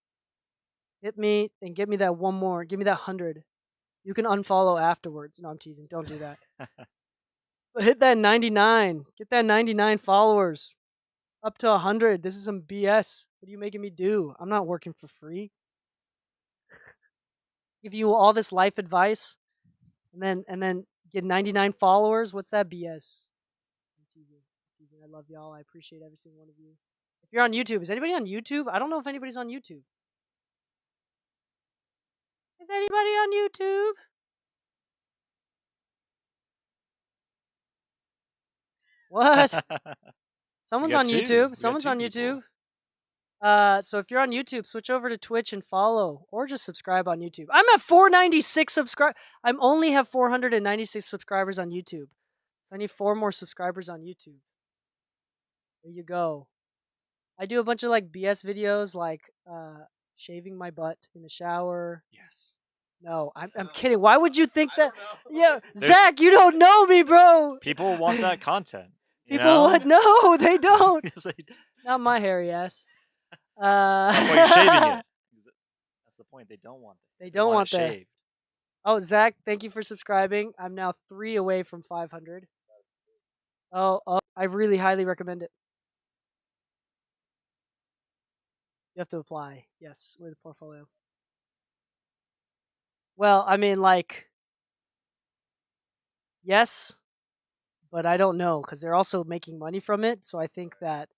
hit me and give me that one more. Give me that 100. You can unfollow afterwards. No, I'm teasing. Don't do that. But hit that 99. Get that 99 followers. Up to 100. This is some BS. What are you making me do? I'm not working for free. Give you all this life advice, and then get 99 followers. What's that BS? I'm teasing. I love y'all. I appreciate every single one of you. If you're on YouTube, is anybody on YouTube? I don't know if anybody's on YouTube. Is anybody on YouTube? What? Someone's on YouTube. Someone's on YouTube. So if you're on YouTube, switch over to Twitch and follow, or just subscribe on YouTube. I'm at 496 subscribers. I only have 496 subscribers on YouTube. So I need 4 more subscribers on YouTube. There you go. I do a bunch of like BS videos, like shaving my butt in the shower. Yes. No, I'm kidding. Why would you think that? Yeah, Zach, you don't know me, bro. People want that content. People what? No, they don't. Yes, they do. Not my hairy ass. That's why you're shaving it. That's the point. They don't want it. They don't want it that. shaved. Oh, Zach, thank you for subscribing. I'm now 3 away from 500. Oh, I really highly recommend it. You have to apply. Yes, with a portfolio. Well, I mean, like, yes, but I don't know because they're also making money from it. So I think that,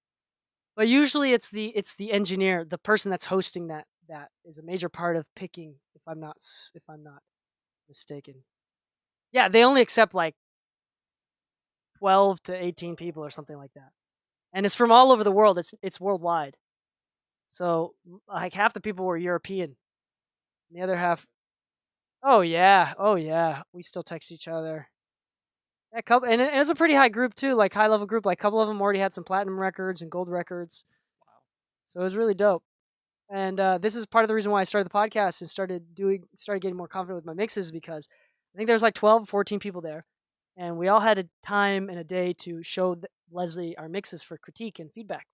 but usually it's the engineer, the person that's hosting that is a major part of picking. If I'm not mistaken, yeah, they only accept like 12 to 18 people or something like that, and it's from all over the world. It's worldwide. So like half the people were European. and the other half. Oh yeah, we still text each other. A couple, and it was a pretty high group too, like high level group. Like a couple of them already had some platinum records and gold records, so it was really dope. And this is part of the reason why I started the podcast and started getting more confident with my mixes, because I think there's like 12, 14 people there, and we all had a time and a day to show Leslie our mixes for critique and feedback.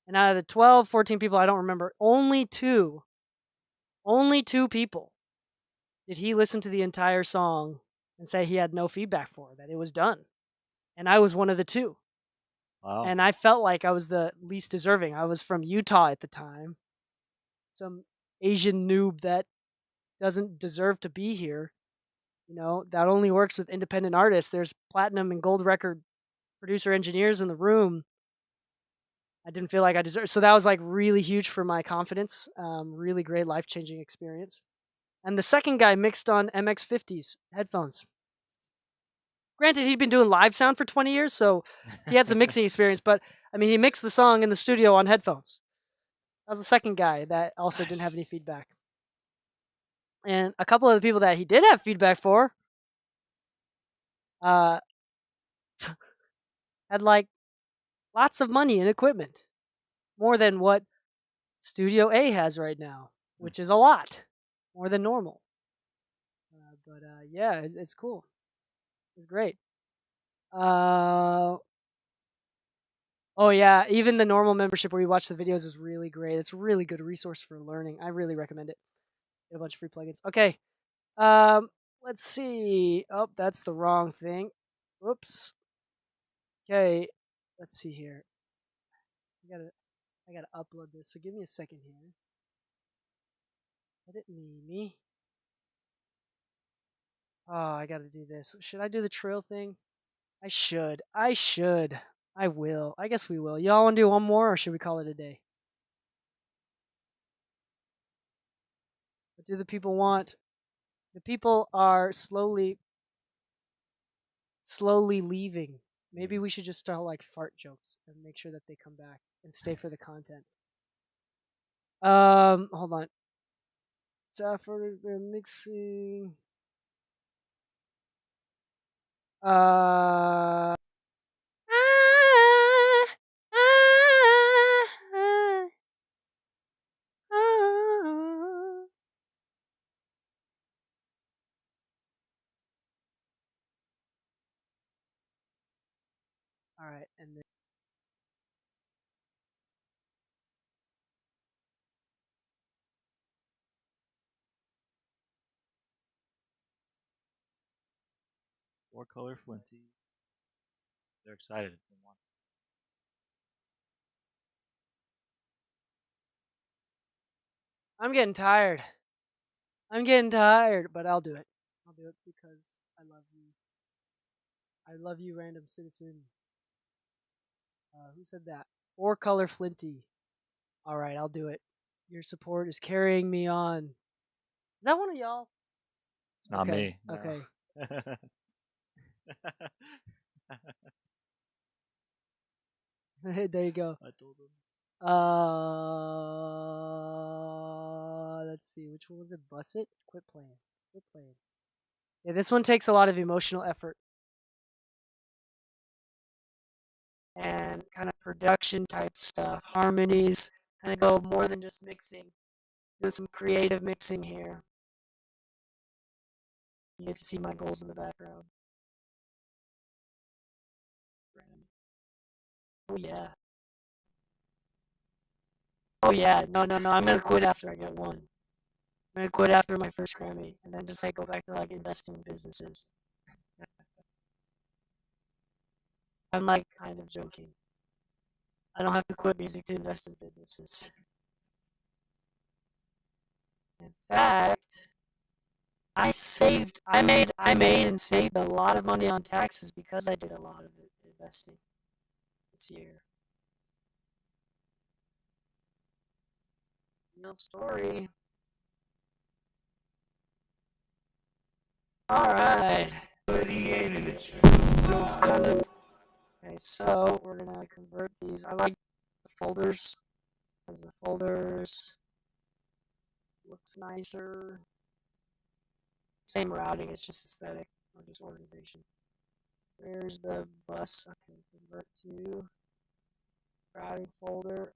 And out of the 12, 14 people, I don't remember, only two people did he listen to the entire song and say he had no feedback for, that it was done. And I was one of the two. Wow. And I felt like I was the least deserving. I was from Utah at the time, some Asian noob that doesn't deserve to be here. You know, that only works with independent artists. There's platinum and gold record producer engineers in the room. I didn't feel like I deserved. So that was like really huge for my confidence. Really great life-changing experience. And the second guy mixed on MX50s headphones. Granted, he'd been doing live sound for 20 years, so he had some mixing experience. But I mean, he mixed the song in the studio on headphones. That was the second guy that also didn't have any feedback. And a couple of the people that he did have feedback for had like lots of money and equipment, more than what Studio A has right now, which is a lot more than normal. But yeah, it's cool. It's great. Oh yeah, even the normal membership where you watch the videos is really great. It's a really good resource for learning. I really recommend it. Get a bunch of free plugins. Okay. Let's see. Oh, that's the wrong thing. Whoops. Okay. Let's see here. I gotta upload this, so give me a second here. Edit me. Oh, I gotta do this. Should I do the trail thing? I should. I will. I guess we will. Y'all want to do one more, or should we call it a day? What do the people want? The people are slowly leaving. Maybe we should just start like fart jokes and make sure that they come back and stay for the content. Hold on. It's after mixing. All right, and then Four color Flinty. They're excited. They want I'm getting tired, but I'll do it. I'll do it because I love you. I love you, random citizen. Who said that? Four color Flinty. All right, I'll do it. Your support is carrying me on. Is that one of y'all? It's not Okay, me. No. okay. There you go. I told him. Let's see. Which one was it? Bus it? Quit playing. Yeah, this one takes a lot of emotional effort and kind of production type stuff. Harmonies kind of go more than just mixing. Doing some creative mixing here. You get to see my goals in the background. Oh yeah. Oh yeah. No. I'm gonna quit after I get one. I'm gonna quit after my first Grammy, and then just like go back to like investing in businesses. I'm like kind of joking. I don't have to quit music to invest in businesses. In fact, I made and saved a lot of money on taxes because I did a lot of investing this year. Real story. Alright. Okay, so we're gonna convert these. I like the folders. As the folders look looks nicer. Same routing, it's just aesthetic or just organization. Where's the bus? Okay, convert to routing folder.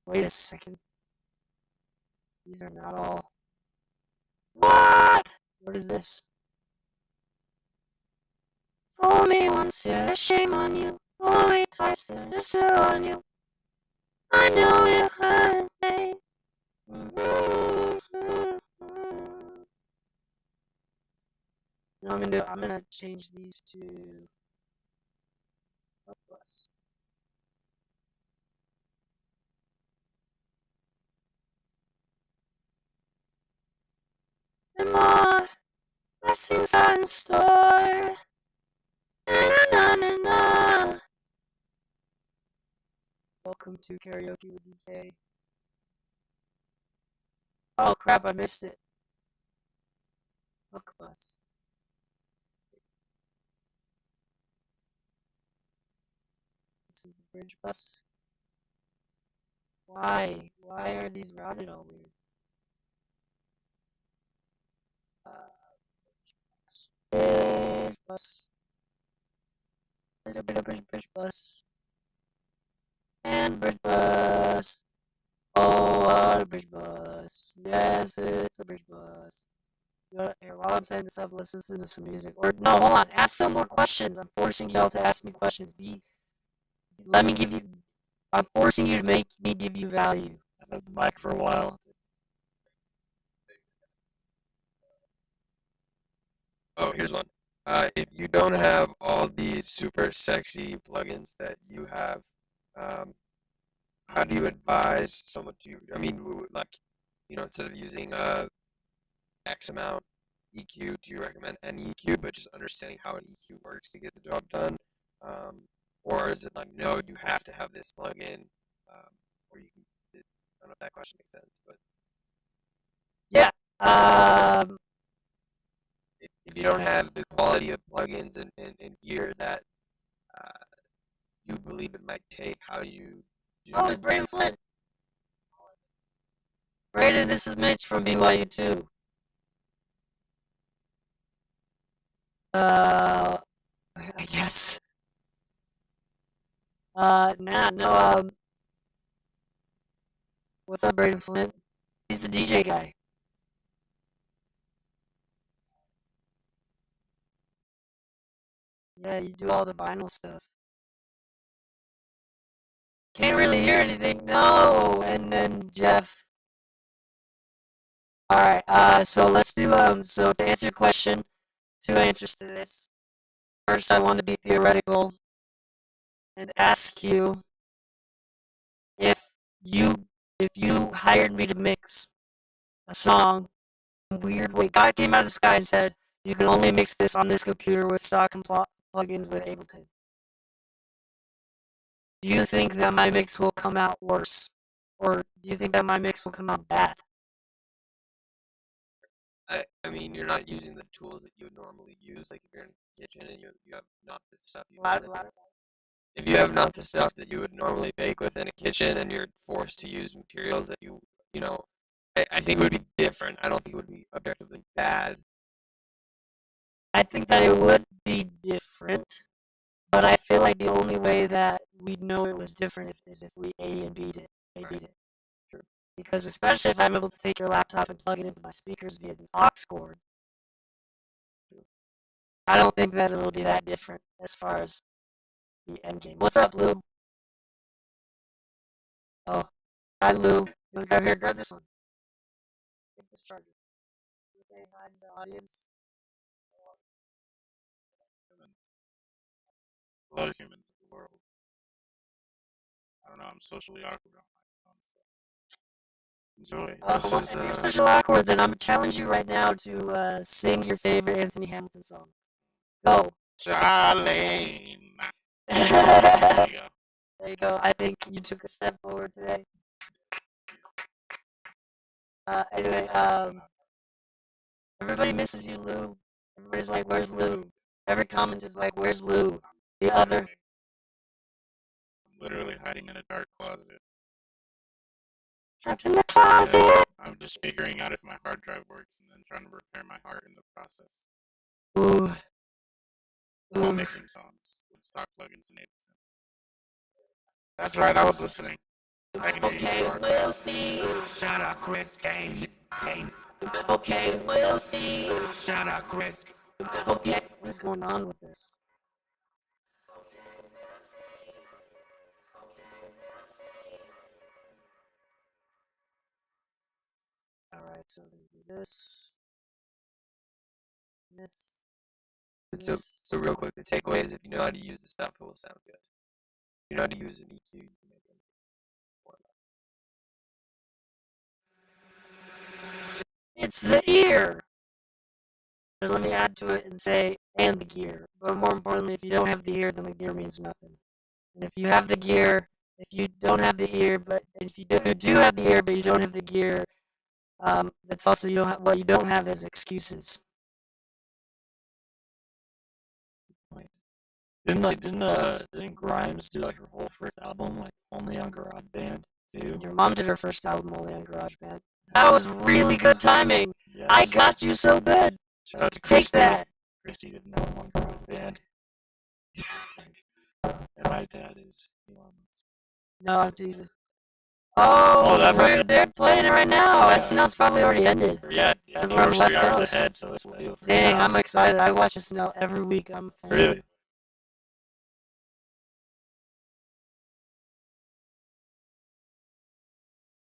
Wait a second. These are not all. What? What is this? Fool me once, yeah, shame on you. Fool me twice, yeah, that's on you. I know you heard me. You know what I'm gonna do? I'm gonna change these to plus. And more blessings are in store. Na, na, na, na. Welcome to Karaoke with DK. Oh crap, I missed it. Hook bus. This is the bridge bus. Why? Why are these routed all weird? Bridge bus. Bridge bus. And bridge bus. Oh, what a bridge bus. Yes, it's a bridge bus. You know, here, while I'm setting this up, let's listen to some music. Or, no, hold on. Ask some more questions. I'm forcing y'all to ask me questions. Let me give you. I'm forcing you to make me give you value. I've had the mic for a while. Oh, here's one. If you don't have all these super sexy plugins that you have, how do you advise someone to? I mean, like, instead of using X amount EQ, do you recommend any EQ, but just understanding how an EQ works to get the job done? Or is it like, no, you have to have this plugin, or you can? I don't know if that question makes sense, but Yeah. if you don't have the quality of plugins and gear that you believe it might take, how do you do Oh, it's Braden Flint. Braden, this is Mitch from BYU 2. I guess. No, what's up, Braden Flint? He's the DJ guy. Yeah, you do all the vinyl stuff. Can't really hear anything. No, and then Jeff. All right. So let's do. So to answer your question, 2 answers to this. First, I want to be theoretical and ask you if you hired me to mix a song in a weird way. God came out of the sky and said, you can only mix this on this computer with stock and plugins with Ableton. Do you think that my mix will come out worse? Or do you think that my mix will come out bad? I mean, you're not using the tools that you would normally use. Like if you're in a kitchen and you have not the stuff if you have not the stuff that you would normally bake with in a kitchen, and you're forced to use materials that I think it would be different. I don't think it would be objectively bad. I think that it would be different, but I feel like the only way that we'd know it was different is if we A and B'd it. True. Because especially if I'm able to take your laptop and plug it into my speakers via the aux cord, I don't think that it'll be that different as far as the end game. What's up, Lou? Oh, hi, Lou. You wanna grab here? Grab this one. Take this charger. You say hi to the audience. A lot of humans in the world. I don't know. I'm socially awkward on my phone. So enjoy. If you're social awkward, then I'm challenging you right now to sing your favorite Anthony Hamilton song. Go. Charlene. There There you go. you go. I think you took a step forward today. Anyway, everybody misses you, Lou. Everybody's like, where's Lou? Every comment is like, where's Lou? The other. I'm literally hiding in a dark closet. Trapped in the closet. I'm just figuring out if my hard drive works and then trying to repair my heart in the process. Ooh. While Ooh. mixing songs with stock plugins in Ableton. That's right, I was listening. I can hear you. We'll see. Shout out Chris Kane. Okay, we'll see. Shout out Chris. Okay. What is going on with this? Alright, so I'm gonna do this. This. So, This. so real quick, the takeaway is if you know how to use the stuff, it will sound good. If you know how to use an EQ, you can make it more loud. It's the ear! So let me add to it and say, and the gear. But more importantly, if you don't have the ear, then the gear means nothing. And if you have the gear, if you don't have the ear, but if you do have the ear, but you don't have the gear, that's also what you don't have is excuses. Didn't Grimes do like her whole first album like only on GarageBand too? Your mom did her first album only on GarageBand. That was really good timing. Yes. I got you so good. Shout out to Take Christy. that. Christy didn't know him on GarageBand. And my dad is Elon Musk. No, I'm teasing. Oh, they're playing it right now. SNL's probably already ended. Yeah, Because we're we're on the West 3 hours Coast. ahead, so it's way over. Dang, now. I'm excited. I watch SNL every week. I'm a fan. Really?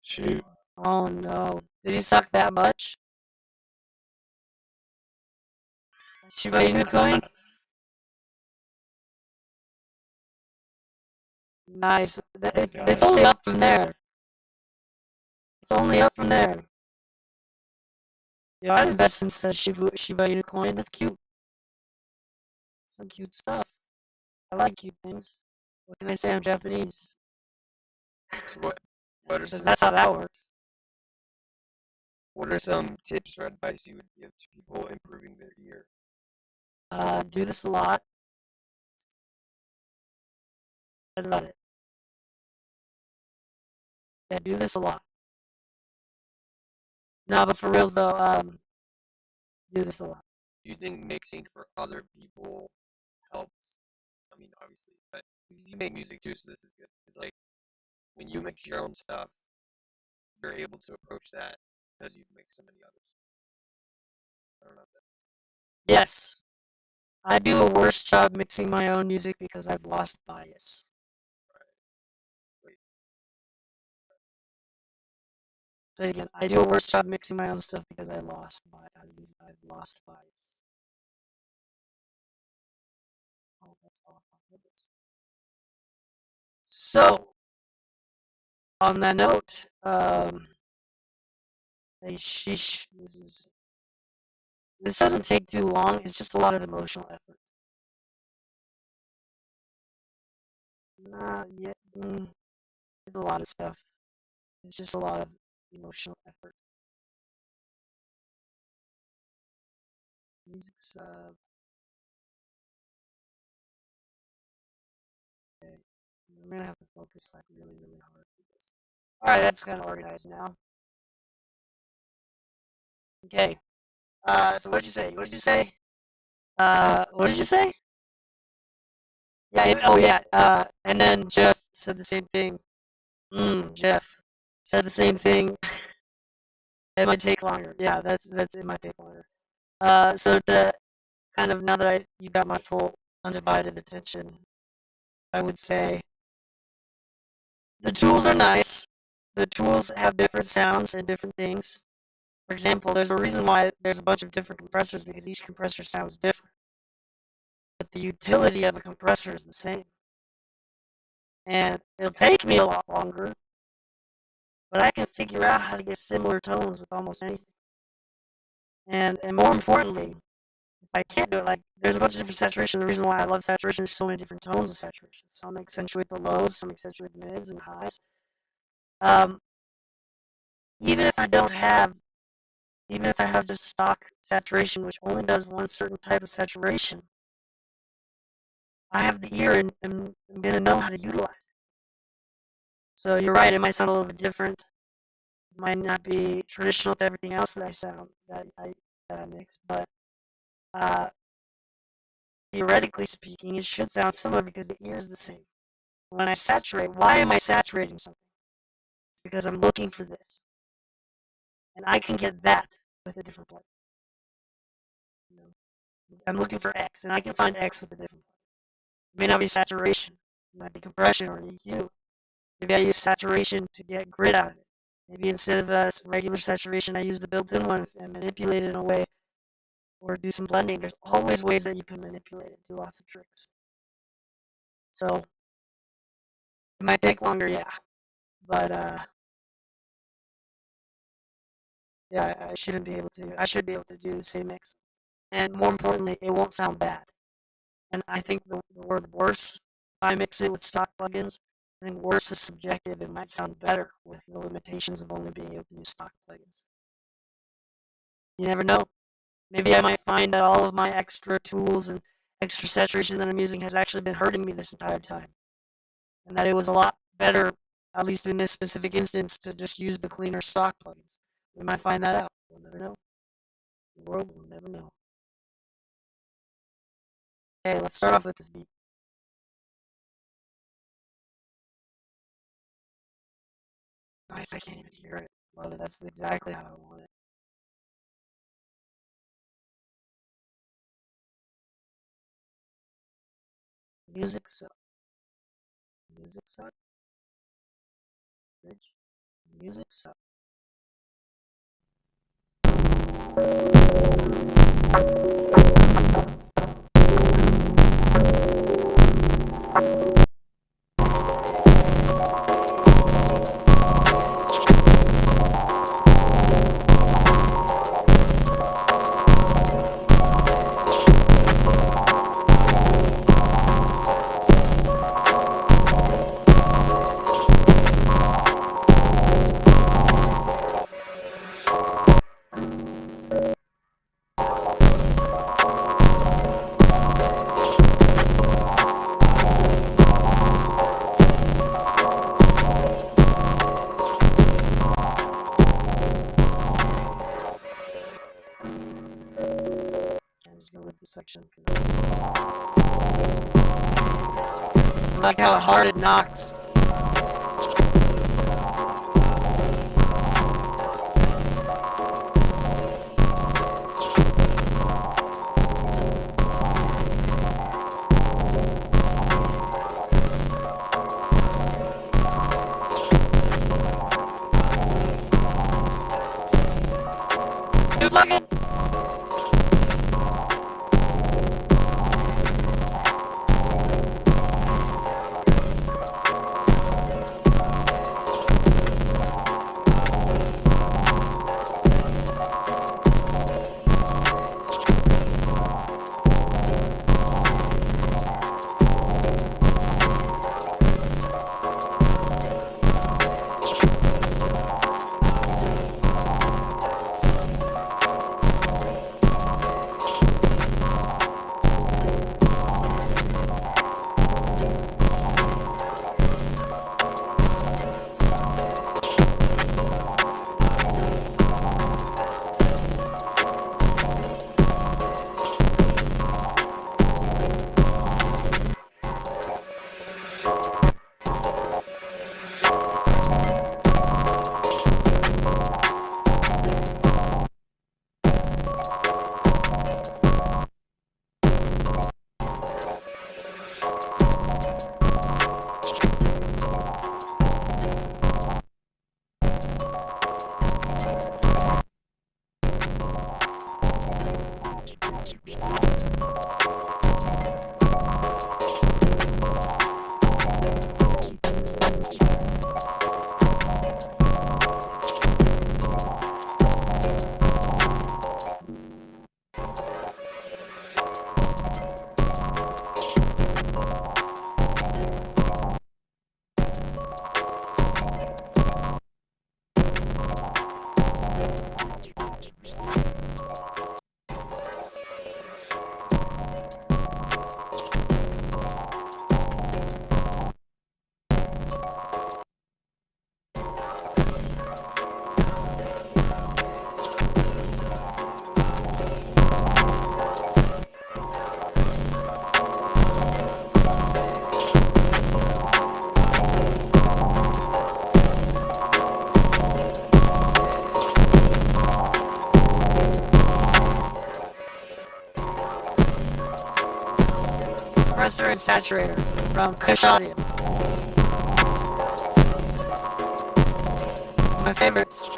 Shoot. Oh no. Did he suck that much? Shiba Inu coin? Nice. It's only up from there. It's only up from there. Yo, I'd invest in some Shiba Inu coin. That's cute. Some cute stuff. I like cute things. What can I say? I'm Japanese. So what are Because some, that's how that works. what are some tips or advice you would give to people improving their ear? Do this a lot. That's about it. Yeah, do this a lot. No, but for reals though, do this a lot. Do you think mixing for other people helps? I mean, obviously, but you make music too, so this is good. It's like when you mix your own stuff, you're able to approach that because you've mixed so many others. I don't know if that. Yes. I do a worse job mixing my own music because I've lost bias. Say it again. I do a worse job mixing my own stuff because I've lost bias. Oh, that's all. So, on that note, hey, sheesh, this doesn't take too long. It's just a lot of emotional effort. It's a lot of stuff. It's just a lot of emotional effort. Music's okay. I'm gonna have to focus like really, really hard for this. Alright, that's kind of organized now. Okay. So what did you say? What did you say? What did you say? Yeah, oh yeah, and then Jeff said the same thing. Jeff said the same thing. It might take longer. Yeah, it might take longer. So to kind of, now that you got my full undivided attention, I would say the tools are nice. The tools have different sounds and different things. For example, there's a reason why there's a bunch of different compressors because each compressor sounds different. But the utility of a compressor is the same. And it'll take me a lot longer, but I can figure out how to get similar tones with almost anything. And more importantly, if I can't do it, like, there's a bunch of different saturation. The reason why I love saturation, there's so many different tones of saturation. Some accentuate the lows, some accentuate the mids and highs. Even if I have just stock saturation, which only does one certain type of saturation, I have the ear and I'm going to know how to utilize it. So you're right, it might sound a little bit different. might not be traditional to everything else that I mix, but theoretically speaking, it should sound similar because the ear is the same. When I saturate, why am I saturating something? It's because I'm looking for this. And I can get that with a different plugin. You know, I'm looking for X, and I can find X with a different plugin. It may not be saturation. It might be compression or EQ. Maybe I use saturation to get grit out of it. Maybe instead of regular saturation, I use the built-in one and manipulate it in a way, or do some blending. There's always ways that you can manipulate it, do lots of tricks. So it might take longer, yeah, but yeah, I should be able to do the same mix, and more importantly, it won't sound bad. And I think the word worse, if I mix it with stock plugins, I think worse is subjective. It might sound better with the limitations of only being able to use stock plugins. You never know. Maybe I might find that all of my extra tools and extra saturation that I'm using has actually been hurting me this entire time. And that it was a lot better, at least in this specific instance, to just use the cleaner stock plugins. We might find that out. We'll never know. The world will never know. Okay, let's start off with this beat. Nice, I can't even hear it. Love it. That's exactly how I want it. Music sucks. Music sucks. Bridge. Music sucks. Section. I like how hard it knocks. Good luck. Compressor and Saturator from Kush Audio. My favorites.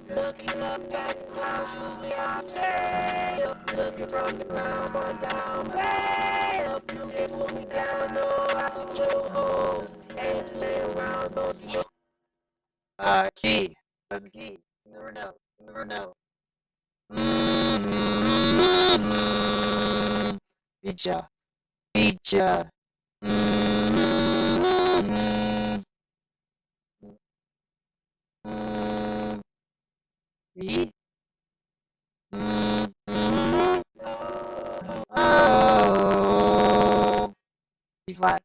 Looking up at the clouds, usually I stay up. Looking from the ground, on down, way up. You can pull me down, no, I just flew home. Ain't play around, don't you know? Key. What's the key? Never know. Never know. Beacha. Beacha. B. Oh. B flat.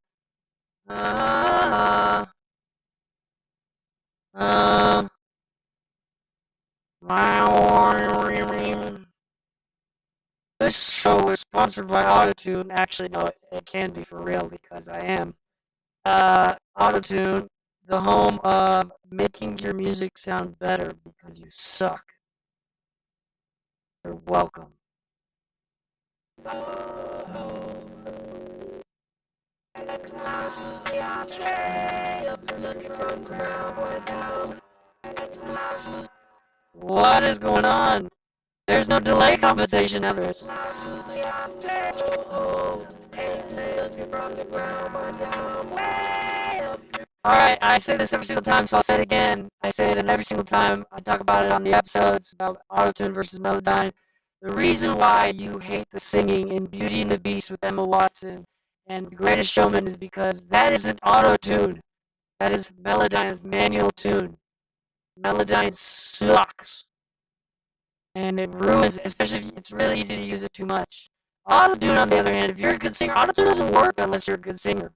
This show is sponsored by Autotune. Actually, no, it can be for real because I am. Autotune, the home of making your music sound better because you suck. You're welcome. What is going on? There's no delay compensation, now there is. Alright, I say this every single time, so I'll say it again. I say it in every single time. I talk about it on the episodes about Autotune versus Melodyne. The reason why you hate the singing in Beauty and the Beast with Emma Watson and The Greatest Showman is because that isn't Autotune. That is Melodyne's manual tune. Melodyne sucks. And it ruins it, especially if it's really easy to use it too much. Autotune, on the other hand, if you're a good singer, Autotune doesn't work unless you're a good singer.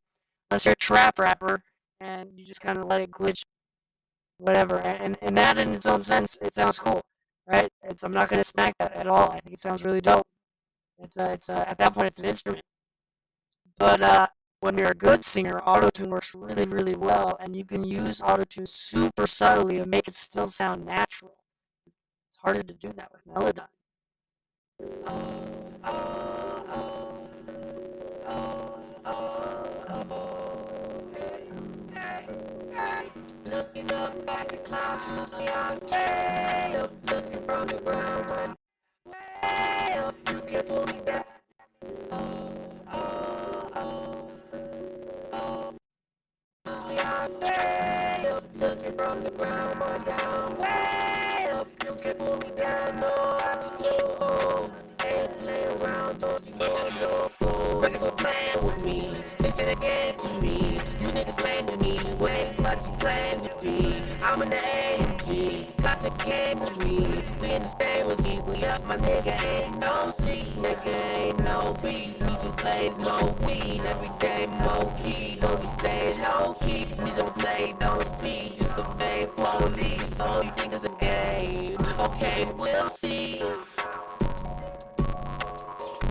Unless you're a trap rapper and you just kind of let it glitch, whatever. And that in its own sense, it sounds cool, right? I'm not going to smack that at all. I think it sounds really dope. At that point, it's an instrument. But when you're a good singer, Autotune works really, really well, and you can use Autotune super subtly to make it still sound natural. It's harder to do that with Melodyne. Looking up at the clouds, usually I stay up. Looking from the ground, way up. You can pull me down. Usually I stay up. Looking from the ground, down, way up. You can pull me down, no, I just flew home. Ain't play around, don't you know you're cool. Ready for playing with me, this ain't a game to me. You niggas lame to me, you ain't what you claim to be. I'm in the AMG, got the game with me. We in the same with me, we up, my nigga ain't no sleep. Nigga ain't no beat, we just blaze more weed. Every day more key, don't we stay low key. We don't play, don't speak, just the fake police. All you think is a game, okay, we'll see.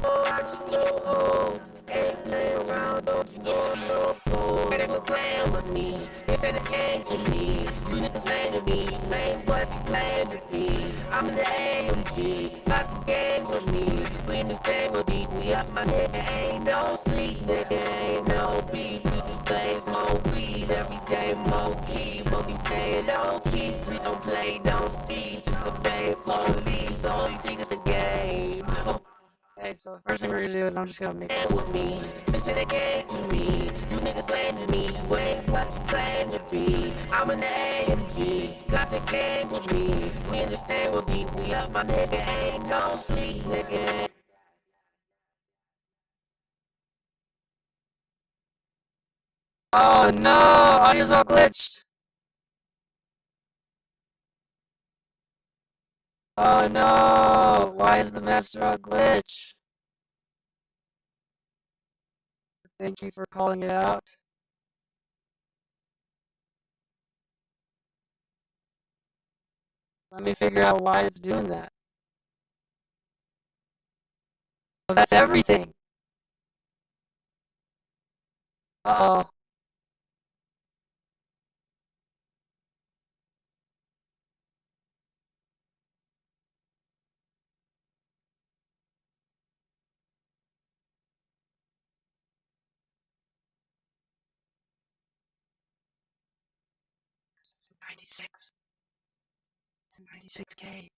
Oh, I just flew home. Ain't play around, don't you know you're cool. Ready for playing with me, this ain't a game to me. You niggas lame to me, you ain't what you claim to be. I'm in the AMG, got the game with me. We in this game with me, we up, my nigga ain't no sleep. Nigga ain't no beat, we just blaze more weed. Every day more key, but we stay low key. We don't play, don't speak, just the fake police. All you think is a game. Okay, so the first thing we're gonna do is I'm just gonna mix this. With me, this ain't a game to me. You niggas lame to me, you ain't what you claim to be. I'm in the AMG, got the game with me. We in the stand with me, we up, my nigga ain't no sleep, nigga. Oh no, audio's all glitched. Oh no, why is the master all glitch? Thank you for calling it out. Let me figure out why it's doing that. Oh, that's everything. Uh-oh. It's 96. It's 96K.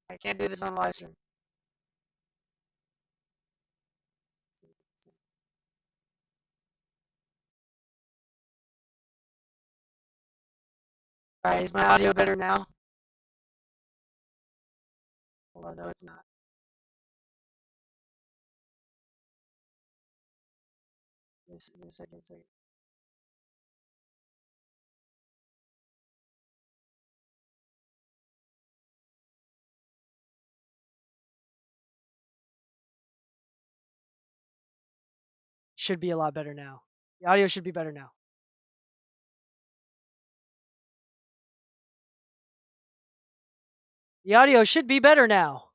I can't do this on live stream. Alright, is my audio better now? Hold on, no, it's not. Give me a second, Should be a lot better now. The audio should be better now. The audio should be better now.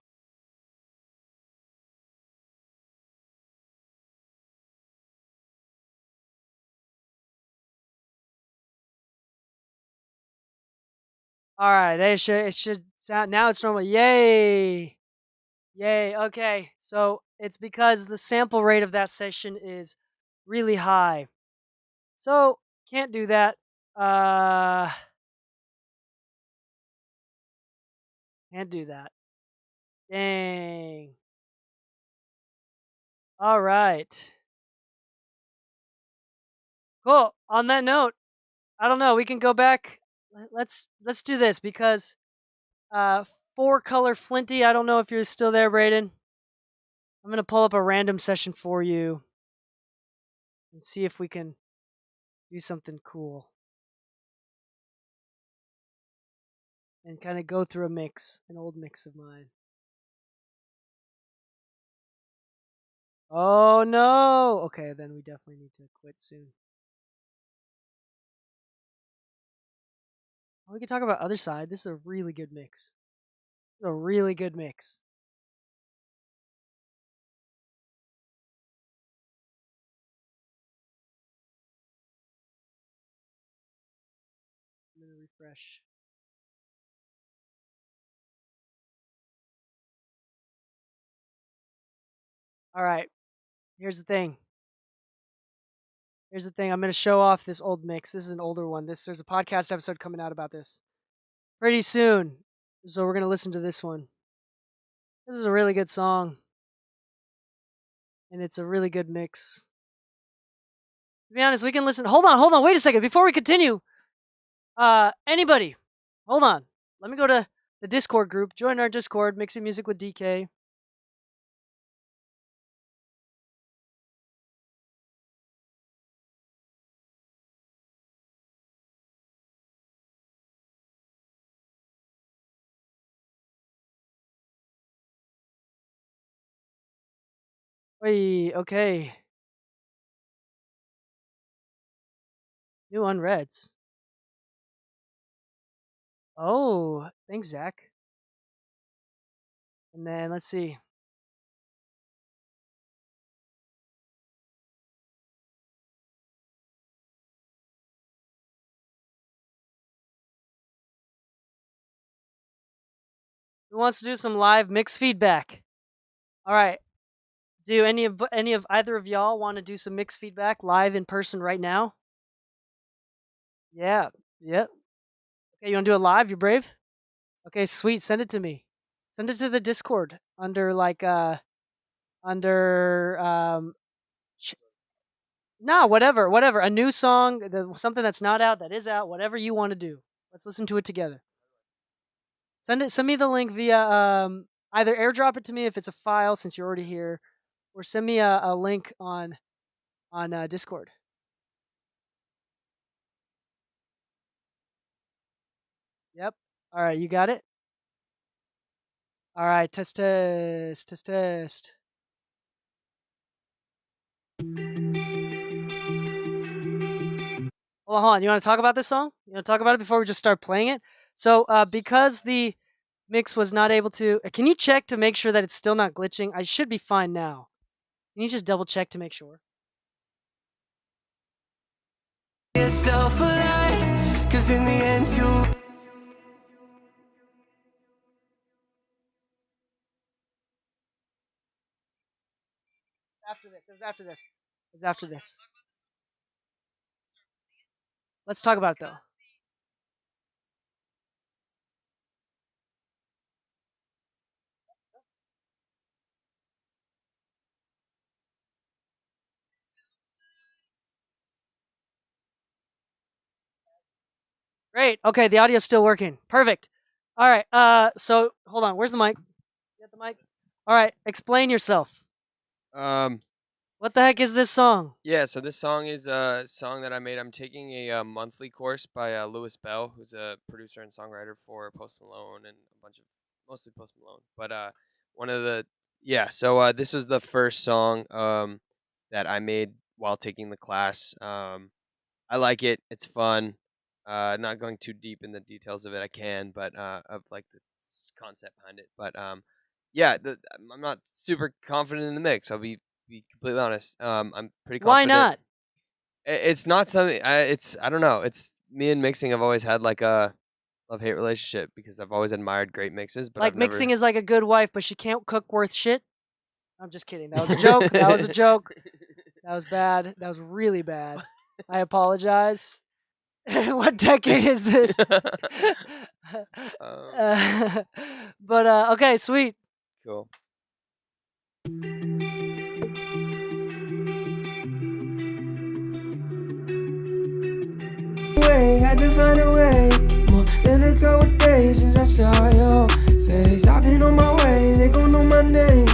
All right, it should sound now. It's normal. Yay! Yay! Okay, so it's because the sample rate of that session is really high. So can't do that. Can't do that. Dang. All right. Cool. On that note, I don't know. We can go back. Let's do this because 4-color Flinty. I don't know if you're still there, Brayden. I'm gonna pull up a random session for you and see if we can do something cool and kind of go through an old mix of mine. Oh no! Okay, then we definitely need to quit soon. We can talk about Other Side. This is a really good mix. This is a really good mix. I'm gonna refresh. All right. Here's the thing. I'm going to show off this old mix. This is an older one. There's a podcast episode coming out about this pretty soon. So we're going to listen to this one. This is a really good song. And it's a really good mix. To be honest, we can listen. Hold on. Wait a second. Before we continue, anybody, hold on. Let me go to the Discord group. Join our Discord, Mixing Music with DK. Wait, okay. New unreads. Oh, thanks, Zach. And then let's see. Who wants to do some live mix feedback? All right. Do any of either of y'all want to do some mix feedback live in person right now? Yeah. Yep. Okay, you want to do it live? You brave? Okay, sweet. Send it to me. Send it to the Discord under whatever. A new song, something that's not out, that is out, whatever you want to do. Let's listen to it together. Send me the link via either airdrop it to me if it's a file since you're already here, or send me a link on Discord. Yep. All right, you got it? All right, test. Hold on. You want to talk about this song? You want to talk about it before we just start playing it? So, because the mix was not able to... can you check to make sure that it's still not glitching? I should be fine now. Can you just double check to make sure? Yourself a lie, 'cause in the end you... After this. It was after this. Let's talk about it, though. Great. Okay, the audio's still working. Perfect. All right. So hold on. Where's the mic? You got the mic? All right. Explain yourself. What the heck is this song? Yeah, so this song is a song that I made. I'm taking a monthly course by Louis Bell, who's a producer and songwriter for Post Malone and a bunch of, mostly Post Malone. But so this was the first song that I made while taking the class. I like it. It's fun. Not going too deep in the details of it, I can, but of like the concept behind it. But I'm not super confident in the mix. I'll be completely honest. I'm pretty confident. Why not? It's not something. I don't know. It's me and mixing. I've always had like a love-hate relationship because I've always admired great mixes. But like mixing is like a good wife, but she can't cook worth shit. I'm just kidding. That was a joke. That was a joke. That was bad. That was really bad. I apologize. What decade is this? But okay, sweet. Cool. Had to find a way. More than a couple days since I saw your face. I've been on my way, they gon' know my name.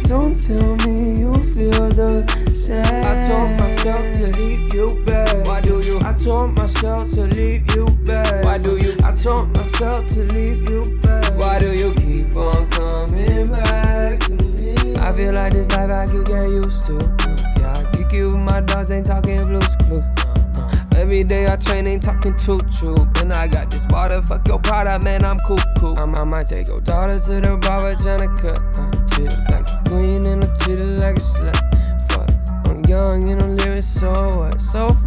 Don't tell me you feel the same. I told myself to leave you back. Why do you? I told myself to leave you back. Why do you? I told myself to leave you back. Why do you keep on coming back to me? I feel like this life I could get used to. Yeah, I kick you with my dogs, ain't talking Blue's Clues. Every day I train, ain't talking true. And I got this water, fuck your product, man, I'm cool. I might take your daughter to the barber, tryna cut. Treat her like a queen and I treat her like a slut. Fuck, I'm young and I'm living so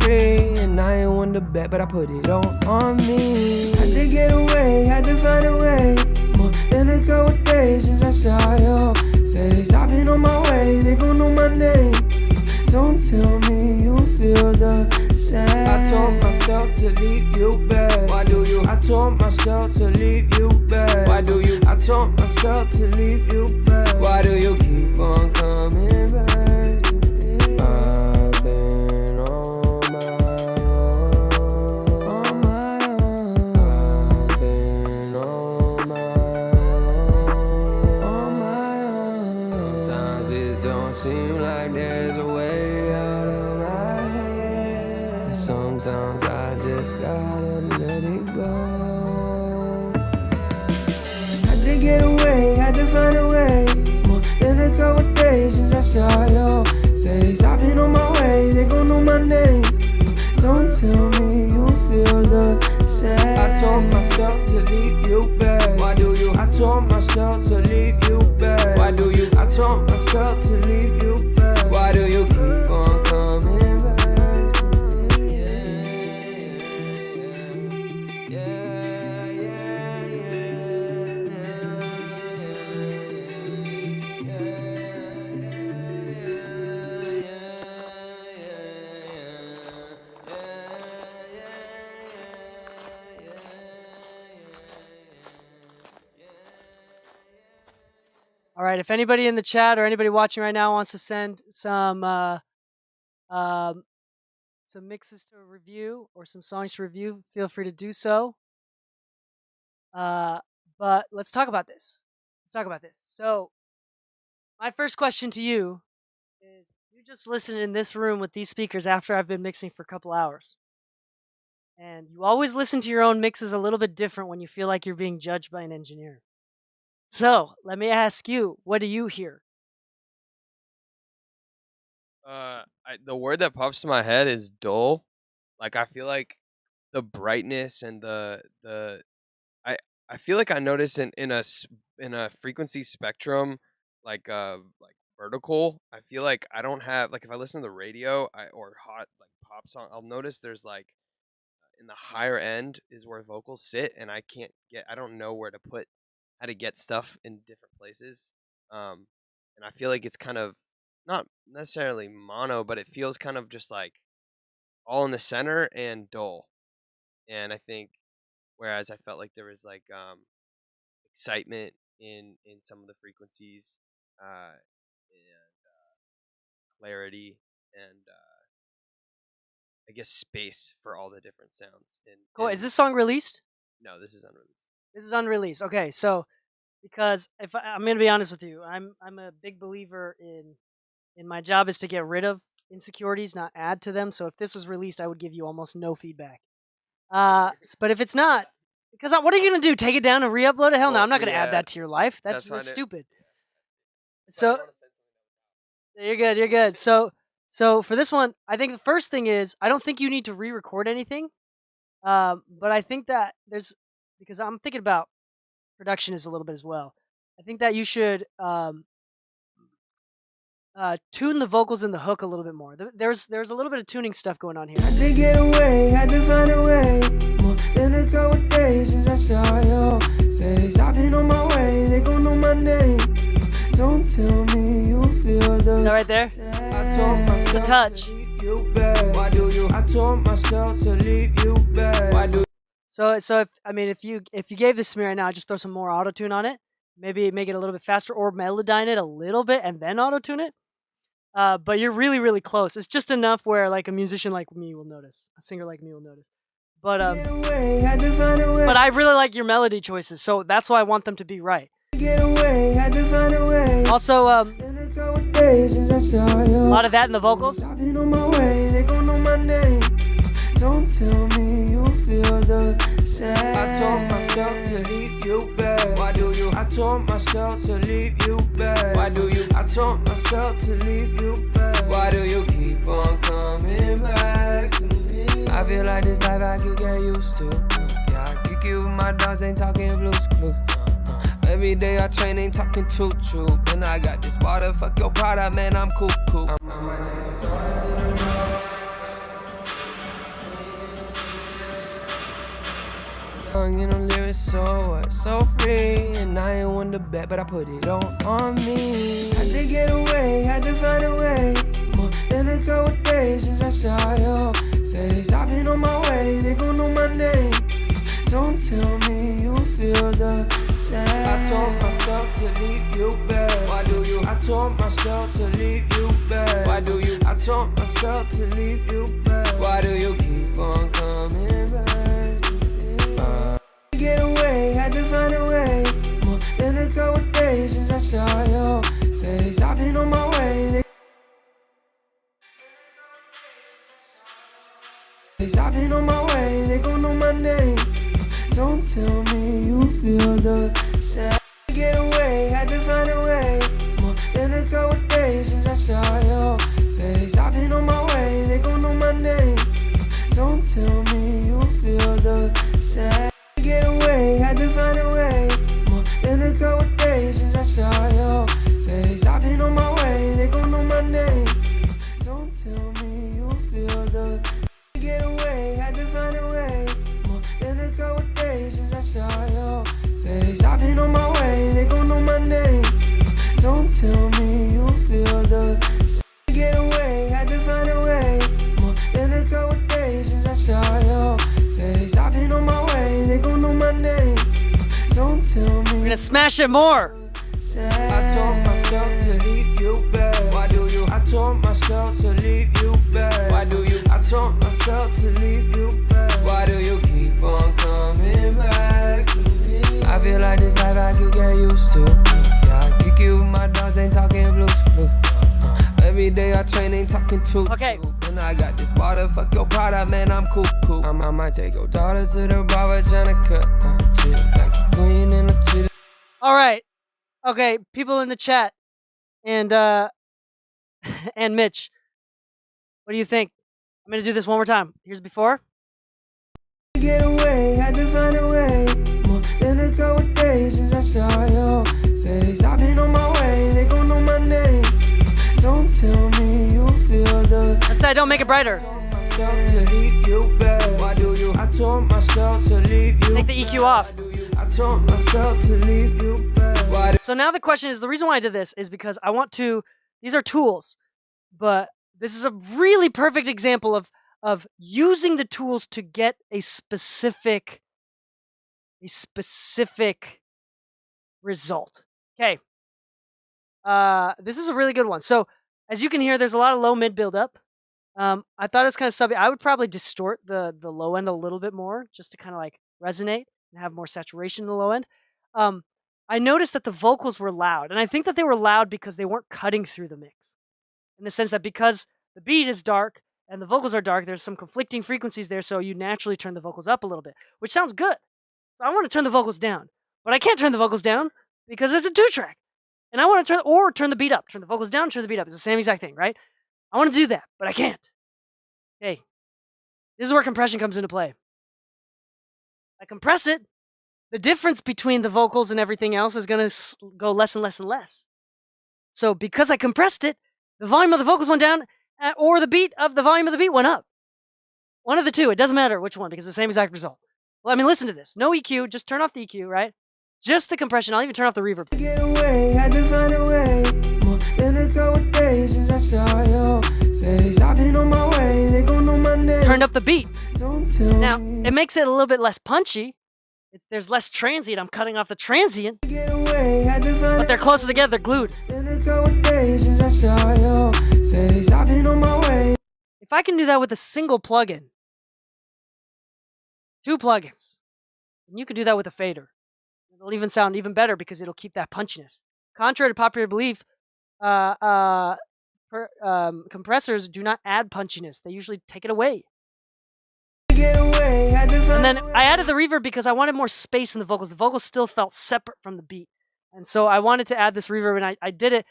free. And I ain't one to bet, but I put it all on me. Had to get away, had to find a way. More than a couple days since I saw your face. I've been on my way, they gon' know my name. Don't tell me you feel the same. I told myself to leave you back. Why do you? I told myself to leave you back. Why do you? I told myself to leave you back. Why do you keep on coming back to me? I've been on my own. I've been on my own. Sometimes it don't seem like there's a way out of my head. Sometimes I just gotta let it go. Had to get away, had to find a way. More than a couple days since I saw your face. I've been on my way, they gon' know my name. Don't tell me you feel the same. I told myself to leave you back. Why do you? I told myself to leave you back. Why do you? I told myself to leave you back. Why do you keep on coming back? All right. If anybody in the chat or anybody watching right now wants to send some mixes to review or some songs to review, feel free to do so. But let's talk about this. So, my first question to you is: you just listened in this room with these speakers after I've been mixing for a couple hours, and you always listen to your own mixes a little bit different when you feel like you're being judged by an engineer. So, let me ask you, what do you hear? The word that pops to my head is dull. Like, I feel like the brightness and I feel like I notice in a frequency spectrum, like vertical. I feel like I don't have, like, if I listen to the radio or hot like pop song, I'll notice there's like in the higher end is where vocals sit, and I don't know how to get stuff in different places. And I feel like it's kind of not necessarily mono, but it feels kind of just like all in the center and dull. And I think, whereas I felt like there was like excitement in some of the frequencies, and clarity, and I guess space for all the different sounds. Cool. Is this song released? No, this is unreleased. This is unreleased. Okay, so because I'm gonna be honest with you, I'm a big believer in my job is to get rid of insecurities, not add to them. So if this was released, I would give you almost no feedback. But if it's not, because what are you gonna do? Take it down and re-upload it? Hell no, I'm not gonna add that to your life. That's really stupid. So you're good. You're good. So for this one, I think the first thing is I don't think you need to re-record anything. But I think that because I'm thinking about production is a little bit as well. I think that you should tune the vocals and the hook a little bit more. There's a little bit of tuning stuff going on here. Had to get away, had to find a way. More than a couple days since I saw your face. I've been on my way, they gon' know my name. Don't tell me you feel the. Is that right there? I told myself It's a touch. to leave you back. Why do you? I told myself to leave you back. Why do? So if you gave this to me right now, I'd just throw some more auto tune on it. Maybe make it a little bit faster or melodyne it a little bit and then auto tune it. But you're really, really close. It's just enough where like a musician like me will notice, a singer like me will notice. But but I really like your melody choices, so that's why I want them to be right. Also, a lot of that in the vocals. I've been on my way, they gon' know my name. Don't tell me you feel the same. I told myself to leave you back. Why do you? I told myself to leave you back. Why do you? I told myself to leave you back. Why do you keep on coming back to me? I feel like this life I could get used to. Yeah, I kick it with my dogs, ain't talking blues clues. Every day I train, ain't talking true. And I got this water, fuck your product, man, I'm cool. And I'm living so free. And I ain't one to bet, but I put it on me. Had to get away, had to find a way. More than a couple days since I saw your face. I've been on my way, they gon' know my name. Don't tell me you feel the same. I told myself to leave you back. Why do you? I told myself to leave you back. Why do you? I told myself to leave you back. Why do you keep on coming back? Get away, had to find a way. More than a couple days since I saw your face. I've been on my way. I've been on my way, they gon' know my name. Don't tell me you feel the same. Get away, had to find a way. More than a couple days since I saw your face. I've been on my way, they gon' know my name. Don't tell me you feel the same. Get away, had to find a way. More than a couple days since I saw your face. I've been on my way, they gon' know my name. Don't tell me you feel the. Get away, had to find a way. More than a couple days since I saw your face. I've been on my way, they gon' know my name. Don't tell me you feel the. Get away, had to find a way. More than a couple days since I saw your face. I've been on my way, they gon' know my name. Don't tell me. We're gonna smash it more. I told myself to leave you back. Why do you? I told myself to leave you back. Why do you? I told myself to leave you back. Why do you keep on coming back to me? I feel like this life I could get used to. Yeah, I kick you with my dogs, ain't talking blues. Every day I train, ain't talking truth. Okay. And I got this water, fuck your product, man, I'm cool. I might take your daughter to the barber, tryna cut. Chill like a queen in a chill. All right. Okay, people in the chat and and Mitch, what do you think? I'm gonna do this one more time. Here's before. Get away, had to find a way. More than a couple days since I saw your face. I've been on my way, they gon' know my name. Don't tell me you feel the. Let's say don't make it brighter. To leave you back. Why do you? I told myself to leave you. Take the EQ off. I told myself to leave you back. Why So now the question is, the reason why I did this is because I want to, these are tools, but this is a really perfect example of using the tools to get a specific result. Okay. This is a really good one. So as you can hear, there's a lot of low mid buildup. I thought it was kind of subby. I would probably distort the low end a little bit more just to kind of like resonate and have more saturation in the low end. I noticed that the vocals were loud, and I think that they were loud because they weren't cutting through the mix. In the sense that because the beat is dark and the vocals are dark, there's some conflicting frequencies there, so you naturally turn the vocals up a little bit, which sounds good. So I want to turn the vocals down, but I can't turn the vocals down because it's a 2-track. And I want to turn the beat up, turn the vocals down, turn the beat up. It's the same exact thing, right? I want to do that, but I can't. Okay, this is where compression comes into play. I compress it, the difference between the vocals and everything else is going to go less and less and less. So because I compressed it, the volume of the vocals went down, or the volume of the beat went up. One of the two, it doesn't matter which one, because it's the same exact result. Well, I mean, listen to this. No EQ, just turn off the EQ, right? Just the compression. I'll even turn off the reverb. get away, had to find a way. More than a couple days since I saw your face. I've been on my way, they gon' know my name. Turned up the beat. Don't tell Now, me. it makes it a little bit less punchy. There's less transient. I'm cutting off the transient. Get away, had to find But they're closer together. They're glued. Been a couple days since I saw your face. I've been on my way. If I can do that with a single plugin, 2 plugins, and you can do that with a fader, it'll even sound even better because it'll keep that punchiness. Contrary to popular belief, compressors do not add punchiness. They usually take it away. Get away, had to find And then a way. I added the reverb because I wanted more space in the vocals. The vocals still felt separate from the beat. And so I wanted to add this reverb, and I did it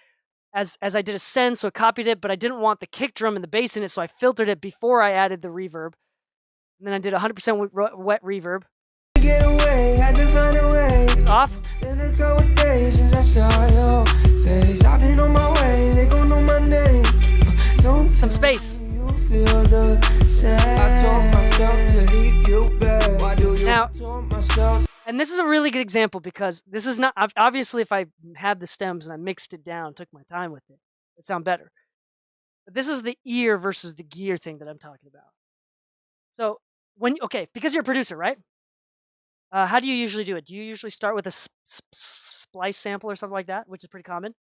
as I did a send, so I copied it, but I didn't want the kick drum and the bass in it, so I filtered it before I added the reverb. And then I did 100% wet reverb. Get away, had to find a way. It's off. Been a couple days since I saw your face. I've been on my way, they gon' know my name. Don't Some tell space. me you feel the same. I told myself to leave you back. Why do you? Now- I told myself. And this is a really good example because this is not, obviously if I had the stems and I mixed it down, took my time with it, it'd sound better. But this is the ear versus the gear thing that I'm talking about. So because you're a producer, right? How do you usually do it? Do you usually start with a splice sample or something like that, which is pretty common,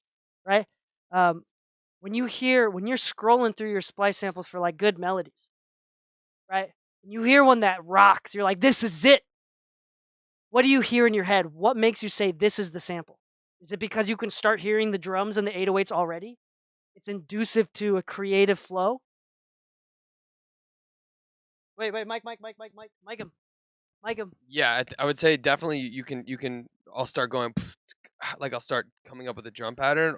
right? When you're scrolling through your splice samples for like good melodies, right? When you hear one that rocks, you're like, this is it. What do you hear in your head? What makes you say this is the sample? Is it because you can start hearing the drums and the 808s already? It's inducive to a creative flow. Wait, Mike him. Yeah, I would say definitely you can. I'll start going like I'll start coming up with a drum pattern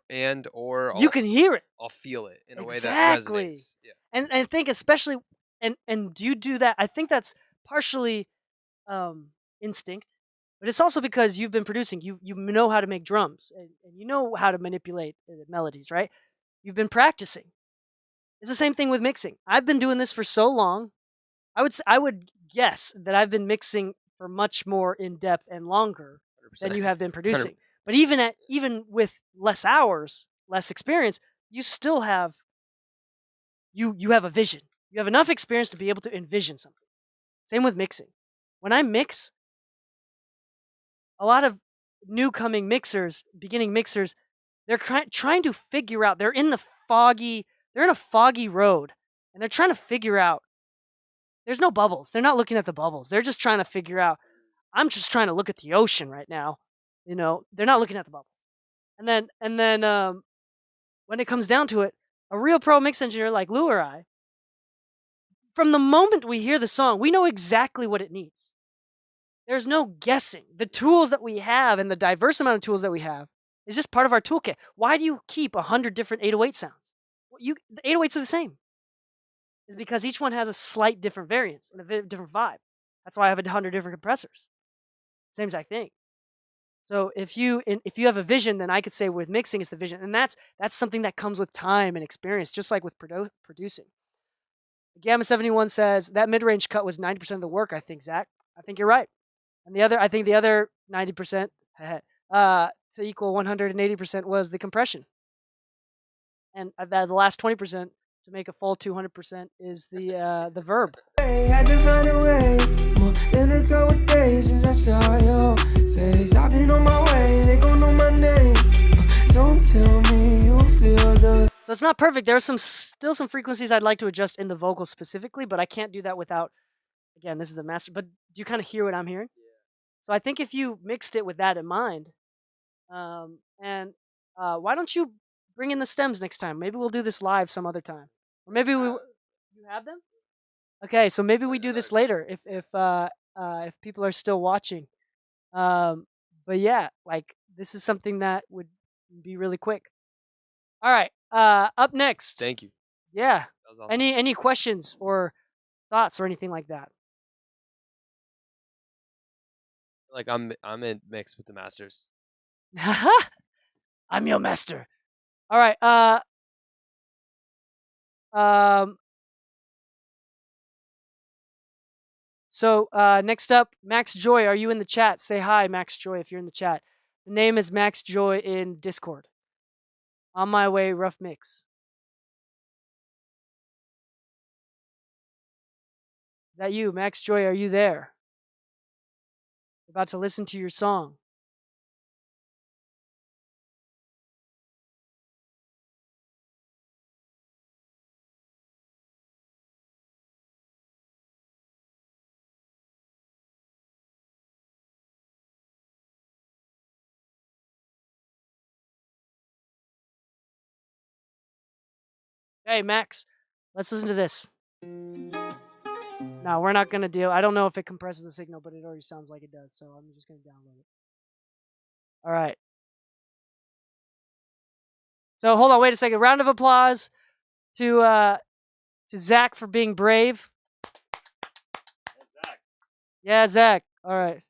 or You can hear it. I'll feel it in a Exactly. way that resonates. Yeah. And I think especially and do you do that? I think that's partially instinct, but it's also because you've been producing. You know how to make drums and you know how to manipulate melodies, right? You've been practicing. It's the same thing with mixing. I've been doing this for so long. I would guess that I've been mixing for much more in depth and longer than you have been producing. But even with less hours, less experience, you still have you have a vision. You have enough experience to be able to envision something. Same with mixing. When I mix, a lot of beginning mixers, they're trying to figure out. They're in a foggy road, and they're trying to figure out. There's no bubbles. They're not looking at the bubbles. They're just trying to figure out. I'm just trying to look at the ocean right now. You know, they're not looking at the bubbles. And then when it comes down to it, a real pro mix engineer like Lou or I, from the moment we hear the song, we know exactly what it needs. There's no guessing. The tools that we have and the diverse amount of tools that we have is just part of our toolkit. Why do you keep 100 different 808 sounds? The 808s are the same. It's because each one has a slight different variance and a different vibe. That's why I have 100 different compressors. Same exact thing. So if you have a vision, then I could say with mixing it's the vision, and that's something that comes with time and experience, just like with producing. Gamma 71 says that mid-range cut was 90% of the work. I think, Zach. I think you're right. And the other 90% to equal 180% was the compression, and the last 20% to make a full 200% is the verb. Had to find a way. More than a couple days since I saw your face. I've been on my way. They gon' know my name. Don't tell me you feel the. So it's not perfect. There are still some frequencies I'd like to adjust in the vocals specifically, but I can't do that without. Again, this is the master. But do you kind of hear what I'm hearing? Yeah. So I think if you mixed it with that in mind, and why don't you bring in the stems next time? Maybe we'll do this live some other time, or maybe you have them. Okay, so maybe we do this later if people are still watching. But yeah, like this is something that would be really quick. All right, up next. Thank you. Yeah. That was awesome. Any questions or thoughts or anything like that? Like I'm in mix with the masters. I'm your master. All right. So next up, Max Joy. Are you in the chat? Say hi, Max Joy, if you're in the chat. The name is Max Joy in Discord. On my way, rough mix. Is that you, Max Joy? Are you there? About to listen to your song. Hey, Max, let's listen to this. No, we're not going to deal. I don't know if it compresses the signal, but it already sounds like it does, so I'm just going to download it. All right. So hold on, wait a second. Round of applause to Zach for being brave. Zach. Yeah, Zach. All right.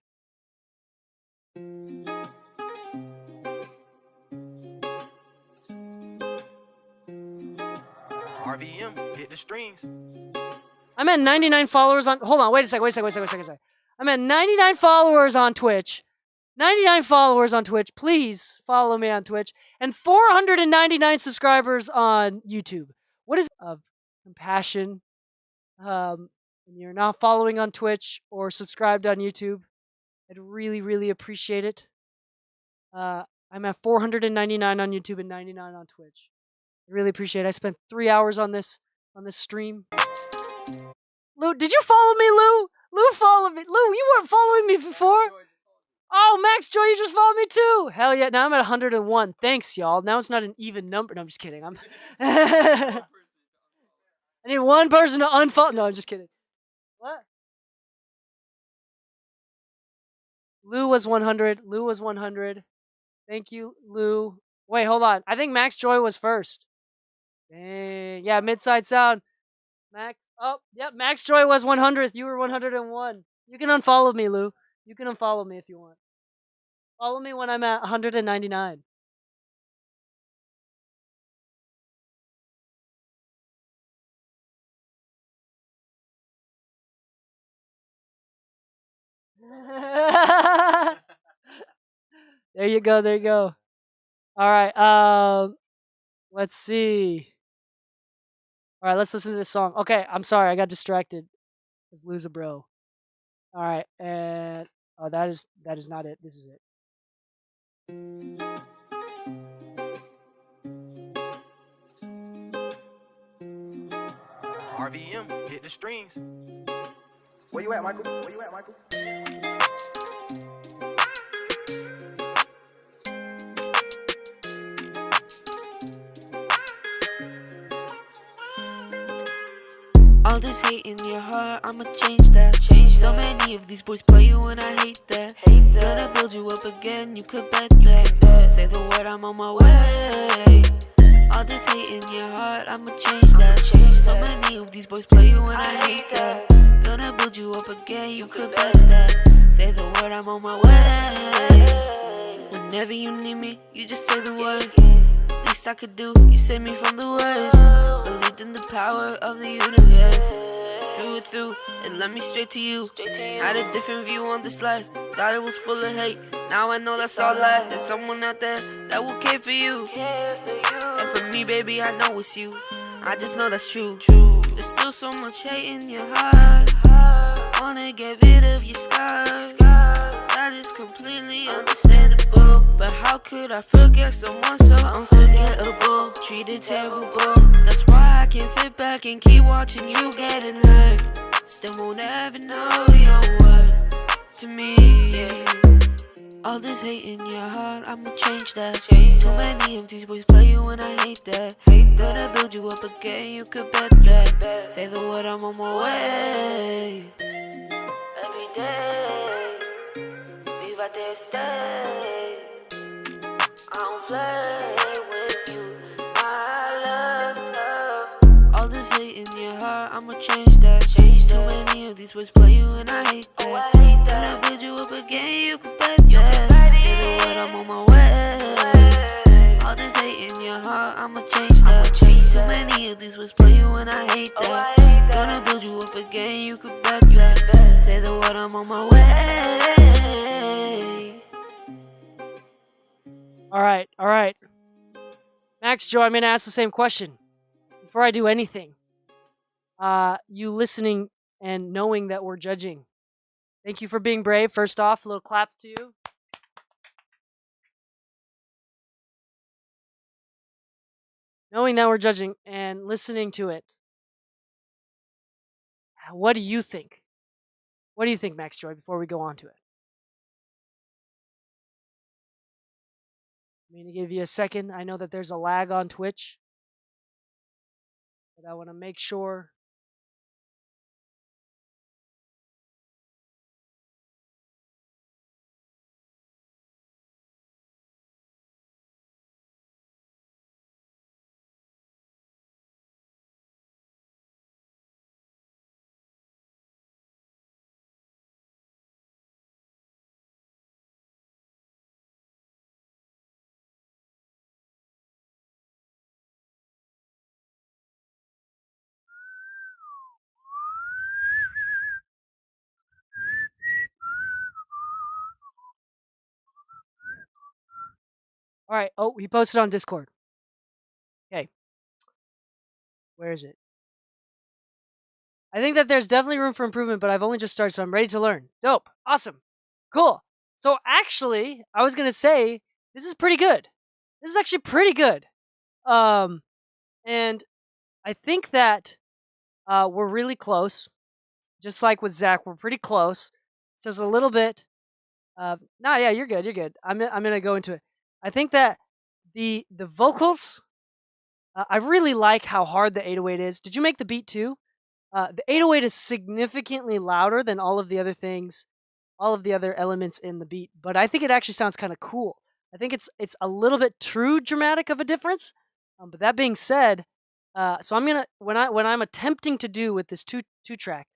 RVM, hit the strings. I'm at 99 followers on. Hold on, wait a second. I'm at 99 followers on Twitch. 99 followers on Twitch. Please follow me on Twitch. And 499 subscribers on YouTube. What is of compassion? And you're not following on Twitch or subscribed on YouTube, I'd really, really appreciate it. I'm at 499 on YouTube and 99 on Twitch. I really appreciate it. I spent 3 hours on this stream. Lou, did you follow me, Lou? Lou followed me. Lou, you weren't following me before. Oh, Max Joy, you just followed me too. Hell yeah, now I'm at 101. Thanks, y'all. Now it's not an even number. No, I'm just kidding. I need one person to unfollow. No, I'm just kidding. What? Lou was 100. Thank you, Lou. Wait, hold on. I think Max Joy was first. Dang. Yeah, Midside Sound. Max. Oh, yep. Max Joy was 100th. You were 101. You can unfollow me, Lou. You can unfollow me if you want. Follow me when I'm at 199. There you go. All right. Let's see. All right, let's listen to this song. Okay, I'm sorry, I got distracted. Let's lose a bro. All right, and that is not it. This is it. RVM, hit the strings. Where you at, Michael? Where you at, Michael? All this hate in your heart, I'ma change that. So many of these boys play you and I hate that. Gonna build you up again, you could bet that. Say the word, I'm on my way. All this hate in your heart, I'ma change that. So many of these boys play you and I hate that. Gonna build you up again, you could bet that. Say the word, I'm on my way. Whenever you need me, you just say the word. Least I could do, you save me from the worst. Believed in the power of the universe. Through and through, it led me straight to you. Had a different view on this life, thought it was full of hate. Now I know that's all lies. There's someone out there that will care for you. And for me, baby, I know it's you. I just know that's true. There's still so much hate in your heart. Wanna get rid of your scars. That is completely understandable. But how could I forget someone so unforgettable? Treated terrible. That's why I can't sit back and keep watching you getting hurt. Still won't ever know your worth to me. All this hate in your heart, I'ma change that. Too many of these boys play you and I hate that. Gonna build you up again, you could bet that. Say the word, I'm on my way. Every day, be right there, stay. I don't play with you, my love. All this hate in your heart, I'ma change that. Too many of these words play you and I hate that. Gonna build you up again, you can bet that. Say the word, I'm on my way. All this hate in your heart, I'ma change that. Too many of these words play you and I hate that. Gonna build you up again, you can bet that. Say the word, I'm on my way. All right. Max Joe, I'm going to ask the same question. Before I do anything, you listening and knowing that we're judging. Thank you for being brave. First off, a little claps to you. Knowing that we're judging and listening to it. What do you think? What do you think, Max Joy, before we go on to it? I'm going to give you a second. I know that there's a lag on Twitch, but I want to make sure. All right. Oh, he posted on Discord. Okay. Where is it? I think that there's definitely room for improvement, but I've only just started, so I'm ready to learn. Dope. Awesome. Cool. So actually, I was going to say, this is pretty good. This is actually pretty good. And I think that we're really close. Just like with Zach, we're pretty close. So there's a little bit. Yeah, you're good. You're good. I'm gonna go into it. I think that the vocals. I really like how hard the 808 is. Did you make the beat too? The 808 is significantly louder than all of the other things, all of the other elements in the beat. But I think it actually sounds kind of cool. I think it's a little bit too dramatic of a difference. But that being said, so I'm gonna when I'm attempting to do with this two track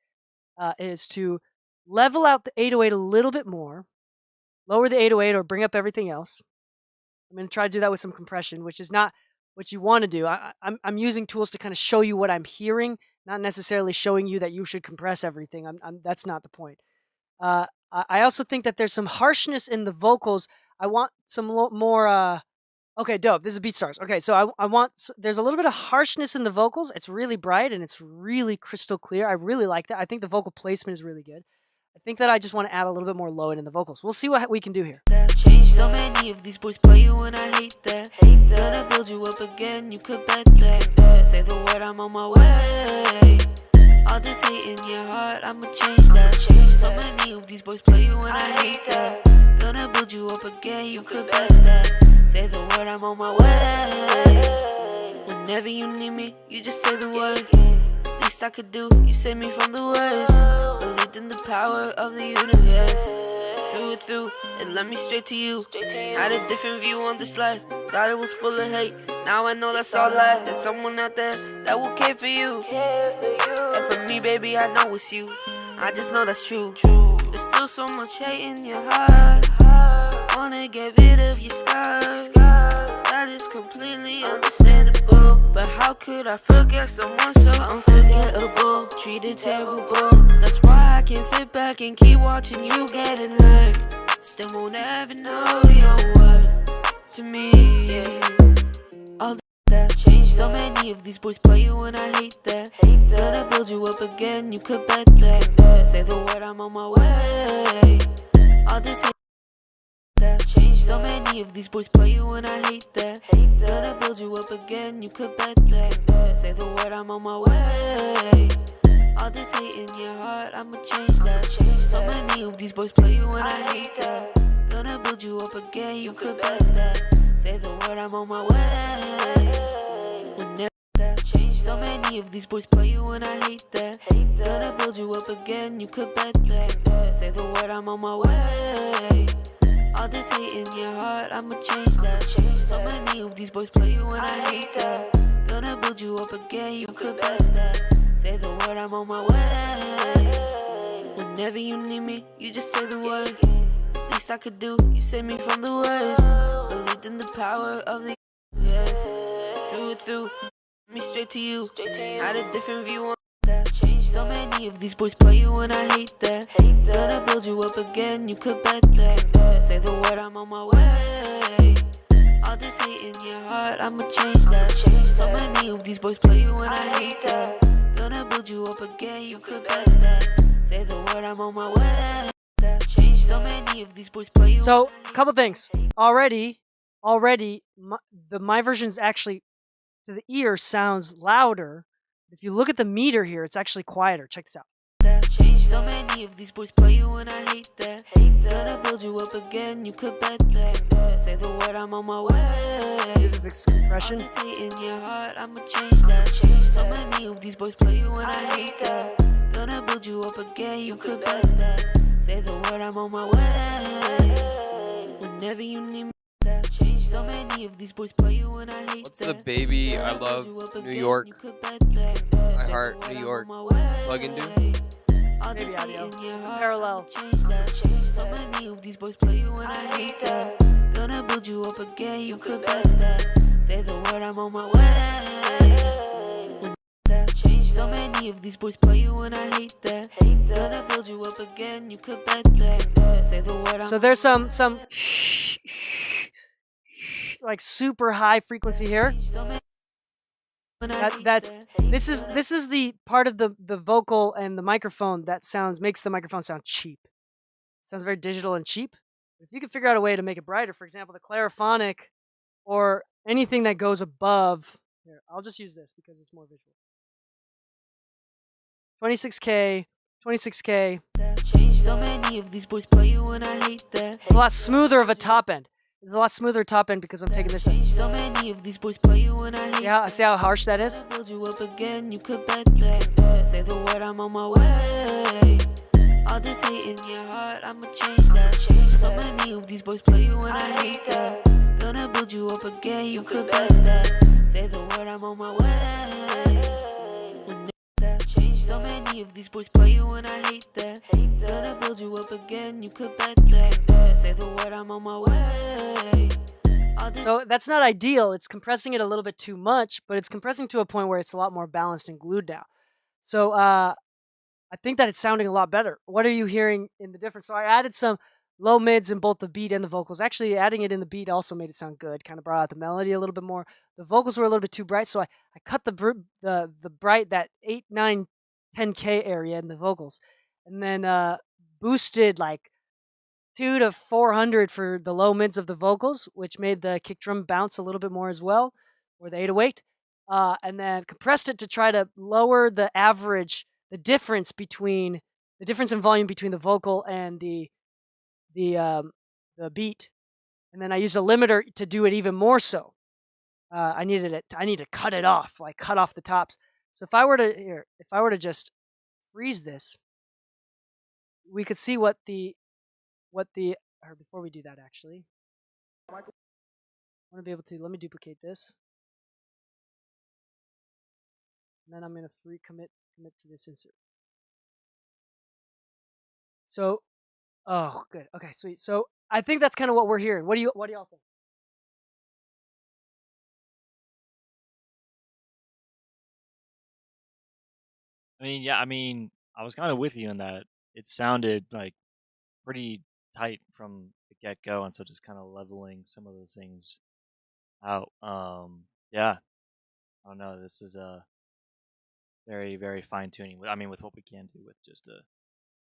is to level out the 808 a little bit more, lower the 808 or bring up everything else. I'm gonna try to do that with some compression, which is not what you want to do. I'm using tools to kind of show you what I'm hearing, not necessarily showing you that you should compress everything. That's not the point. I also think that there's some harshness in the vocals. I want some more. Okay, dope. This is BeatStars. Okay, so I want. There's a little bit of harshness in the vocals. It's really bright and it's really crystal clear. I really like that. I think the vocal placement is really good. I think that I just want to add a little bit more low end in the vocals. We'll see what we can do here. Change So many of these boys play you and I hate that. Gonna build you up again, you could bet that. Say the word, I'm on my way. All this hate in your heart, I'ma change that. So many of these boys play you and I hate that. Gonna build you up again, you could bet that. Say the word, I'm on my way. Whenever you need me, you just say the word. Least I could do, you save me from the worst. Believed in the power of the universe. Through and through, it led me straight to you. Had a different view on this life, thought it was full of hate. Now I know that's all lies. There's someone out there that will care for you. And for me, baby, I know it's you. I just know that's true. There's still so much hate in your heart. Wanna get rid of your scars. That is completely understandable. But how could I forget someone so unforgettable? Treated terrible. That's why I can't sit back and keep watching you getting hurt. Still won't ever know your worth to me. All that changed. So many of these boys play you and I hate that. Gonna build you up again, you could bet that. Say the word, I'm on my way. All this hate that changed. So many of these boys play you and I hate that. Gonna build you up again, you could bet that. Say the word, I'm on my way. All this hate in your heart, I'ma change that. So many of these boys play you and I hate that. Gonna build you up again, you could bet that. Say the word, I'm on my way. Whenever that changed. So many of these boys play you and I hate that. Gonna build you up again, you could bet that. Say the word, I'm on my way. All this hate in your heart, I'ma change that. So many of these boys play you and I hate that. Gonna build you up again, you could bet that. Say the word, I'm on my way. Whenever you need me, you just say the word. Least I could do, you save me from the worst. Believed in the power of the universe. Through and through, me straight to you. Had a different view on that. Changed. So many of these boys play you and I hate that. Gonna build you up again, you could bet that. Say the word, I'm on my way. All this hate in your heart, I'ma change that. So many of these boys play you and I hate that. Gonna build you up again, you could bet that. Say the word, I'm on my way. That changed. So many of these boys play you. So, a couple things. Already, my version's actually to the ear sounds louder. If you look at the meter here, it's actually quieter. Check this out. That changed. So many of these boys play you and I hate that. Gonna build you up again, you could bet that. Say the word, I'm on my way. Music compression. All this hate in your heart, I'ma change that. So many of these boys play you and I hate that. Gonna build you up again, you could bet that. Say the word, I'm on my way. Whenever you need me, that changed. So many of these boys play you and I hate What's that. the baby? I Gonna love build you up New again, York. you could bet that. I Say the heart word, New I'm York. on my way. Plug and do. All Maybe this hate audio. in your It's heart, parallel. I'ma change that. So many of these boys play you and I hate that. Gonna build you up again, you could bet that. Say the word, I'm on my way. When that changed. So many of these boys play you and I hate that. Gonna build you up again, you could bet that. Say the word, So there's some like super high frequency here. This is the part of the vocal and the microphone that makes the microphone sound cheap. It sounds very digital and cheap. If you can figure out a way to make it brighter, for example, the clariphonic or anything that goes above. Here, I'll just use this because it's more visual. 26K, 26K. So many of these boys play you and I hate that. It's a lot smoother of a top end. It's a lot smoother top end because I'm taking this. So many of these boys play you and I hate Yeah, see how harsh that is? build you up again, you could bet that. Say the word, I'm on my way. All this hate in your heart, I'ma change that. So many of these boys play you and I hate that. Gonna build you up again, you could bet that. Say the word, I'm on my way. When that changed. So many of these boys play you and I hate that. Gonna build you up again, you could bet that. Say the word, I'm on my way. All this So that's not ideal. It's compressing it a little bit too much, but it's compressing to a point where it's a lot more balanced and glued down. So I think that it's sounding a lot better. What are you hearing in the difference? So I added some low mids in both the beat and the vocals. Actually, adding it in the beat also made it sound good. Kind of brought out the melody a little bit more. The vocals were a little bit too bright, so I cut the bright, that 8, 9, 10K area in the vocals, and then boosted like 2 to 400 for the low mids of the vocals, which made the kick drum bounce a little bit more as well, or the 808. And then compressed it to try to lower the average, the difference in volume between the vocal and the beat. And then I used a limiter to do it even more so. I need to cut it off, like cut off the tops. So if I were to just freeze this, we could see or before we do that, actually, I want to be able to, let me duplicate this. And then I'm going to commit to this insert. So, oh, good. Okay, sweet. So I think that's kind of what we're hearing. What do y'all think? I was kind of with you in that. It sounded like pretty tight from the get go, and so just kind of leveling some of those things out. Yeah, I don't know. This is a very, very fine tuning. With what we can do with just a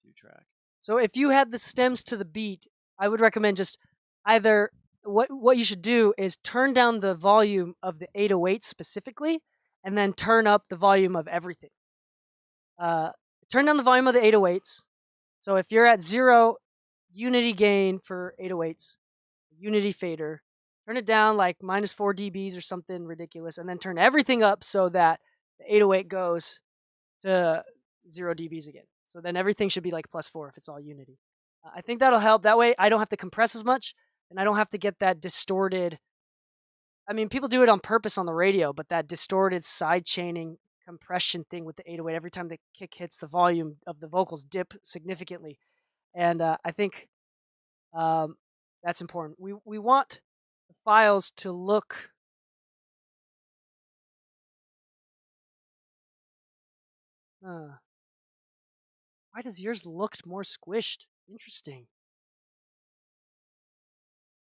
2-track. So if you had the stems to the beat, I would recommend just either what you should do is turn down the volume of the 808 specifically, and then turn up the volume of everything. Turn down the volume of the 808s. So if you're at 0 unity gain for 808s, unity fader, turn it down like -4 dBs or something ridiculous, and then turn everything up so that the 808 goes to 0 dBs again. So then everything should be like +4 if it's all unity. I think that'll help. That way I don't have to compress as much, and I don't have to get that distorted. People do it on purpose on the radio, but that distorted side chaining compression thing with the 808, every time the kick hits, the volume of the vocals dip significantly. And I think that's important. We want the files to look why does yours look more squished? Interesting.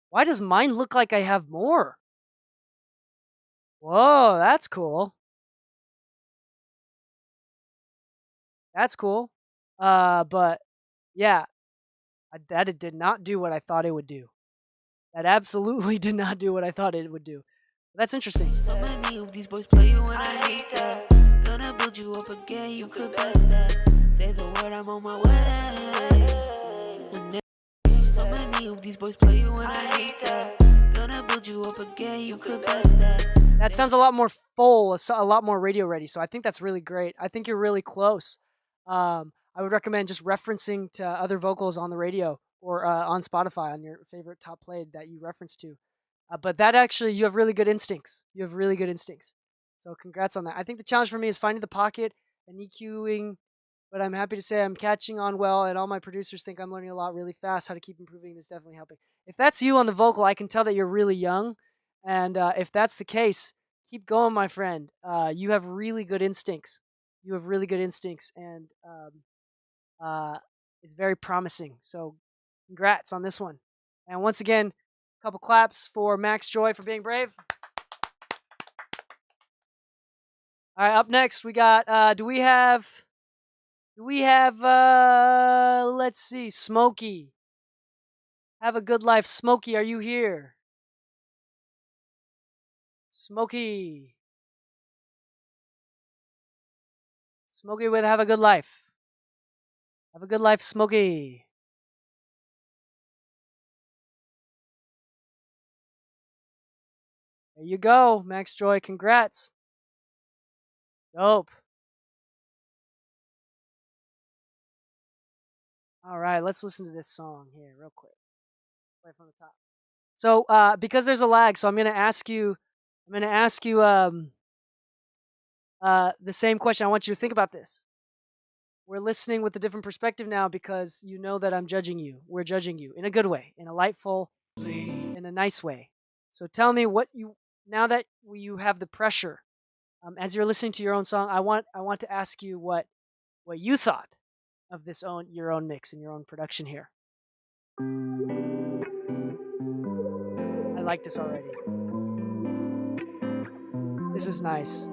Why does mine look like I have more? Whoa, that's cool. That's cool. But yeah, that did not do what I thought it would do. That absolutely did not do what I thought it would do. That's interesting. So many of these boys play you and I hate that. Gonna build you up again, you could bet that. Say the word, I'm on my way. So many of these boys play you and I hate that. Gonna build you up again, you could bet that. That sounds a lot more full, a lot more radio ready. So I think that's really great. I think you're really close. I would recommend just referencing to other vocals on the radio or on Spotify on your favorite top played that you reference to. But that actually, you have really good instincts. So congrats on that. I think the challenge for me is finding the pocket and EQing, but I'm happy to say I'm catching on well, and all my producers think I'm learning a lot really fast. How to keep improving is definitely helping. If that's you on the vocal, I can tell that you're really young, and if that's the case, keep going, my friend. You have really good instincts. And it's very promising. So congrats on this one. And once again, a couple claps for Max Joy for being brave. All right, up next we got do we have let's see, Smokey. Have a good life. Smokey, are you here? Smokey with Have a Good Life. Have a good life, Smokey. There you go, Max Joy. Congrats. Dope. All right, let's listen to this song here real quick. Play from the top. So, because there's a lag, so I'm going to ask you the same question. I want you to think about this. We're listening with a different perspective now because you know that I'm judging you. We're judging you in a good way, in a lightful, in a nice way. So tell me now that you have the pressure, as you're listening to your own song, I want to ask you what you thought of your own mix and your own production here. I like this already. This is nice.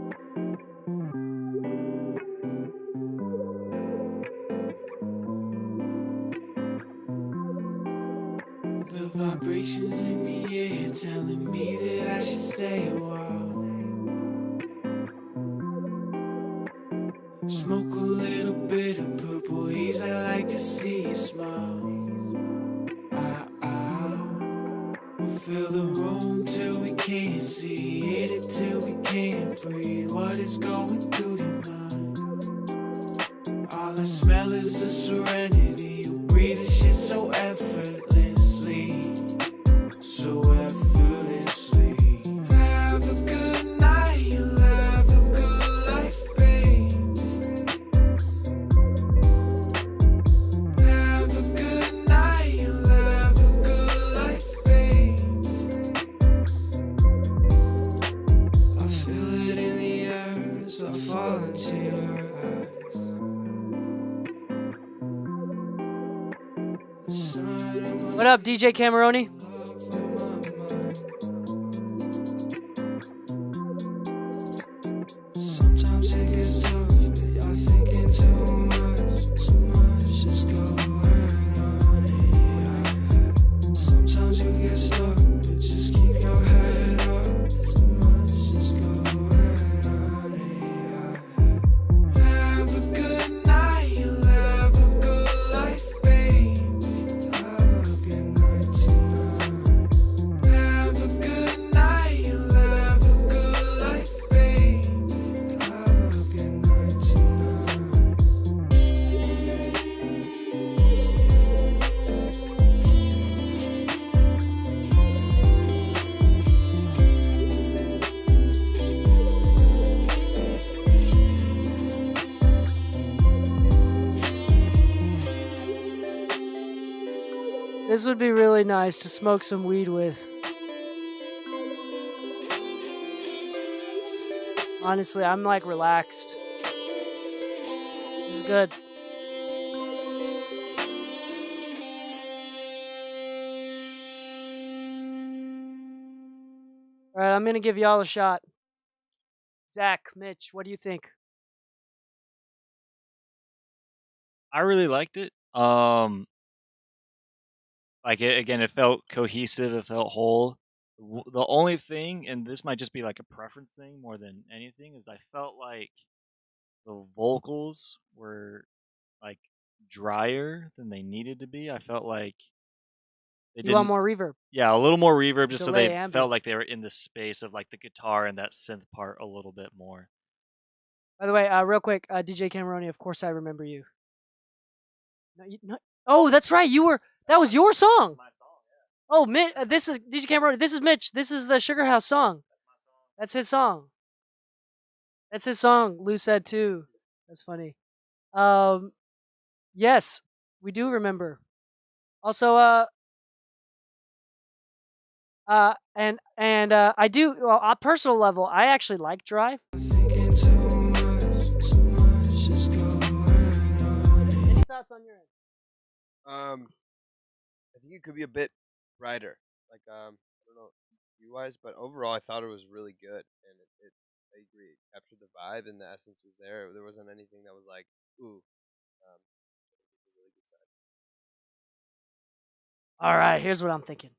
the vibrations in the air telling me that I should stay a while. Smoke a little bit of purple haze, I like to see you smile. We'll fill the room till we can't see, hit it till we can't breathe. What is going through your mind? All I smell is the serenity. You breathe this shit so effortlessly, so effortlessly. Have a good night, you'll have a good life, babe. Have a good night, you'll have a good life, babe. I feel it in the air as I fall into your eyes. What up, DJ Cameroni? Sometimes it gets tough, but you're thinking too much. So much is going on in your head. Sometimes you get stuck, but just keep your head up. So much is going on in your head. Have a good night, you'll have a good life, babe. Have a good night tonight. Have a good night, you'll have a good life, babe. Have a good night tonight. This would be really nice to smoke some weed with. Honestly, I'm like relaxed. This is good. Alright, I'm gonna give y'all a shot. Zach, Mitch, what do you think? I really liked it. Like it felt cohesive. It felt whole. The only thing, and this might just be like a preference thing more than anything, is I felt like the vocals were like drier than they needed to be. I felt like they You want didn't. more reverb? Yeah, a little more reverb, just so Delay they ambience. felt like they were in the space of like the guitar and that synth part a little bit more. By the way, real quick, DJ Cameroni, of course I remember you. No, oh, that's right. That was your song. Oh, this is DJ Cameroni. This is Mitch. This is the Sugar House song. That's his song. That's his song. Lou said too. That's funny. Yes, we do remember. Also, and I do. Well, on a personal level, I actually like Drive. Thinking too much, so much is going on. Any thoughts on your end? I think it could be a bit brighter. Like I don't know you guys, but overall I thought it was really good, and I agree. It captured the vibe and the essence was there. There wasn't anything that was like, ooh. I think it's a really good side. All right, here's what I'm thinking.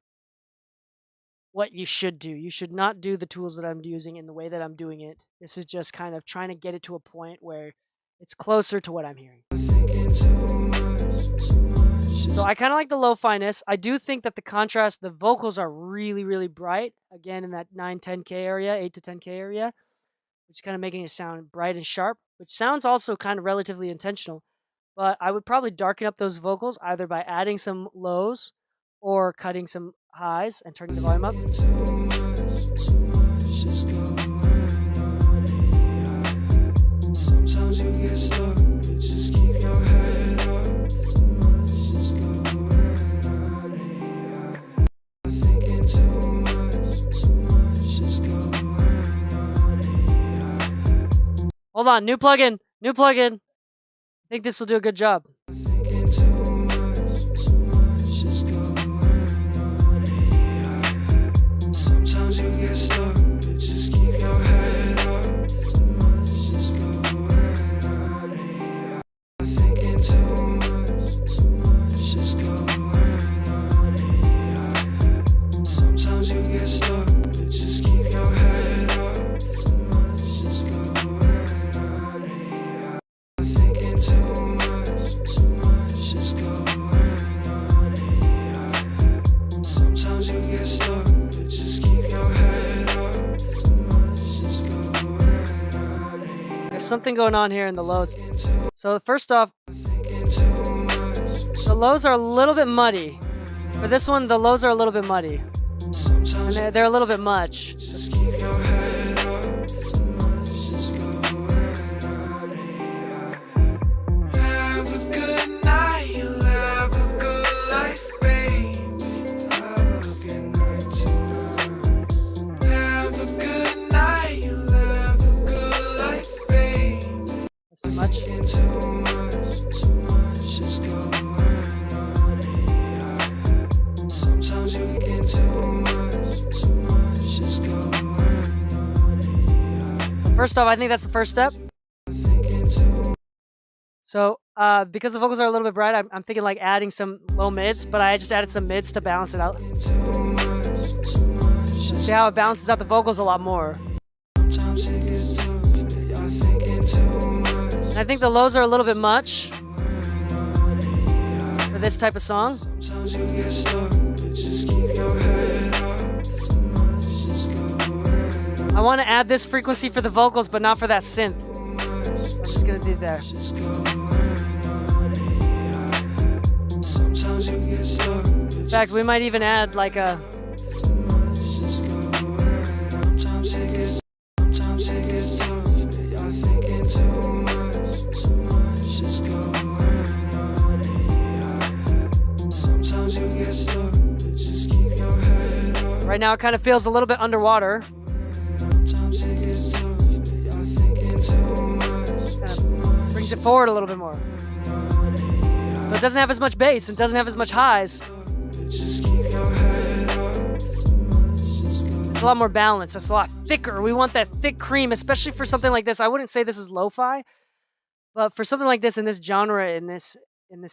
What you should do. You should not do the tools that I'm using in the way that I'm doing it. This is just kind of trying to get it to a point where it's closer to what I'm hearing. Thinking too much, so much is So I kind of like the lo-fi-ness. I do think that the contrast, the vocals are really, really bright. Again, in that 9-10K area, 8 to 10K area, which is kind of making it sound bright and sharp, which sounds also kind of relatively intentional. But I would probably darken up those vocals either by adding some lows or cutting some highs and turning the volume up. too much, so much is going on in your head. Sometimes you get stuck, but just keep your head up. So much is going on in your head. Thinking too much, so much is going on in your head. Hold on, new plugin. I think this will do a good job. Thinking too much, so much is going on in your head. Sometimes you get stuck, but just keep your head up. So much is going on in your head. Thinking too much, so much is going on in your head. something going on here in the lows. So first off, the lows are a little bit muddy. For this one, the lows are a little bit muddy. And they're a little bit much. That's too much. First off, I think that's the first step. So, because the vocals are a little bit bright, I'm thinking like adding some low mids, but I just added some mids to balance it out. See how it balances out the vocals a lot more. And I think the lows are a little bit much for this type of song. I want to add this frequency for the vocals, but not for that synth. I'm just gonna do it there. In fact, we might even add like a... Right now it kind of feels a little bit underwater. Brings it forward a little bit more. So it doesn't have as much bass, it doesn't have as much highs. It's a lot more balanced, it's a lot thicker. We want that thick cream, especially for something like this. I wouldn't say this is lo-fi, but for something like this in this genre, in this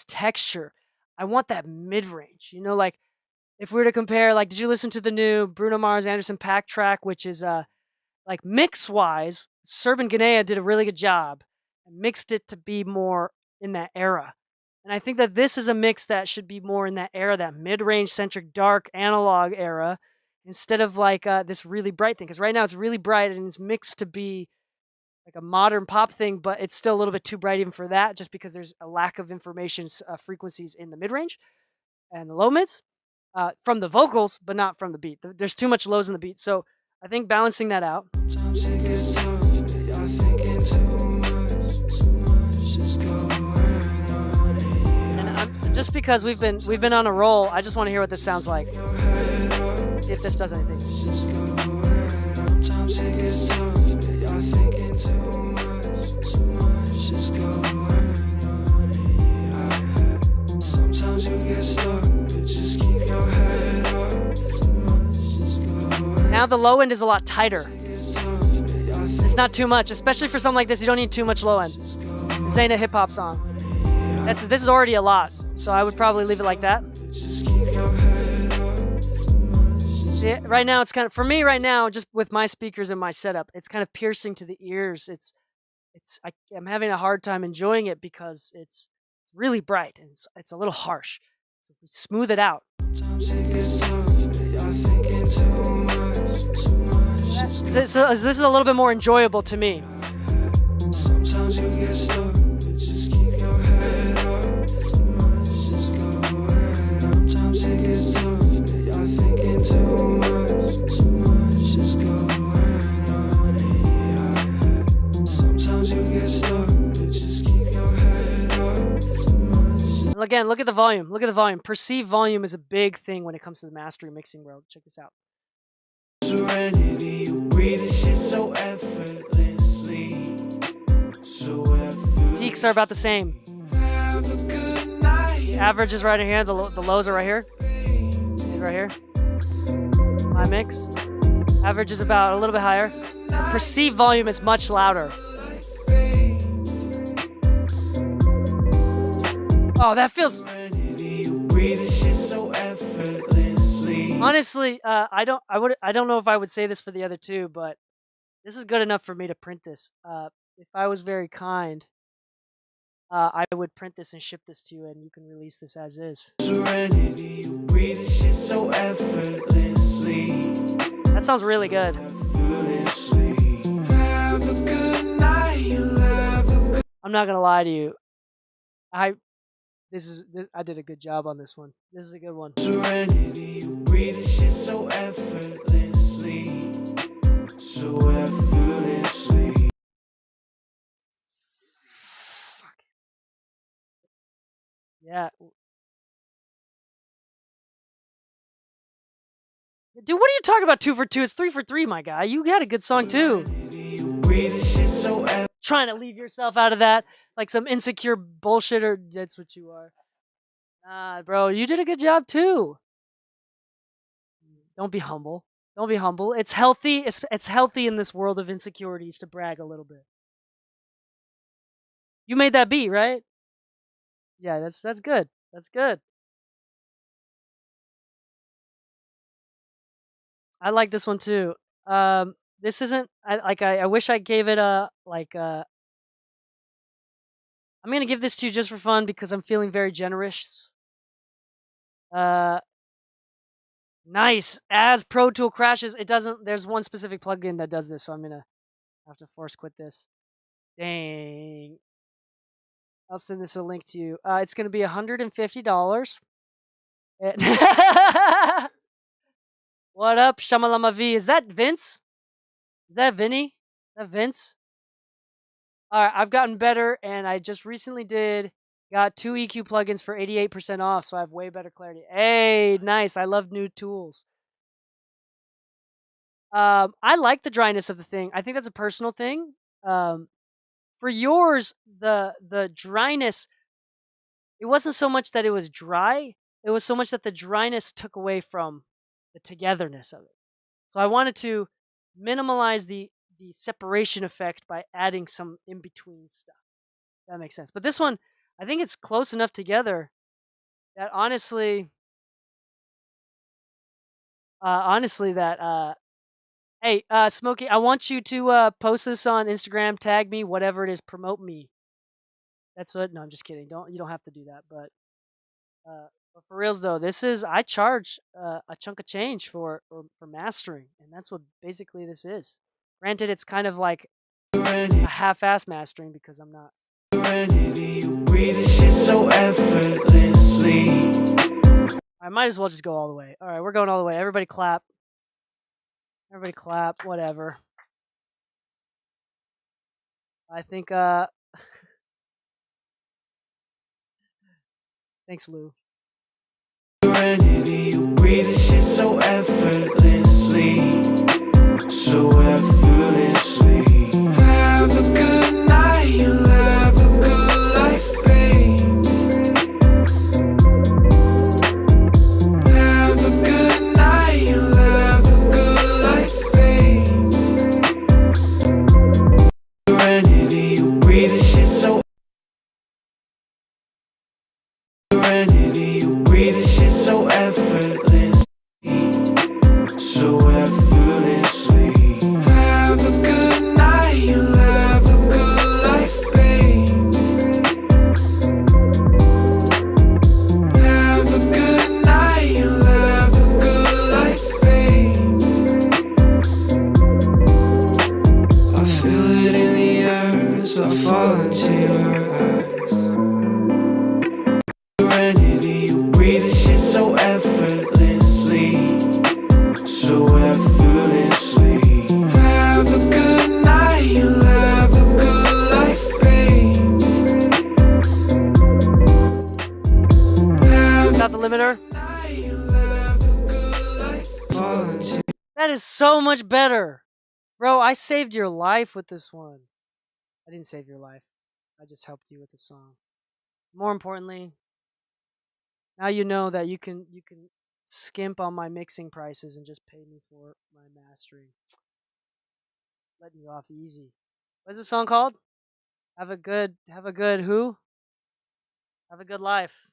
texture, I want that mid-range. You know, like if we were to compare, like, did you listen to the new Bruno Mars Anderson .Paak track, which is like mix-wise, Serban Ghenea did a really good job and mixed it to be more in that era. And I think that this is a mix that should be more in that era, that mid-range centric dark analog era, instead of like this really bright thing. Because right now it's really bright and it's mixed to be like a modern pop thing, but it's still a little bit too bright even for that, just because there's a lack of information frequencies in the mid-range and the low mids from the vocals, but not from the beat. There's too much lows in the beat. So I think balancing that out. Just because we've been on a roll, I just want to hear what this sounds like. See if this does anything. Now the low end is a lot tighter. It's not too much, especially for something like this. You don't need too much low end. This ain't a hip hop song. This is already a lot. So I would probably leave it like that. See, right now it's kind of, for me right now, just with my speakers and my setup, it's kind of piercing to the ears. I'm having a hard time enjoying it because it's really bright and it's a little harsh. So if we smooth it out. This is a little bit more enjoyable to me. Sometimes you get stuck. Again, look at the volume. Look at the volume. Perceived volume is a big thing when it comes to the mastering mixing world. Check this out. Serenity, you breathe this shit so effortlessly. Peaks are about the same. The average is right here. The lows are right here. Right here. My mix. Average is about a little bit higher. The perceived volume is much louder. Oh, that feels... Honestly, I don't know if I would say this for the other two, but this is good enough for me to print this. If I was very kind, I would print this and ship this to you, and you can release this as is. That sounds really good. I'm not gonna lie to you. I did a good job on this one. This is a good one. Serenity, you breathe this shit so effortlessly. So effortlessly. Yeah. Dude, what are you talking about 2 for 2? It's 3 for 3, my guy. You had a good song too. You breathe this shit so Trying to leave yourself out of that like some insecure bullshitter. That's what you are. Nah, bro, you did a good job too. Don't be humble. Don't be humble. It's healthy. It's healthy in this world of insecurities to brag a little bit. You made that beat, right? Yeah, that's good. That's good. I like this one too. This isn't I wish I gave it a like I'm gonna give this to you just for fun because I'm feeling very generous. Nice. As Pro Tool crashes, it doesn't. There's one specific plugin that does this, so I'm gonna have to force quit this. Dang. I'll send this a link to you. It's gonna be $150. What up, Shamalama V? Is that Vince? Is that Vinny? Is that Vince? All right, I've gotten better, and I just recently got 2 EQ plugins for 88% off, so I have way better clarity. Hey, nice. I love new tools. I like the dryness of the thing. I think that's a personal thing. For yours, the dryness, it wasn't so much that it was dry, it was so much that the dryness took away from the togetherness of it. So I wanted to minimize the separation effect by adding some in between stuff. That makes sense. But this one, I think it's close enough together that honestly that hey, Smokey, I want you to post this on Instagram, tag me, whatever it is, promote me. That's what. No, I'm just kidding. You don't have to do that. But for reals though, I charge a chunk of change for mastering, and that's what basically this is. Granted, it's kind of like a half-ass mastering because I'm not. You breathe this shit so effortlessly. I might as well just go all the way. All right, we're going all the way. Everybody clap. Everybody clap. Whatever. I think. Thanks, Lou. Serenity, you breathe this shit so effortlessly. So effortlessly. Have a good night, you'll have a good life, babe. Have a good night, you'll have a good life, babe. Serenity, you breathe this shit so. Serenity, you breathe this shit so effortlessly. So effortlessly. Have a good night, you'll have a good life, babe. Have a good night, you'll have a good life, babe. I feel it in the air as I fall into your eyes. Serenity, you breathe this shit so effortlessly. So effortlessly. Have a good night, you'll have a good life, babe. Without the limiter. That is so much better. Bro, I saved your life with this one. I didn't save your life. I just helped you with the song. More importantly, now you know that you can skimp on my mixing prices and just pay me for my mastering. Letting you off easy. What's the song called? Have a good who? Have a good life.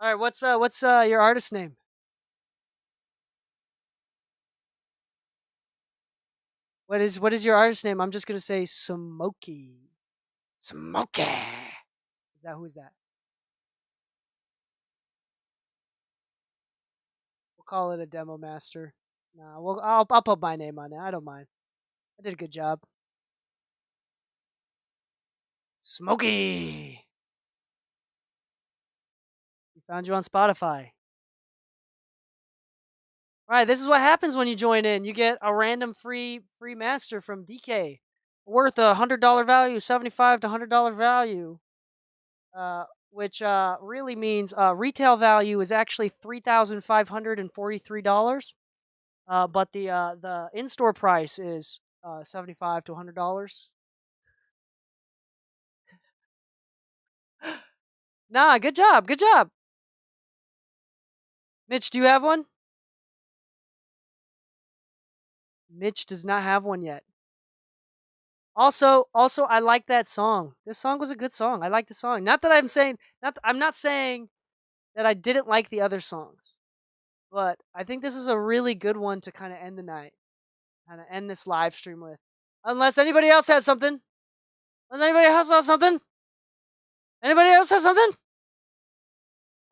All right, what's your artist name? What is your artist name? I'm just gonna say Smokey. Smokey. Who is that? We'll call it a demo master. Nah, I'll put my name on it. I don't mind. I did a good job. Smokey. We found you on Spotify. All right, this is what happens when you join in. You get a random free master from DK, worth $100 value, $75 to $100 value, which really means retail value is actually $3,543, but the in-store price is $75 to $100. Nah, good job, good job. Mitch, do you have one? Mitch does not have one yet. Also, I like that song. This song was a good song. I like the song. Not that I'm saying, I'm not saying that I didn't like the other songs, but I think this is a really good one to kind of end the night, kind of end this live stream with. Unless anybody else has something. Unless anybody else has something. Anybody else has something?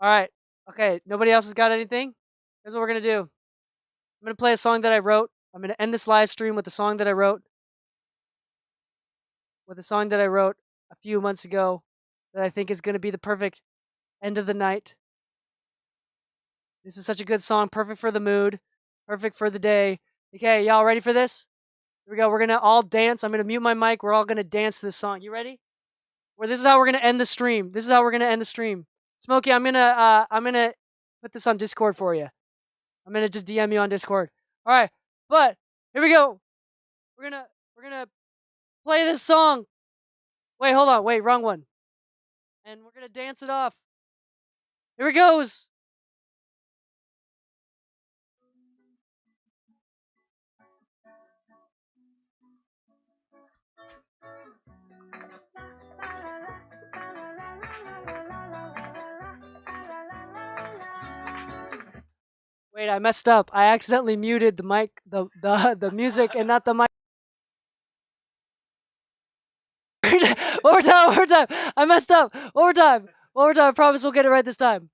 All right. Okay. Nobody else has got anything. Here's what we're gonna do. I'm gonna play a song that I wrote. I'm gonna end this live stream with the song that I wrote. With a song that I wrote a few months ago that I think is going to be the perfect end of the night. This is such a good song, perfect for the mood, perfect for the day. Okay, y'all ready for this? Here we go. We're going to all dance. I'm going to mute my mic. We're all going to dance to this song. You ready? This is how we're going to end the stream. This is how we're going to end the stream. Smokey, I'm going to put this on Discord for you. I'm going to just DM you on Discord. All right. But here we go. We're going to play this song. Wait, hold on. Wait, wrong one. And we're going to dance it off. Here it goes. Wait, I messed up. I accidentally muted the mic, the music, and not the mic. Overtime. I messed up. Overtime. I promise we'll get it right this time.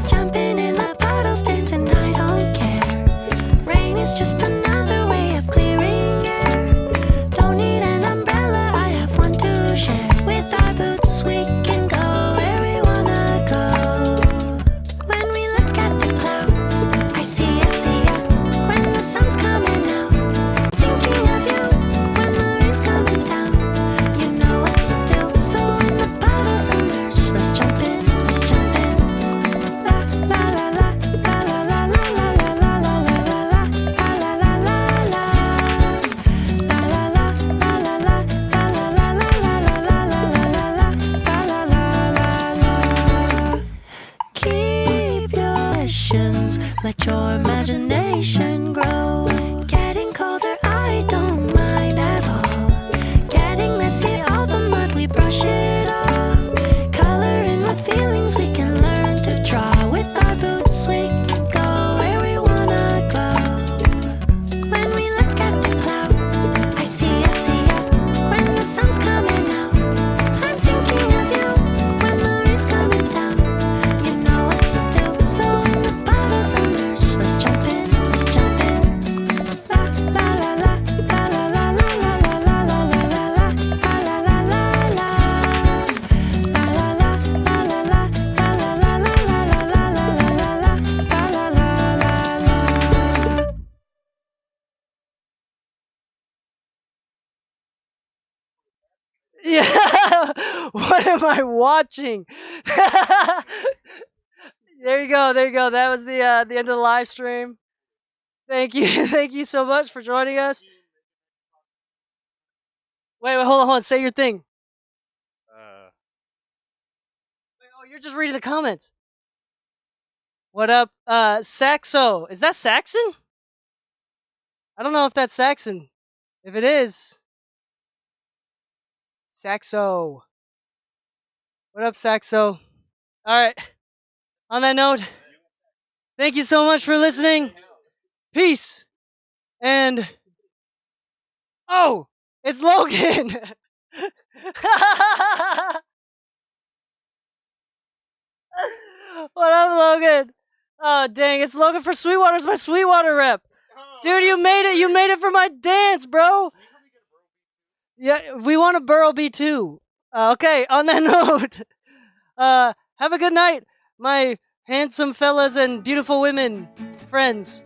Jumping in my puddles, dancing, I don't care. Rain is just another way of clearing air. Don't need an umbrella, I have one to share. With our boots, we can go where we wanna go. When we look at the clouds, I see ya. When the sun's coming out, thinking of you. When the rain's coming down, you know what to do. So when the puddles emerge, let's jump in. La la la la la la la la la la la la la la la. Keep your visions, let your imagination grow. Getting colder, I don't mind at all. Getting messy, all the mud, we brush it off. Coloring with feelings, we can learn to draw. With our boots, we can go where we wanna go. When we look at the clouds, I see ya. When the sun's coming out, I'm thinking of you. When the rain's coming down, you know what to do. So when the puddles emerge, let's jump in. La la la la la la la la la la la la la la la la. Yeah. What am I watching? There you go. That was the end of the live stream. Thank you so much for joining us. Wait, hold on. Say your thing. Wait, oh, you're just reading the comments. What up, Saxo? Is that Saxon? I don't know if that's Saxon. If it is, Saxo. What up, Saxo? All right. On that note, thank you so much for listening. Peace. And oh, it's Logan. What up, Logan? Oh, dang, it's Logan for Sweetwater. It's my Sweetwater rep. Dude, you made it. You made it for my dance, bro. Yeah, we want a Burl B2. Okay, on that note, have a good night, my handsome fellas and beautiful women friends.